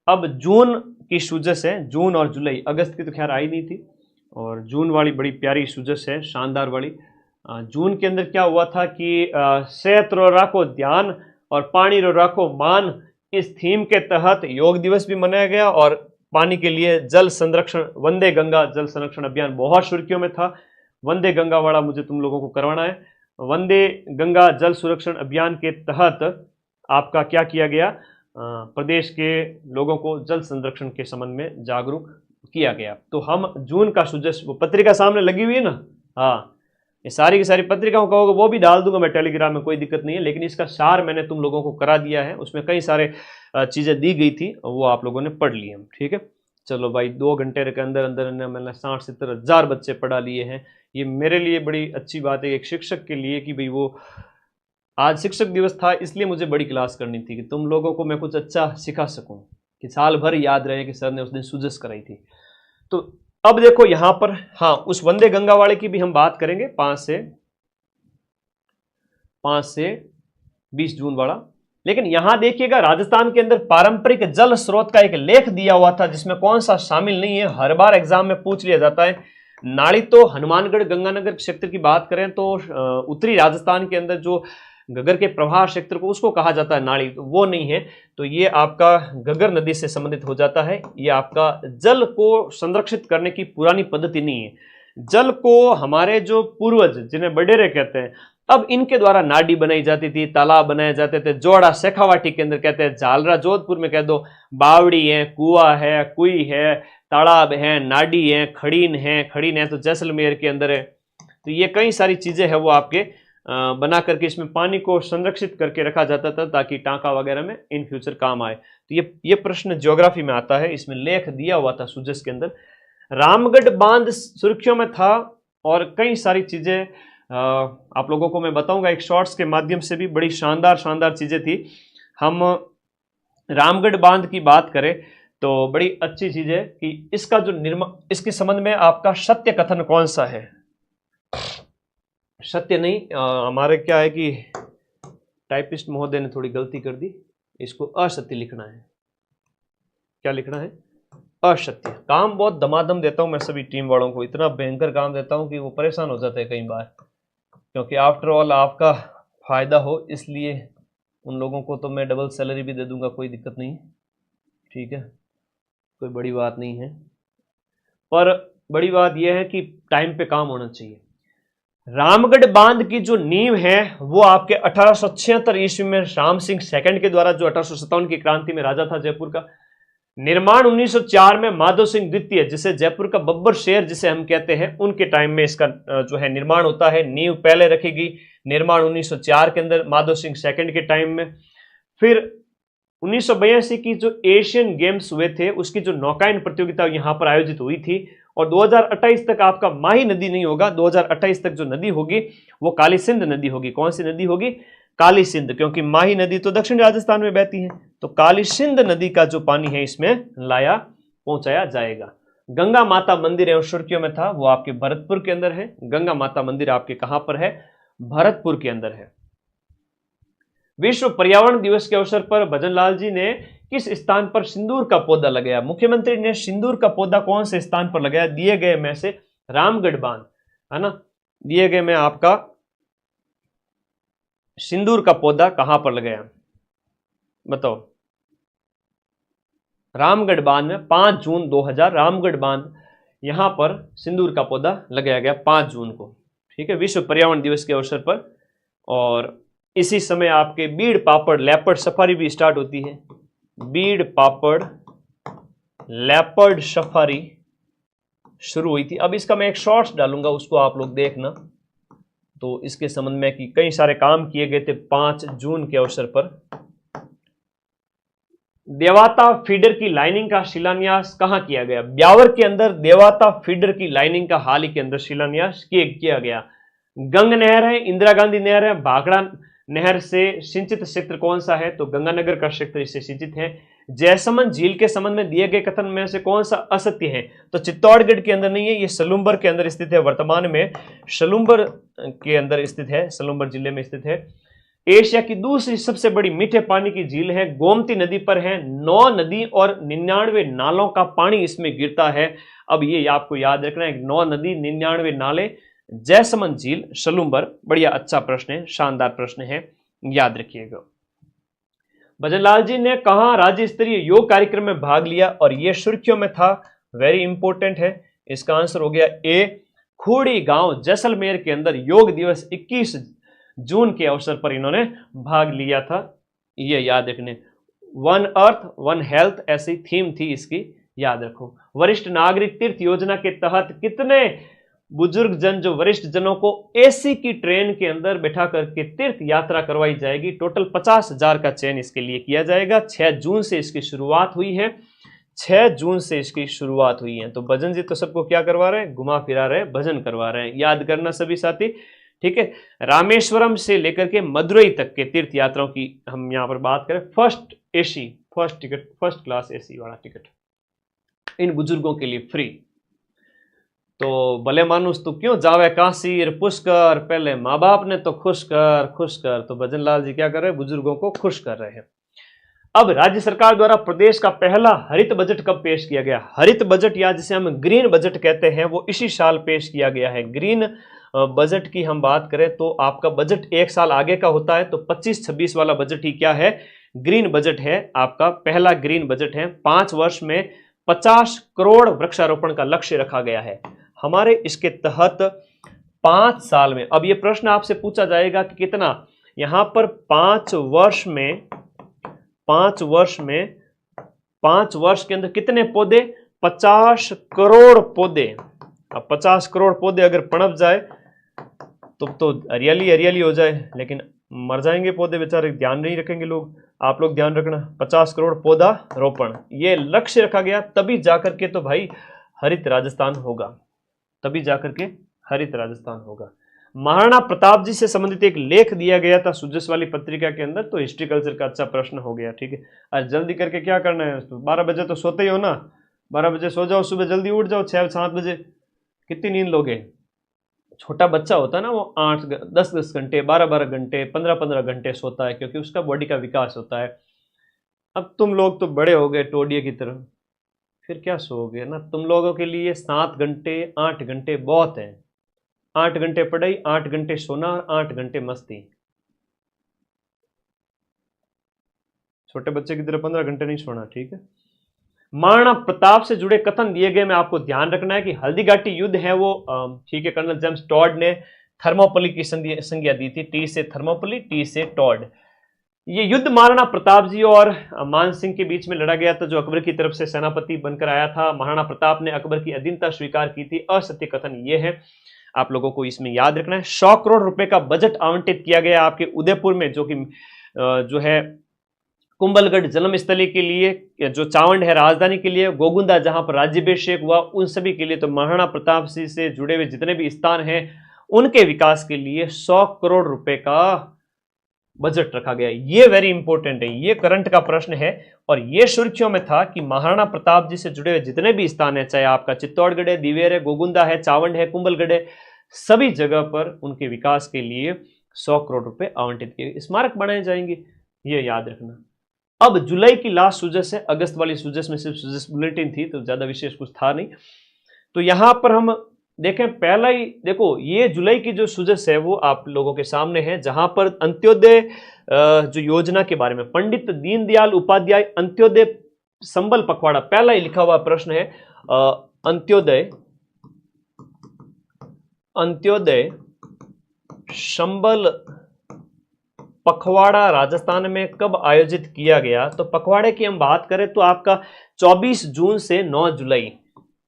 अब जून की सूजस है, जून और जुलाई, अगस्त की तो खैर आई नहीं थी, और जून वाली बड़ी प्यारी सूजस है, शानदार वाली। जून के अंदर क्या हुआ था कि सेहत रो राखो ध्यान और पानी रो राखो मान, इस थीम के तहत योग दिवस भी मनाया गया। और पानी के लिए जल संरक्षण, वंदे गंगा जल संरक्षण अभियान बहुत सुर्खियों में था। वंदे गंगा वाला मुझे तुम लोगों को करवाना है। वंदे गंगा जल संरक्षण अभियान के तहत आपका क्या किया गया, प्रदेश के लोगों को जल संरक्षण के संबंध में जागरूक किया गया। तो हम जून का सुजस, वो पत्रिका सामने लगी हुई है ना, हाँ, ये सारी की सारी पत्रिकाओं कहोगे वो भी डाल दूंगा मैं टेलीग्राम में, कोई दिक्कत नहीं है। लेकिन इसका सार मैंने तुम लोगों को करा दिया है, उसमें कई सारे चीजें दी गई थी, वो आप लोगों ने पढ़ ली है, ठीक है। चलो भाई, 2 घंटे के अंदर अंदर मैंने 60-70 हज़ार बच्चे पढ़ा लिए हैं। ये मेरे लिए बड़ी अच्छी बात है एक शिक्षक के लिए कि भाई, वो आज शिक्षक दिवस था इसलिए मुझे बड़ी क्लास करनी थी कि तुम लोगों को मैं कुछ अच्छा सिखा सकूं, कि साल भर याद रहे कि सर ने उस दिन सुजस कराई थी। तो अब देखो यहां पर, हाँ, उस वंदे गंगा वाले की भी हम बात करेंगे, 5 से 20 जून वाला। लेकिन यहां देखिएगा, राजस्थान के अंदर पारंपरिक जल स्रोत का एक लेख दिया हुआ था, जिसमें कौन सा शामिल नहीं है, हर बार एग्जाम में पूछ लिया जाता है। नाली तो हनुमानगढ़ गंगानगर क्षेत्र की बात करें तो उत्तरी राजस्थान के अंदर जो गगर के प्रवाह क्षेत्र को, उसको कहा जाता है नाली, तो वो नहीं है। तो ये आपका गगर नदी से संबंधित हो जाता है। ये आपका जल को संरक्षित करने की पुरानी पद्धति नहीं है। जल को हमारे जो पूर्वज, जिन्हें बडेरे कहते हैं, अब इनके द्वारा नाडी बनाई जाती थी, तालाब बनाए जाते थे। जोड़ा शेखावाटी के अंदर कहते हैं, झालरा जोधपुर में कह दो, बावड़ी है, कुआ है, कुई है, तालाब है, नाडी है, खड़ीन है तो जैसलमेर के अंदर है। तो ये कई सारी चीजें हैं वो आपके बना करके इसमें पानी को संरक्षित करके रखा जाता था, ताकि टांका वगैरह में इन फ्यूचर काम आए। तो ये प्रश्न ज्योग्राफी में आता है, इसमें लेख दिया हुआ था सुजस के अंदर। रामगढ़ बांध सुर्खियों में था, और कई सारी चीजें आप लोगों को मैं बताऊंगा एक शॉर्ट्स के माध्यम से भी, बड़ी शानदार चीजें थी। हम रामगढ़ बांध की बात करें तो बड़ी अच्छी चीज है कि इसका जो निर्माण, इसके संबंध में आपका सत्य कथन कौन सा है? सत्य नहीं, हमारे क्या है कि टाइपिस्ट महोदय ने थोड़ी गलती कर दी, इसको असत्य लिखना है। क्या लिखना है? असत्य। काम बहुत दमादम देता हूं मैं सभी टीम वालों को, इतना भयंकर काम देता हूं कि वो परेशान हो जाते हैं कई बार, क्योंकि आफ्टर ऑल आपका फायदा हो, इसलिए उन लोगों को तो मैं डबल सैलरी भी दे दूंगा, कोई दिक्कत नहीं, ठीक है, कोई बड़ी बात नहीं है। पर बड़ी बात यह है कि टाइम पे काम होना चाहिए। रामगढ़ बांध की जो नींव है वो आपके 1876 ईस्वी में राम सिंह सेकंड के द्वारा, जो 1857 की क्रांति में राजा था जयपुर का, निर्माण 1904 में माधव सिंह द्वितीय, जिसे जयपुर का बब्बर शेर जिसे हम कहते हैं, उनके टाइम में इसका जो है निर्माण होता है। नींव पहले रखेगी, निर्माण 1904 के अंदर माधव सिंह सेकंड के टाइम में। फिर 1982 की जो एशियन गेम्स हुए थे उसकी जो नौकायन प्रतियोगिता यहां पर आयोजित हुई थी, और 2028 तक आपका माही नदी नहीं होगा, 2028 तक जो नदी होगी वो काली सिंध नदी होगी। कौन सी नदी होगी? काली सिंध, क्योंकि माही नदी तो दक्षिण राजस्थान में बहती है, तो काली सिंध नदी का जो पानी है इसमें लाया पहुंचाया जाएगा। गंगा माता मंदिर एवं सुर्खियों में था, वो आपके भरतपुर के अंदर है। गंगा माता मंदिर आपके कहां पर है? भरतपुर के अंदर है। विश्व पर्यावरण दिवस के अवसर पर भजनलाल जी ने किस स्थान पर सिंदूर का पौधा लगाया? मुख्यमंत्री ने सिंदूर का पौधा कौन से स्थान पर लगाया? दिए गए में से रामगढ़ बांध, है ना, दिए गए में आपका सिंदूर का पौधा कहां पर लगाया बताओ? रामगढ़ बांध में 5 जून 2000 रामगढ़ बांध यहां पर सिंदूर का पौधा लगाया गया 5 जून को, ठीक है, विश्व पर्यावरण दिवस के अवसर पर। और इसी समय आपके बीड़ पापड़ लेपर्ड सफारी भी स्टार्ट होती है। बीड़ पापड़ लेपर्ड सफारी शुरू हुई थी। अब इसका मैं एक शॉर्ट्स डालूंगा, उसको आप लोग देखना। तो इसके संबंध में कि कई सारे काम किए गए थे 5 जून के अवसर पर। देवाता फीडर की लाइनिंग का शिलान्यास कहां किया गया? ब्यावर के अंदर देवाता फीडर की लाइनिंग का हाल ही के अंदर शिलान्यास किया गया। गंग नहर है, इंदिरा गांधी नहर है, भाखड़ा नहर से सिंचित क्षेत्र कौन सा है? तो गंगानगर का क्षेत्र इससे सिंचित है। जयसमंद झील के संबंध में दिए गए कथन में से कौन सा असत्य है? तो चित्तौड़गढ़ के अंदर नहीं है, ये सलूम्बर के अंदर स्थित है, वर्तमान में सलूम्बर के अंदर स्थित है, सलूम्बर जिले में स्थित है। एशिया की दूसरी सबसे बड़ी मीठे पानी की झील है, गोमती नदी पर है। 9 नदी और 99 नालों का पानी इसमें गिरता है। अब ये आपको याद रखना है, 9 नदी 99 नाले, जयसमंद झील, सलूम्बर। बढ़िया, अच्छा प्रश्न है, शानदार प्रश्न है, याद रखिएगा। भजनलाल जी ने कहा राज्य स्तरीय योग कार्यक्रम में भाग लिया? और यह सुर्खियों में था, वेरी इंपॉर्टेंट है। इसका आंसर हो गया ए, खूड़ी गांव जैसलमेर के अंदर योग दिवस 21 जून के अवसर पर इन्होंने भाग लिया था। ये याद रखने, वन अर्थ वन हेल्थ ऐसी थीम थी इसकी, याद रखो। वरिष्ठ नागरिक तीर्थ योजना के तहत कितने बुजुर्ग जन, जो वरिष्ठ जनों को एसी की ट्रेन के अंदर बैठा करके तीर्थ यात्रा करवाई जाएगी? टोटल 50,000 का चयन इसके लिए किया जाएगा। 6 जून से इसकी शुरुआत हुई है, 6 जून से इसकी शुरुआत हुई है। तो भजन जी तो सबको क्या करवा रहे हैं? घुमा फिरा रहे हैं, भजन करवा रहे हैं, याद करना सभी साथी, ठीक है। रामेश्वरम से लेकर के मदुरई तक के तीर्थ यात्राओं की हम यहां पर बात करें। First AC, first ticket, first class AC वाला टिकट इन बुजुर्गों के लिए फ्री। तो भले मानुस तू क्यों जावे काशी रे पुष्कर, पहले माँ बाप ने तो खुश कर। तो भजनलाल जी क्या कर रहे हैं? बुजुर्गों को खुश कर रहे हैं। अब राज्य सरकार द्वारा प्रदेश का पहला हरित बजट कब पेश किया गया? हरित बजट या जिसे हम ग्रीन बजट कहते हैं, वो इसी साल पेश किया गया है। ग्रीन बजट की हम बात करें तो आपका बजट 1 साल आगे का होता है, तो 25-26 वाला बजट ही क्या है? ग्रीन बजट है, आपका पहला ग्रीन बजट है। 5 वर्ष में 50 करोड़ वृक्षारोपण का लक्ष्य रखा गया है हमारे। इसके तहत 5 साल में, अब ये प्रश्न आपसे पूछा जाएगा कि कितना, यहां पर 5 वर्ष के अंदर कितने पौधे? 50 करोड़ पौधे। अब 50 करोड़ पौधे अगर पनप जाए तो हरियाली हो जाए, लेकिन मर जाएंगे पौधे बेचारे, ध्यान नहीं रखेंगे लोग। आप लोग ध्यान रखना, 50 करोड़ पौधा रोपण ये लक्ष्य रखा गया, तभी जाकर के तो भाई हरित राजस्थान होगा, तभी जाकर के हरित राजस्थान होगा। महाराणा प्रताप जी से संबंधित एक लेख दिया गया था सुजस वाली पत्रिका के अंदर, तो हिस्ट्री कल्चर का अच्छा प्रश्न हो गया, ठीक है। आज जल्दी करके क्या करना है, 12 बजे तो सोते ही हो ना, 12 बजे सो जाओ, सुबह जल्दी उठ जाओ, 6-7 बजे। कितनी नींद लोगे? छोटा बच्चा होता है ना, वो 8-10 घंटे, 12-12 घंटे, 15-15 घंटे सोता है, क्योंकि उसका बॉडी का विकास होता है। अब तुम लोग तो बड़े हो गए टोडिये की तरह, फिर क्या सोओगे ना। तुम लोगों के लिए 7 घंटे 8 घंटे बहुत है, 8 घंटे पढ़ाई, 8 घंटे सोना, 8 घंटे मस्ती। छोटे बच्चे की तरह 15 घंटे नहीं सोना, ठीक है। महाराणा प्रताप से जुड़े कथन दिए गए में आपको ध्यान रखना है कि हल्दीघाटी युद्ध है वो, ठीक है, कर्नल जेम्स टॉड ने थर्मोपली की संज्ञा दी थी। टी से थर्मोपली, टी से टॉड। ये युद्ध महाराणा प्रताप जी और मान सिंह के बीच में लड़ा गया था, जो अकबर की तरफ से सेनापति बनकर आया था। महाराणा प्रताप ने अकबर की अधीनता स्वीकार की थी। असत्य कथन ये है, आप लोगों को इसमें याद रखना है। 100 करोड़ रुपए का बजट आवंटित किया गया आपके उदयपुर में, जो कि जो है कुंभलगढ़ जन्मस्थली के लिए, जो चावंड है राजधानी के लिए, गोगुंदा जहां पर राज्याभिषेक हुआ उन सभी के लिए। तो महाराणा प्रताप सिंह से जुड़े हुए जितने भी स्थान हैं उनके विकास के लिए 100 करोड़ रुपए का बजट रखा गया। ये वेरी इंपॉर्टेंट है, ये करंट का प्रश्न है। और ये सुर्खियों में था कि महाराणा प्रताप जी से जुड़े हुए जितने भी स्थान है, चाहे आपका चित्तौड़गढ़ है, दिवेर है, गोगुंदा है, चावंड है, कुंभलगढ़ है, सभी जगह पर उनके विकास के लिए 100 करोड़ रुपए आवंटित किए, स्मारक बनाए जाएंगे, ये याद रखना। अब जुलाई की लास्ट सुजस है, अगस्त वाली सुजस में सिर्फ सुजस बुलेटिन थी, तो ज्यादा विशेष कुछ था नहीं। तो यहां पर हम देखें, पहला ही देखो, ये जुलाई की जो सुजस है वो आप लोगों के सामने है, जहां पर अंत्योदय जो योजना के बारे में, पंडित दीनदयाल उपाध्याय अंत्योदय संबल पखवाड़ा, पहला ही लिखा हुआ प्रश्न है। अंत्योदय संबल पखवाड़ा राजस्थान में कब आयोजित किया गया? तो पखवाड़े की हम बात करें तो आपका 24 जून से 9 जुलाई,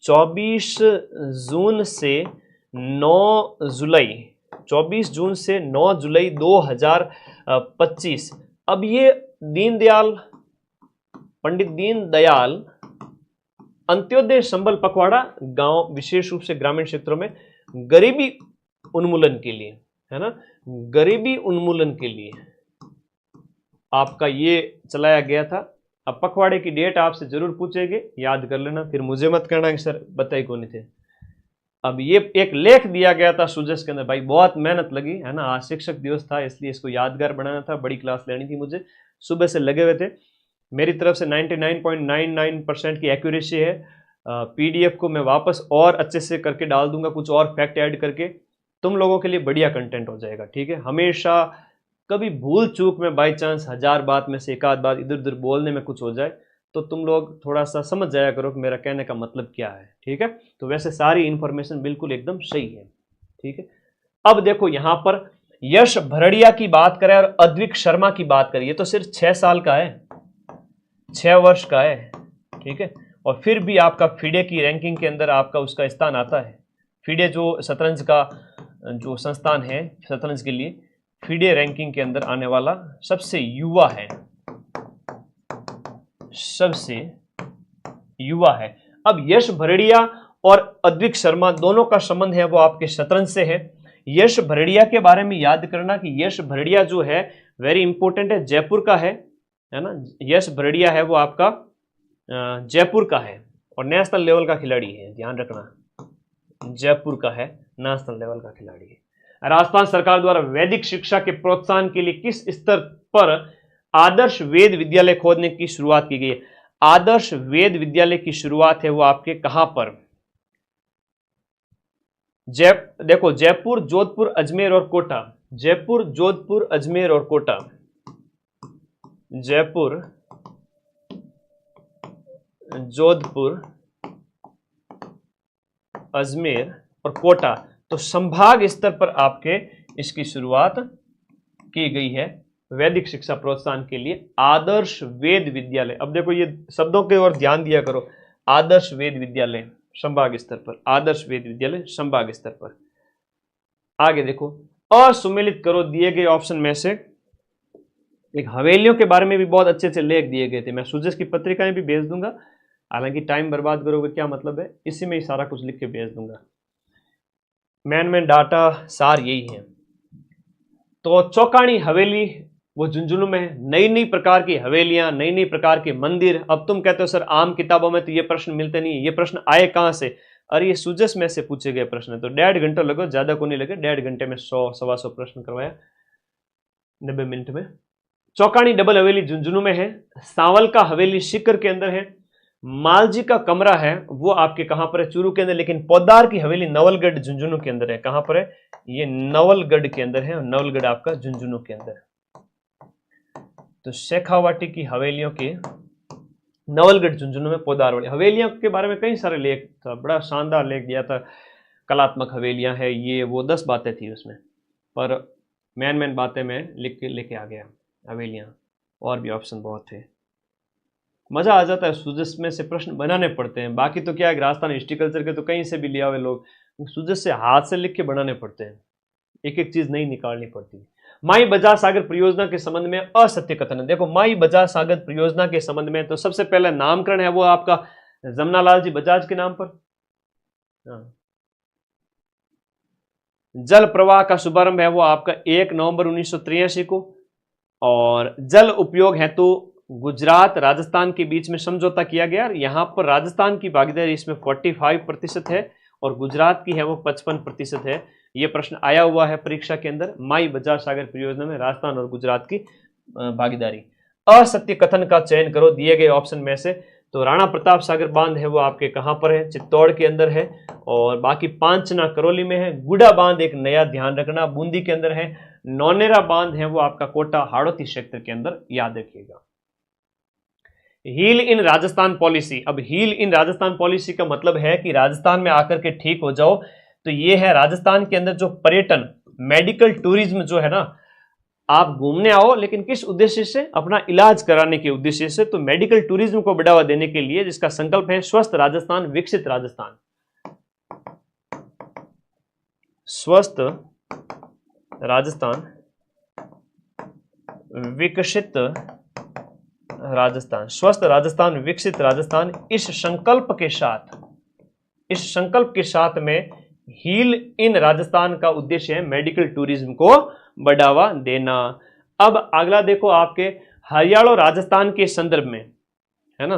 24 जून से 9 जुलाई, 24 जून से 9 जुलाई 2025। अब ये दीनदयाल, पंडित दीनदयाल अंत्योदय संबल पखवाड़ा गांव, विशेष रूप से ग्रामीण क्षेत्रों में गरीबी उन्मूलन के लिए, है ना, गरीबी उन्मूलन के लिए आपका ये चलाया गया था। अब पखवाड़े की डेट आपसे जरूर पूछेंगे, याद कर लेना, फिर मुझे मत कहना कि सर बताई कौन थे। अब ये एक लेख दिया गया था सुजस के अंदर, भाई बहुत मेहनत लगी, है ना, आज शिक्षक दिवस था इसलिए इसको यादगार बनाना था, बड़ी क्लास लेनी थी मुझे, सुबह से लगे हुए थे। मेरी तरफ से 99.99% की एक्यूरेसी है। पीडीएफ को मैं वापस और अच्छे से करके डाल दूंगा, कुछ और फैक्ट ऐड करके, तुम लोगों के लिए बढ़िया कंटेंट हो जाएगा, ठीक है। हमेशा कभी भूल चूक में बाई चांस 1000 बात में से एक आध बात इधर उधर बोलने में कुछ हो जाए तो तुम लोग थोड़ा सा समझ जाया करो कि मेरा कहने का मतलब क्या है, ठीक है। तो वैसे सारी इंफॉर्मेशन बिल्कुल एकदम सही है, ठीक है। अब देखो यहां पर यश भरड़िया की बात करें और अद्विक शर्मा की बात करें, ये तो सिर्फ 6 साल का है, 6 वर्ष का है, ठीक है। और फिर भी आपका फिडे की रैंकिंग के अंदर आपका उसका स्थान आता है। फिडे जो शतरंज का जो संस्थान है शतरंज के लिए, फिडे रैंकिंग के अंदर आने वाला सबसे युवा है, सबसे युवा है। अब यश भरड़िया और अद्विक शर्मा दोनों का संबंध है वो आपके शतरंज से है। यश भरड़िया के बारे में याद करना कि यश भरड़िया जो है वेरी इंपॉर्टेंट है, जयपुर का है ना। यश भरड़िया है वो आपका जयपुर का है और नेशनल लेवल का खिलाड़ी है, ध्यान रखना, जयपुर का है, नेशनल लेवल का खिलाड़ी है। राजस्थान सरकार द्वारा वैदिक शिक्षा के प्रोत्साहन के लिए किस स्तर पर आदर्श वेद विद्यालय खोलने की शुरुआत की गई है? आदर्श वेद विद्यालय की शुरुआत है वो आपके कहां पर? देखो जयपुर, जोधपुर, अजमेर और कोटा, जयपुर, जोधपुर, अजमेर और कोटा, जयपुर, जोधपुर, अजमेर और कोटा। तो संभाग स्तर पर आपके इसकी शुरुआत की गई है वैदिक शिक्षा प्रोत्साहन के लिए, आदर्श वेद विद्यालय। अब देखो ये शब्दों के ओर ध्यान दिया करो, आदर्श वेद विद्यालय संभाग स्तर पर, आदर्श वेद विद्यालय संभाग स्तर पर। आगे देखो, असुमेलित करो दिए गए ऑप्शन में से एक। हवेलियों के बारे में भी बहुत अच्छे से लेख दिए गए थे, मैं सुजस की पत्रिकाएं भी भेज दूंगा, हालांकि टाइम बर्बाद करोगे क्या मतलब है, इसी में ही सारा कुछ लिख के भेज दूंगा। मैन डाटा सार यही है। तो चौकाणी हवेली वो झुंझुनू में, नई नई प्रकार की हवेलियां, नई नई प्रकार के मंदिर। अब तुम कहते हो सर आम किताबों में तो ये प्रश्न मिलते नहीं है, ये प्रश्न आए कहां से? अरे ये सुजस में से पूछे गए प्रश्न है। तो 1.5 घंटा लगो, ज्यादा को नहीं लगे, 1.5 घंटे में 100-125 प्रश्न करवाया 90 मिनट में। चौकाणी डबल हवेली झुंझुनू में है, सांवल का हवेली सीकर के अंदर है, मालजी का कमरा है वो आपके कहां पर है, चूरू के अंदर, लेकिन पोद्दार की हवेली नवलगढ़ झुंझुनू के अंदर है। कहां पर है? ये नवलगढ़ के अंदर है, और नवलगढ़ आपका झुंझुनू के अंदर है। तो शेखावाटी की हवेलियों के नवलगढ़ झुंझुनू में पोद्दार वाली हवेलियां के बारे में कई सारे लेख था, बड़ा शानदार लेख दिया था। कलात्मक हवेलियां है ये वो, 10 बातें थी उसमें, पर मेन बातें मैं लिख के लेके आ गया। हवेलियां और भी ऑप्शन बहुत थे, मजा आ जाता है। सुजस में से प्रश्न बनाने पड़ते हैं, बाकी तो क्या है, राजस्थान हिस्ट्रिकल्चर के तो कहीं से भी लिया हुए लोग, सुजस से हाथ से लिख के बनाने पड़ते हैं, एक एक चीज नहीं निकालनी पड़ती। माई बजाज सागर परियोजना के संबंध में असत्य कथन। देखो माई बजाज सागर परियोजना के संबंध में तो सबसे पहले नामकरण है वो आपका जमनालाल जी बजाज के नाम पर। जल प्रवाह का शुभारंभ है वो आपका 1 नवंबर 1983 को, और जल उपयोग हेतु तो गुजरात राजस्थान के बीच में समझौता किया गया। यहां पर राजस्थान की भागीदारी इसमें 45% है और गुजरात की है वो 55% है। यह प्रश्न आया हुआ है परीक्षा के अंदर, माई बजाज सागर परियोजना में राजस्थान और गुजरात की भागीदारी। असत्य कथन का चयन करो दिए गए ऑप्शन में से। तो राणा प्रताप सागर बांध है वो आपके कहां पर है? चित्तौड़ के अंदर है, और बाकी पांचना करौली में है। गुडा बांध एक नया ध्यान रखना बूंदी के अंदर है। नौनेरा बांध है वो आपका कोटा हाड़ौती क्षेत्र के अंदर, याद रखिएगा। Heal in Rajasthan policy. अब हील इन राजस्थान पॉलिसी का मतलब है कि राजस्थान में आकर के ठीक हो जाओ। तो ये है राजस्थान के अंदर जो पर्यटन मेडिकल टूरिज्म जो है ना, आप घूमने आओ लेकिन किस उद्देश्य से? अपना इलाज कराने के उद्देश्य से। तो मेडिकल टूरिज्म को बढ़ावा देने के लिए जिसका संकल्प है स्वस्थ राजस्थान विकसित राजस्थान। स्वस्थ राजस्थान विकसित राजस्थान, स्वस्थ राजस्थान विकसित राजस्थान, इस संकल्प के साथ में हील इन राजस्थान का उद्देश्य है मेडिकल टूरिज्म को बढ़ावा देना। अब अगला देखो आपके हरियाणा राजस्थान के संदर्भ में है ना,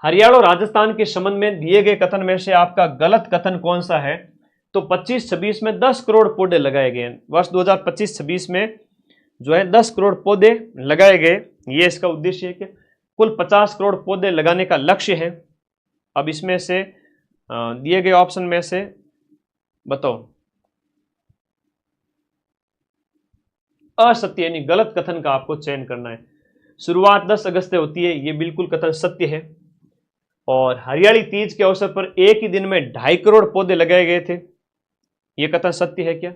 हरियाणा राजस्थान के संबंध में दिए गए कथन में से आपका गलत कथन कौन सा है? तो 25-26 में 10 करोड़ पौधे लगाए गए। वर्ष 2025-26 में जो है 10 करोड़ पौधे लगाए गए। ये इसका उद्देश्य है कि कुल 50 करोड़ पौधे लगाने का लक्ष्य है। अब इसमें से दिए गए ऑप्शन में से बताओ, असत्य यानी गलत कथन का आपको चयन करना है। शुरुआत 10 अगस्त से होती है, ये बिल्कुल कथन सत्य है। और हरियाली तीज के अवसर पर एक ही दिन में 2.5 करोड़ पौधे लगाए गए थे, यह कथन सत्य है क्या?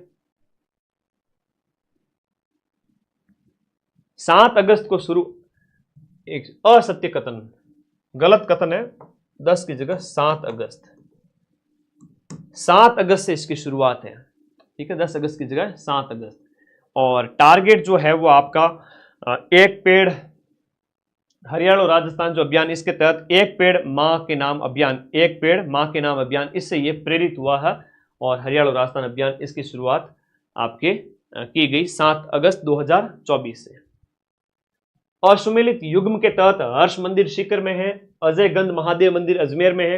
7 अगस्त को शुरू, एक असत्य कथन, गलत कथन है, 10 की जगह 7 अगस्त। 7 अगस्त से इसकी शुरुआत है, ठीक है, 10 अगस्त की जगह 7 अगस्त। और टारगेट जो है वो आपका एक पेड़, हरियाणा और राजस्थान जो अभियान, इसके तहत एक पेड़ मां के नाम अभियान, एक पेड़ मां के नाम अभियान, इससे ये प्रेरित हुआ है। और हरियाणा और राजस्थान अभियान इसकी शुरुआत आपके की गई 7 अगस्त 2024 से। और सुमेलित युग्म के तहत हर्ष मंदिर सीकर में है, अजय गंध महादेव मंदिर अजमेर में है,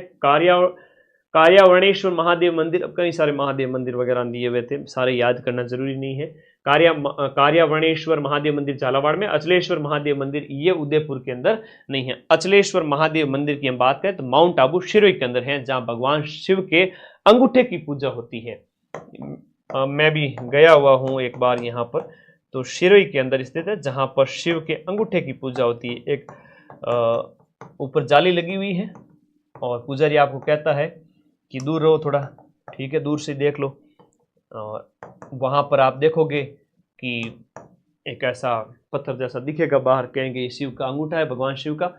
कार्यावरणेश्वर महादेव मंदिर, अब कई सारे महादेव मंदिर वगैरह दिए हुए थे, सारे याद करना जरूरी नहीं है। कार्यावरणेश्वर महादेव मंदिर झालावाड़ में, अचलेश्वर महादेव मंदिर ये उदयपुर के अंदर नहीं है। अचलेश्वर महादेव मंदिर की हम बात करें तो माउंट आबू शिरोई के अंदर है, जहां भगवान शिव के अंगूठे की पूजा होती है। मैं भी गया हुआ हूं एक बार यहाँ पर, तो शिरोई के अंदर स्थित है, जहां पर शिव के अंगूठे की पूजा होती है। एक ऊपर जाली लगी हुई है और पुजारी आपको कहता है कि दूर रहो थोड़ा, ठीक है, दूर से देख लो। और वहां पर आप देखोगे कि एक ऐसा पत्थर जैसा दिखेगा बाहर, कहेंगे ये शिव का अंगूठा है, भगवान शिव का,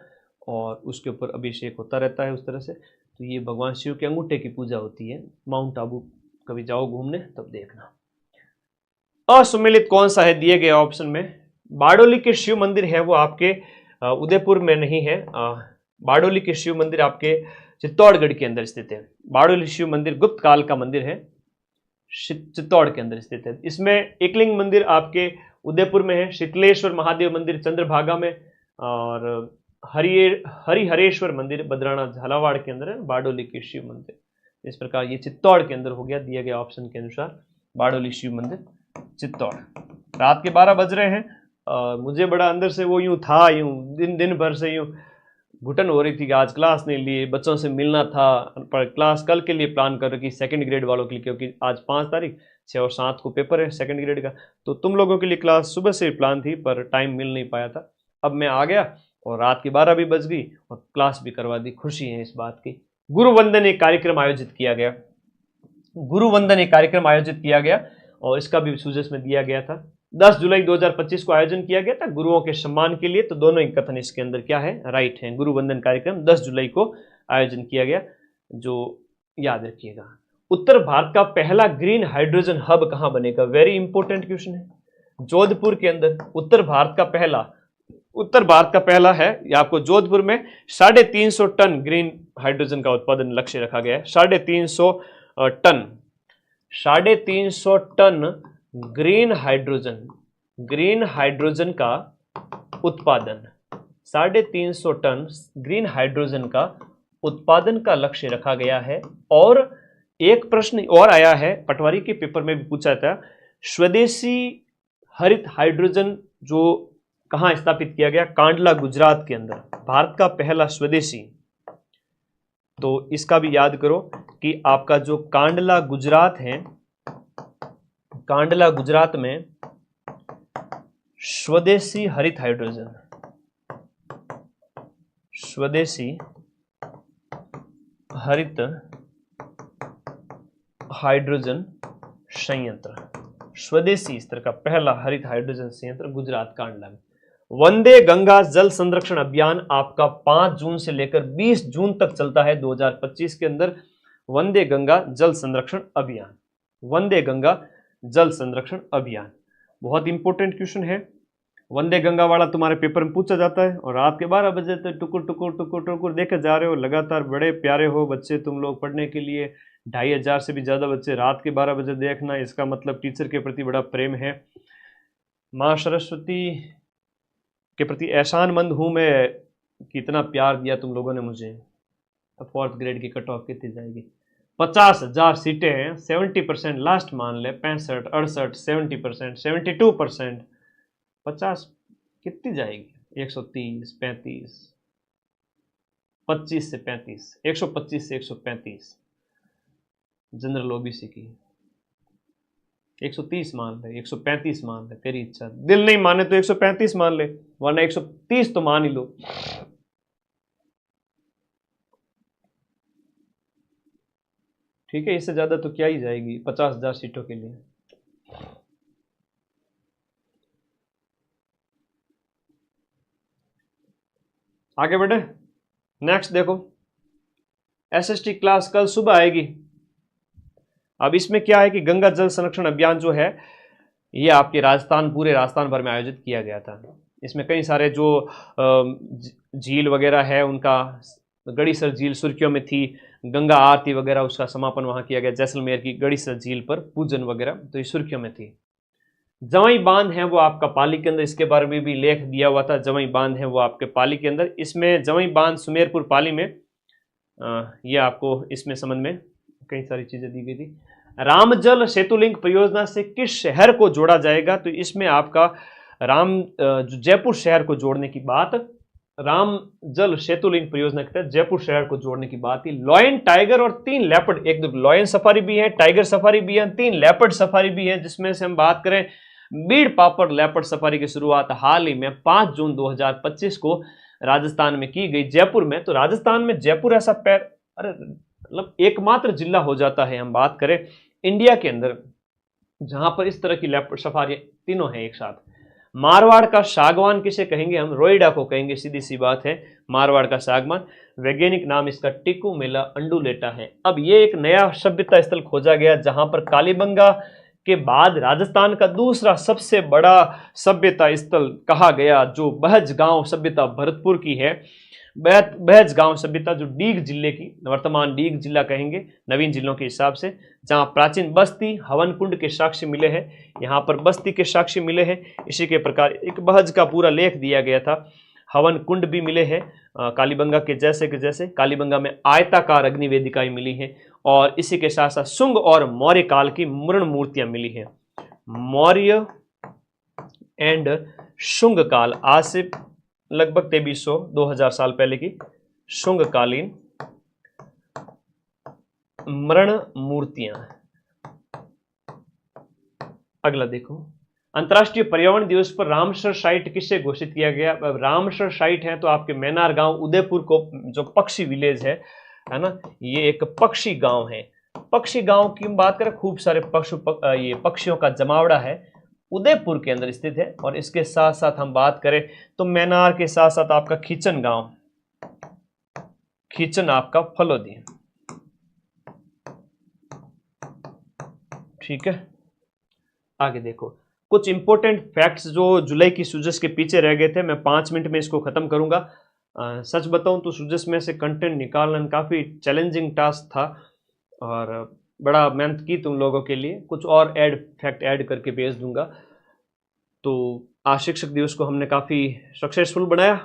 और उसके ऊपर अभिषेक होता रहता है उस तरह से। तो ये भगवान शिव के अंगूठे की पूजा होती है। माउंट आबू कभी जाओ घूमने तब देखना। असुमेलित कौन सा है दिए गए ऑप्शन में? बारडोली के शिव मंदिर है वो आपके उदयपुर में नहीं है। बारडोली के शिव मंदिर आपके चित्तौड़गढ़ के अंदर स्थित है। बारडोली शिव मंदिर गुप्त काल का मंदिर है, चित्तौड़ के अंदर स्थित है। इसमें एकलिंग मंदिर आपके उदयपुर में है, शीतलेश्वर महादेव मंदिर चंद्रभागा में, और हरिहरेश्वर मंदिर बद्राना झालावाड़ के अंदर है। बारडोली के शिव मंदिर इस प्रकार ये चित्तौड़ के अंदर हो गया दिए गए ऑप्शन के अनुसार, बारडोली शिव मंदिर चित्तौड़। रात के 12 बज रहे हैं। मुझे बड़ा अंदर से वो यूं था, यूं दिन भर से यूं घुटन हो रही थी कि आज क्लास नहीं लिए, बच्चों से मिलना था, पर क्लास कल के लिए प्लान कर रखी सेकंड ग्रेड वालों के लिए, क्योंकि आज 5 तारीख 6 और 7 को पेपर है सेकंड ग्रेड का। तो तुम लोगों के लिए क्लास सुबह से प्लान थी पर टाइम मिल नहीं पाया था। अब मैं आ गया और रात की 12 भी बज गई और क्लास भी करवा दी। खुशी है इस बात की। गुरुवंदन एक कार्यक्रम आयोजित किया गया, गुरुवंदन एक कार्यक्रम आयोजित किया गया और इसका भी सूजस में दिया गया था। 10 जुलाई 2025 को आयोजन किया गया था गुरुओं के सम्मान के लिए। तो दोनों ही कथन इसके अंदर क्या है, राइट है। गुरुवंदन कार्यक्रम 10 जुलाई को आयोजन किया गया, जो याद रखिएगा। उत्तर भारत का पहला ग्रीन हाइड्रोजन हब कहां बनेगा? वेरी इंपॉर्टेंट क्वेश्चन है। जोधपुर के अंदर उत्तर भारत का पहला है, ये आपको जोधपुर में 350 टन ग्रीन हाइड्रोजन का उत्पादन लक्ष्य रखा गया है। 350 टन ग्रीन हाइड्रोजन का उत्पादन, 350 टन ग्रीन हाइड्रोजन का उत्पादन का लक्ष्य रखा गया है। और एक प्रश्न और आया है, पटवारी के पेपर में भी पूछा था, स्वदेशी हरित हाइड्रोजन जो कहां स्थापित किया गया? कांडला गुजरात के अंदर, भारत का पहला स्वदेशी। तो इसका भी याद करो कि आपका जो कांडला गुजरात है, कांडला गुजरात में स्वदेशी हरित हाइड्रोजन, स्वदेशी हरित हाइड्रोजन संयंत्र, स्वदेशी स्तर का पहला हरित हाइड्रोजन संयंत्र गुजरात कांडला में। वंदे गंगा जल संरक्षण अभियान आपका 5 जून से लेकर 20 जून तक चलता है 2025 के अंदर। वंदे गंगा जल संरक्षण अभियान, वंदे गंगा जल संरक्षण अभियान बहुत इंपॉर्टेंट क्वेश्चन है। वंदे गंगा वाला तुम्हारे पेपर में पूछा जाता है और रात के 12 बजे तक टुकुर टुकुर टुकुर टुकुर देखे जा रहे हो लगातार। बड़े प्यारे हो बच्चे तुम लोग पढ़ने के लिए, 2500 से भी ज़्यादा बच्चे रात के 12 बजे देखना, इसका मतलब टीचर के प्रति बड़ा प्रेम है। माँ सरस्वती के प्रति एहसानमंद हूँ मैं कि इतना प्यार दिया तुम लोगों ने मुझे। अब 4th ग्रेड की कट ऑफ कितनी जाएगी? 50,000 सीटें हैं, 70% लास्ट मान ले, 65, 68, 70%, 72%, 50 कितनी जाएगी? 130, 35, 25 से 35, 125 से 135 जनरल ओबीसी की। 130 मान ले, 135 मान ले, तेरी इच्छा। दिल नहीं माने तो 135 मान ले, वरना 130 तो मान ही लो। ठीक है, इससे ज्यादा तो क्या ही जाएगी 50,000 सीटों के लिए। आगे बढ़े, नेक्स्ट देखो, एसएसटी क्लास कल सुबह आएगी। अब इसमें क्या है कि गंगा जल संरक्षण अभियान जो है ये आपके राजस्थान, पूरे राजस्थान भर में आयोजित किया गया था। इसमें कई सारे जो झील वगैरह है उनका, गड़ीसर झील सुर्खियों में थी, गंगा आरती वगैरह उसका समापन वहाँ किया गया, जैसलमेर की गड़ीसर झील पर पूजन वगैरह, तो ये सुर्खियों में थी। जवाई बांध है वो आपका पाली के अंदर, इसके बारे में भी लेख दिया हुआ था। जवाई बांध है वो आपके पाली के अंदर। इसमें जवाई बांध सुमेरपुर पाली में, ये आपको इसमें संबंध में कई सारी चीजें दी गई थी। रामजल सेतु लिंक परियोजना से किस शहर को जोड़ा जाएगा? तो इसमें आपका जयपुर शहर को जोड़ने की बात, रामजल सेतु लिंक परियोजना के तहत जयपुर शहर को जोड़ने की बात थी। लॉयन टाइगर और 3 लेपर्ड, एक लॉयन सफारी भी है, टाइगर सफारी भी है, 3 लेपर्ड सफारी भी है, जिसमें से हम बात करें बीड़ पापड़ लेपर्ड सफारी की शुरुआत हाल ही में 5 जून 2025 को राजस्थान में की गई, जयपुर में। तो राजस्थान में जयपुर ऐसा मतलब एकमात्र जिला हो जाता है, हम बात करें इंडिया के अंदर, जहां पर इस तरह की लेपर्ड सफारी तीनों हैं एक साथ। मारवाड़ का सागवान किसे कहेंगे? हम रोइडा को कहेंगे, सीधी सी बात है, मारवाड़ का सागवान। वैज्ञानिक नाम इसका टिकुमेला अंडुलेटा है। अब ये एक नया सभ्यता स्थल खोजा गया जहां पर कालीबंगा के बाद राजस्थान का दूसरा सबसे बड़ा सभ्यता स्थल कहा गया, जो बहज गांव सभ्यता भरतपुर की है। बहज गांव सभ्यता जो डीग जिले की, वर्तमान डीग जिला कहेंगे नवीन जिलों के हिसाब से, जहां प्राचीन बस्ती हवन कुंड के साक्ष्य मिले हैं, यहाँ पर बस्ती के साक्ष्य मिले हैं। इसी के प्रकार एक बहज का पूरा लेख दिया गया था, हवन कुंड भी मिले हैं कालीबंगा के जैसे के जैसे। कालीबंगा में आयताकार अग्नि वेदिकाएं मिली हैं और इसी के साथ साथ शुंग और मौर्य काल की मृण मूर्तियां मिली हैं। मौर्य एंड शुंग काल, आज से लगभग 2300 2000 साल पहले की शुंगकालीन मरण मूर्तियां। अगला देखो, अंतर्राष्ट्रीय पर्यावरण दिवस पर रामसर साइट किससे घोषित किया गया? अब रामसर साइट है तो आपके मैनार गांव उदयपुर को, जो पक्षी विलेज है ना, ये एक पक्षी गांव है। पक्षी गांव की बात करें, खूब सारे ये पक्षियों का जमावड़ा है, उदयपुर के अंदर स्थित है। और इसके साथ साथ हम बात करें तो मैनार के साथ साथ आपका खींचन गांव, खींचन आपका फलोदी, ठीक है। आगे देखो, कुछ इंपॉर्टेंट फैक्ट्स जो जुलाई की सूजस के पीछे रह गए थे, मैं 5 मिनट में इसको खत्म करूंगा। सच बताऊं तो सूजस में से कंटेंट निकालना काफी चैलेंजिंग टास्क था और बड़ा मेहनत की तुम लोगों के लिए। कुछ और फैक्ट ऐड करके भेज दूंगा। तो आज शिक्षक दिवस को हमने काफी सक्सेसफुल बनाया।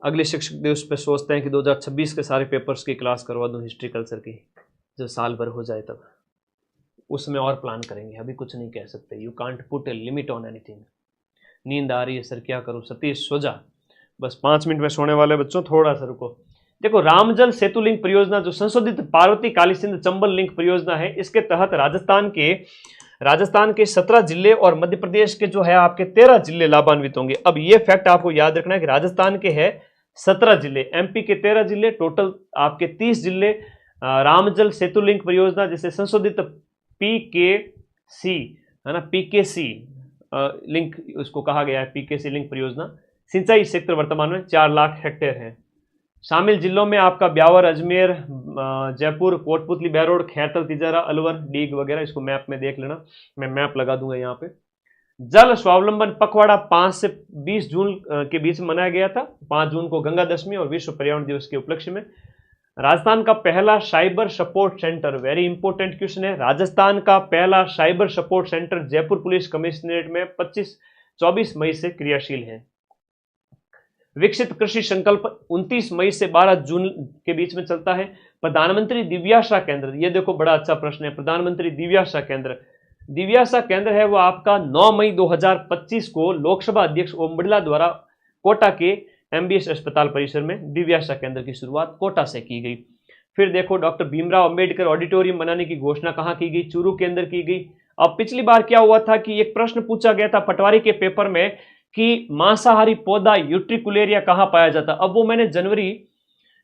अगले शिक्षक दिवस पे सोचते हैं कि 2026 के सारे पेपर्स की क्लास करवा दूं, हिस्ट्री कल्चर की, जब साल भर हो जाए तब उसमें और प्लान करेंगे। अभी कुछ नहीं कह सकते। You can't put a limit on anything. नींद आ रही है सर, क्या करूं? सतीश सो जा, बस 5 मिनट में सोने वाले बच्चों, थोड़ा सा रुको। देखो, रामजल सेतु लिंक परियोजना जो संशोधित पार्वती कालीसिंध चंबल लिंक परियोजना है, इसके तहत राजस्थान के 17 जिले और मध्य प्रदेश के जो है आपके 13 जिले लाभान्वित होंगे। अब ये फैक्ट आपको याद रखना है कि राजस्थान के है 17 जिले, एमपी के 13 जिले, टोटल आपके 30 जिले रामजल सेतु लिंक परियोजना जिसे संशोधित पीकेसी है ना, पीकेसी लिंक उसको कहा गया है, पीकेसी लिंक परियोजना। सिंचाई क्षेत्र वर्तमान में 4 लाख हेक्टेयर है। शामिल जिलों में आपका ब्यावर, अजमेर, जयपुर, कोटपुतली, बहरोड, खैरतल, तिजारा, अलवर, डीग वगैरह। इसको मैप में देख लेना, मैं मैप लगा दूंगा यहाँ पे। जल स्वावलंबन पखवाड़ा 5 से 20 जून के बीच में मनाया गया था। 5 जून को गंगा दशमी और विश्व पर्यावरण दिवस के उपलक्ष्य में। राजस्थान का पहला cyber support centre, very important question है, राजस्थान का पहला cyber support centre Jaipur police commissionerate में 24 मई से क्रियाशील है। विकसित कृषि संकल्प 29 मई से 12 जून के बीच में चलता है। प्रधानमंत्री दिव्याशा केंद्र, ये देखो बड़ा अच्छा प्रश्न है। प्रधानमंत्री दिव्याशा केंद्र है वो आपका 9 मई 2025 को लोकसभा अध्यक्ष ओम बिरला द्वारा कोटा के एमबीएस अस्पताल परिसर में दिव्याशा केंद्र की शुरुआत कोटा से की गई। फिर देखो, डॉक्टर भीमराव अंबेडकर ऑडिटोरियम बनाने की घोषणा कहां की गई? चूरू के अंदर की गई। अब पिछली बार क्या हुआ था कि एक प्रश्न पूछा गया था पटवारी के पेपर में कि मांसाहारी पौधा यूट्रिकुलेरिया कहां पाया जाता। अब वो मैंने जनवरी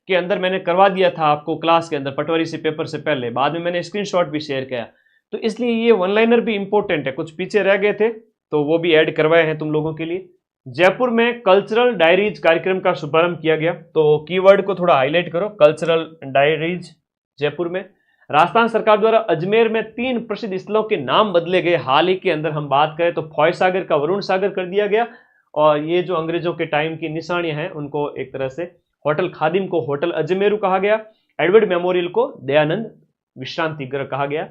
के अंदर मैंने करवा दिया था आपको क्लास के अंदर, पटवारी से पेपर से पहले, बाद में मैंने स्क्रीनशॉट भी शेयर किया। तो इसलिए ये वन लाइनर भी इंपॉर्टेंट है, कुछ पीछे रह गए थे तो वो भी ऐड करवाए हैं तुम लोगों के लिए। जयपुर में कल्चरल डायरीज कार्यक्रम का शुभारंभ किया गया, तो कीवर्ड को थोड़ा हाईलाइट करो, कल्चरल डायरीज जयपुर में। राजस्थान सरकार द्वारा अजमेर में 3 प्रसिद्ध स्थलों के नाम बदले गए। हाल ही के अंदर हम बात करें तो फॉय सागर का वरुण सागर कर दिया गया, और ये जो अंग्रेजों के टाइम की निशानियां हैं उनको एक तरह से होटल खादिम को होटल अजमेरू कहा गया। एडवर्ड मेमोरियल को दयानंद विश्रांति गृह कहा गया।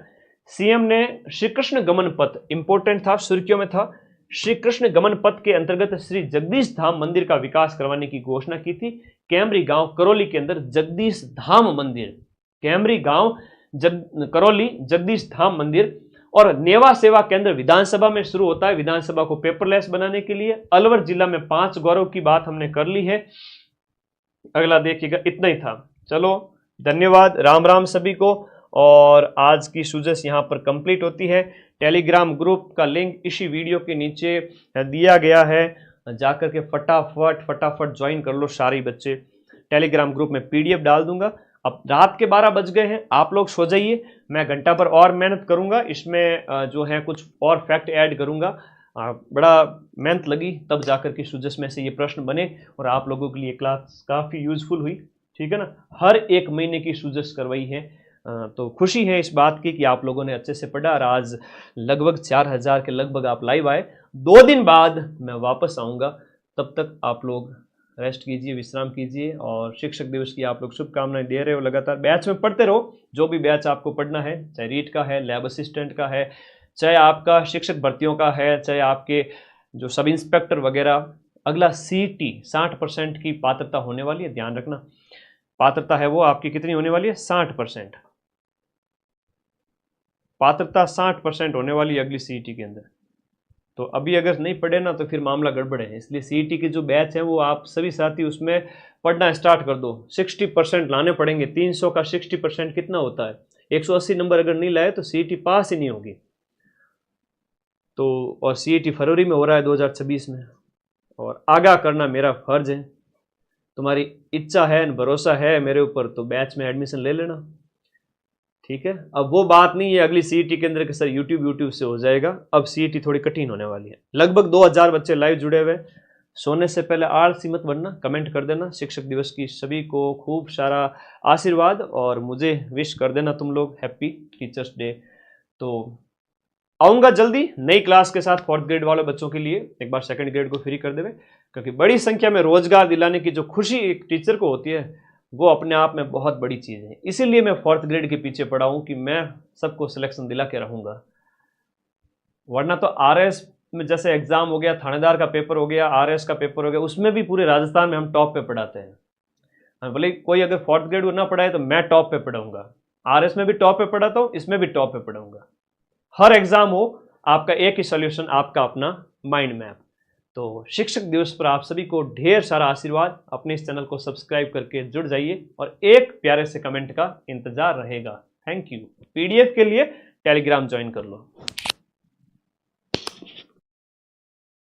सीएम ने श्री कृष्ण गमन पथ, इंपॉर्टेंट था, सुर्खियों में था, श्री कृष्ण गमन पथ के अंतर्गत श्री जगदीश धाम मंदिर का विकास करवाने की घोषणा की थी। कैमरी गांव करौली के अंदर जगदीश धाम मंदिर, कैमरी गांव करौली जगदीश धाम मंदिर। और नेवा सेवा केंद्र विधानसभा में शुरू होता है, विधानसभा को पेपरलेस बनाने के लिए। अलवर जिला में 5 गौरव की बात हमने कर ली है। अगला देखिएगा, इतना ही था। चलो धन्यवाद, राम राम सभी को। और आज की सूजस यहाँ पर कंप्लीट होती है। टेलीग्राम ग्रुप का लिंक इसी वीडियो के नीचे दिया गया है, जाकर के फटाफट ज्वाइन कर लो सारे बच्चे। टेलीग्राम ग्रुप में पीडीएफ डाल दूंगा। अब रात के 12 बज गए हैं, आप लोग सो जाइए, मैं घंटा भर और मेहनत करूंगा, इसमें जो है कुछ और फैक्ट ऐड करूंगा। बड़ा मेहनत लगी तब जाकर के सूजस में से ये प्रश्न बने, और आप लोगों के लिए क्लास काफ़ी यूजफुल हुई, ठीक है ना। हर एक महीने की सूजस करवाई है, तो खुशी है इस बात की कि आप लोगों ने अच्छे से पढ़ा। और आज लगभग 4000 के लगभग आप लाइव आए। 2 दिन बाद मैं वापस आऊँगा, तब तक आप लोग रेस्ट कीजिए, विश्राम कीजिए, और शिक्षक दिवस की आप लोग शुभकामनाएं दे रहे हो। लगातार बैच में पढ़ते रहो, जो भी बैच आपको पढ़ना है, चाहे रीट का है, लैब असिस्टेंट का है, चाहे आपका शिक्षक भर्तियों का है, चाहे आपके जो सब इंस्पेक्टर वगैरह। अगला CT 60% की पात्रता होने वाली है, ध्यान रखना। पात्रता है वो आपकी कितनी होने वाली है? 60%। पात्रता 60% होने वाली है अगली CT के अंदर। तो अभी अगर नहीं पढ़े ना तो फिर मामला गड़बड़ है। इसलिए सीईटी की जो बैच है वो आप सभी साथी उसमें पढ़ना स्टार्ट कर दो। 60% लाने पड़ेंगे। 300 का 60% कितना होता है? 180 नंबर अगर नहीं लाए तो सीईटी पास ही नहीं होगी। तो और सीईटी फरवरी में हो रहा है 2026 में, और आगाह करना मेरा फर्ज है। तुम्हारी इच्छा है, भरोसा है मेरे ऊपर, तो बैच में एडमिशन ले लेना, ठीक है। अब वो बात नहीं है अगली सीईटी के अंदर कि सर यूट्यूब से हो जाएगा। अब सीईटी थोड़ी कठिन होने वाली है। लगभग 2000 बच्चे लाइव जुड़े हुए। सोने से पहले आलसी मत बनना, कमेंट कर देना। शिक्षक दिवस की सभी को खूब सारा आशीर्वाद, और मुझे विश कर देना तुम लोग हैप्पी टीचर्स डे। तो आऊँगा जल्दी नई क्लास के साथ 4th ग्रेड वाले बच्चों के लिए। एक बार 2nd ग्रेड को फ्री कर देवे, क्योंकि बड़ी संख्या में रोजगार दिलाने की जो खुशी एक टीचर को होती है वो अपने आप में बहुत बड़ी चीज़ है। इसीलिए मैं 4th ग्रेड के पीछे पड़ा हूँ कि मैं सबको सिलेक्शन दिला के रहूँगा। वरना तो आरएस में जैसे एग्जाम हो गया, थानेदार का पेपर हो गया, आरएस का पेपर हो गया, उसमें भी पूरे राजस्थान में हम टॉप पे पढ़ाते हैं। भले कोई अगर 4th ग्रेड ना पढ़ाए तो मैं टॉप पे पढ़ाऊंगा। आरएस में भी टॉप पे पढ़ाता हूँ, इसमें भी टॉप पे पढ़ाऊंगा। हर एग्जाम हो आपका एक ही सॉल्यूशन, आपका अपना माइंड मैप। तो शिक्षक दिवस पर आप सभी को ढेर सारा आशीर्वाद। अपने इस चैनल को सब्सक्राइब करके जुड़ जाइए, और एक प्यारे से कमेंट का इंतजार रहेगा। Thank you. पीडीएफ के लिए टेलीग्राम ज्वाइन कर लो।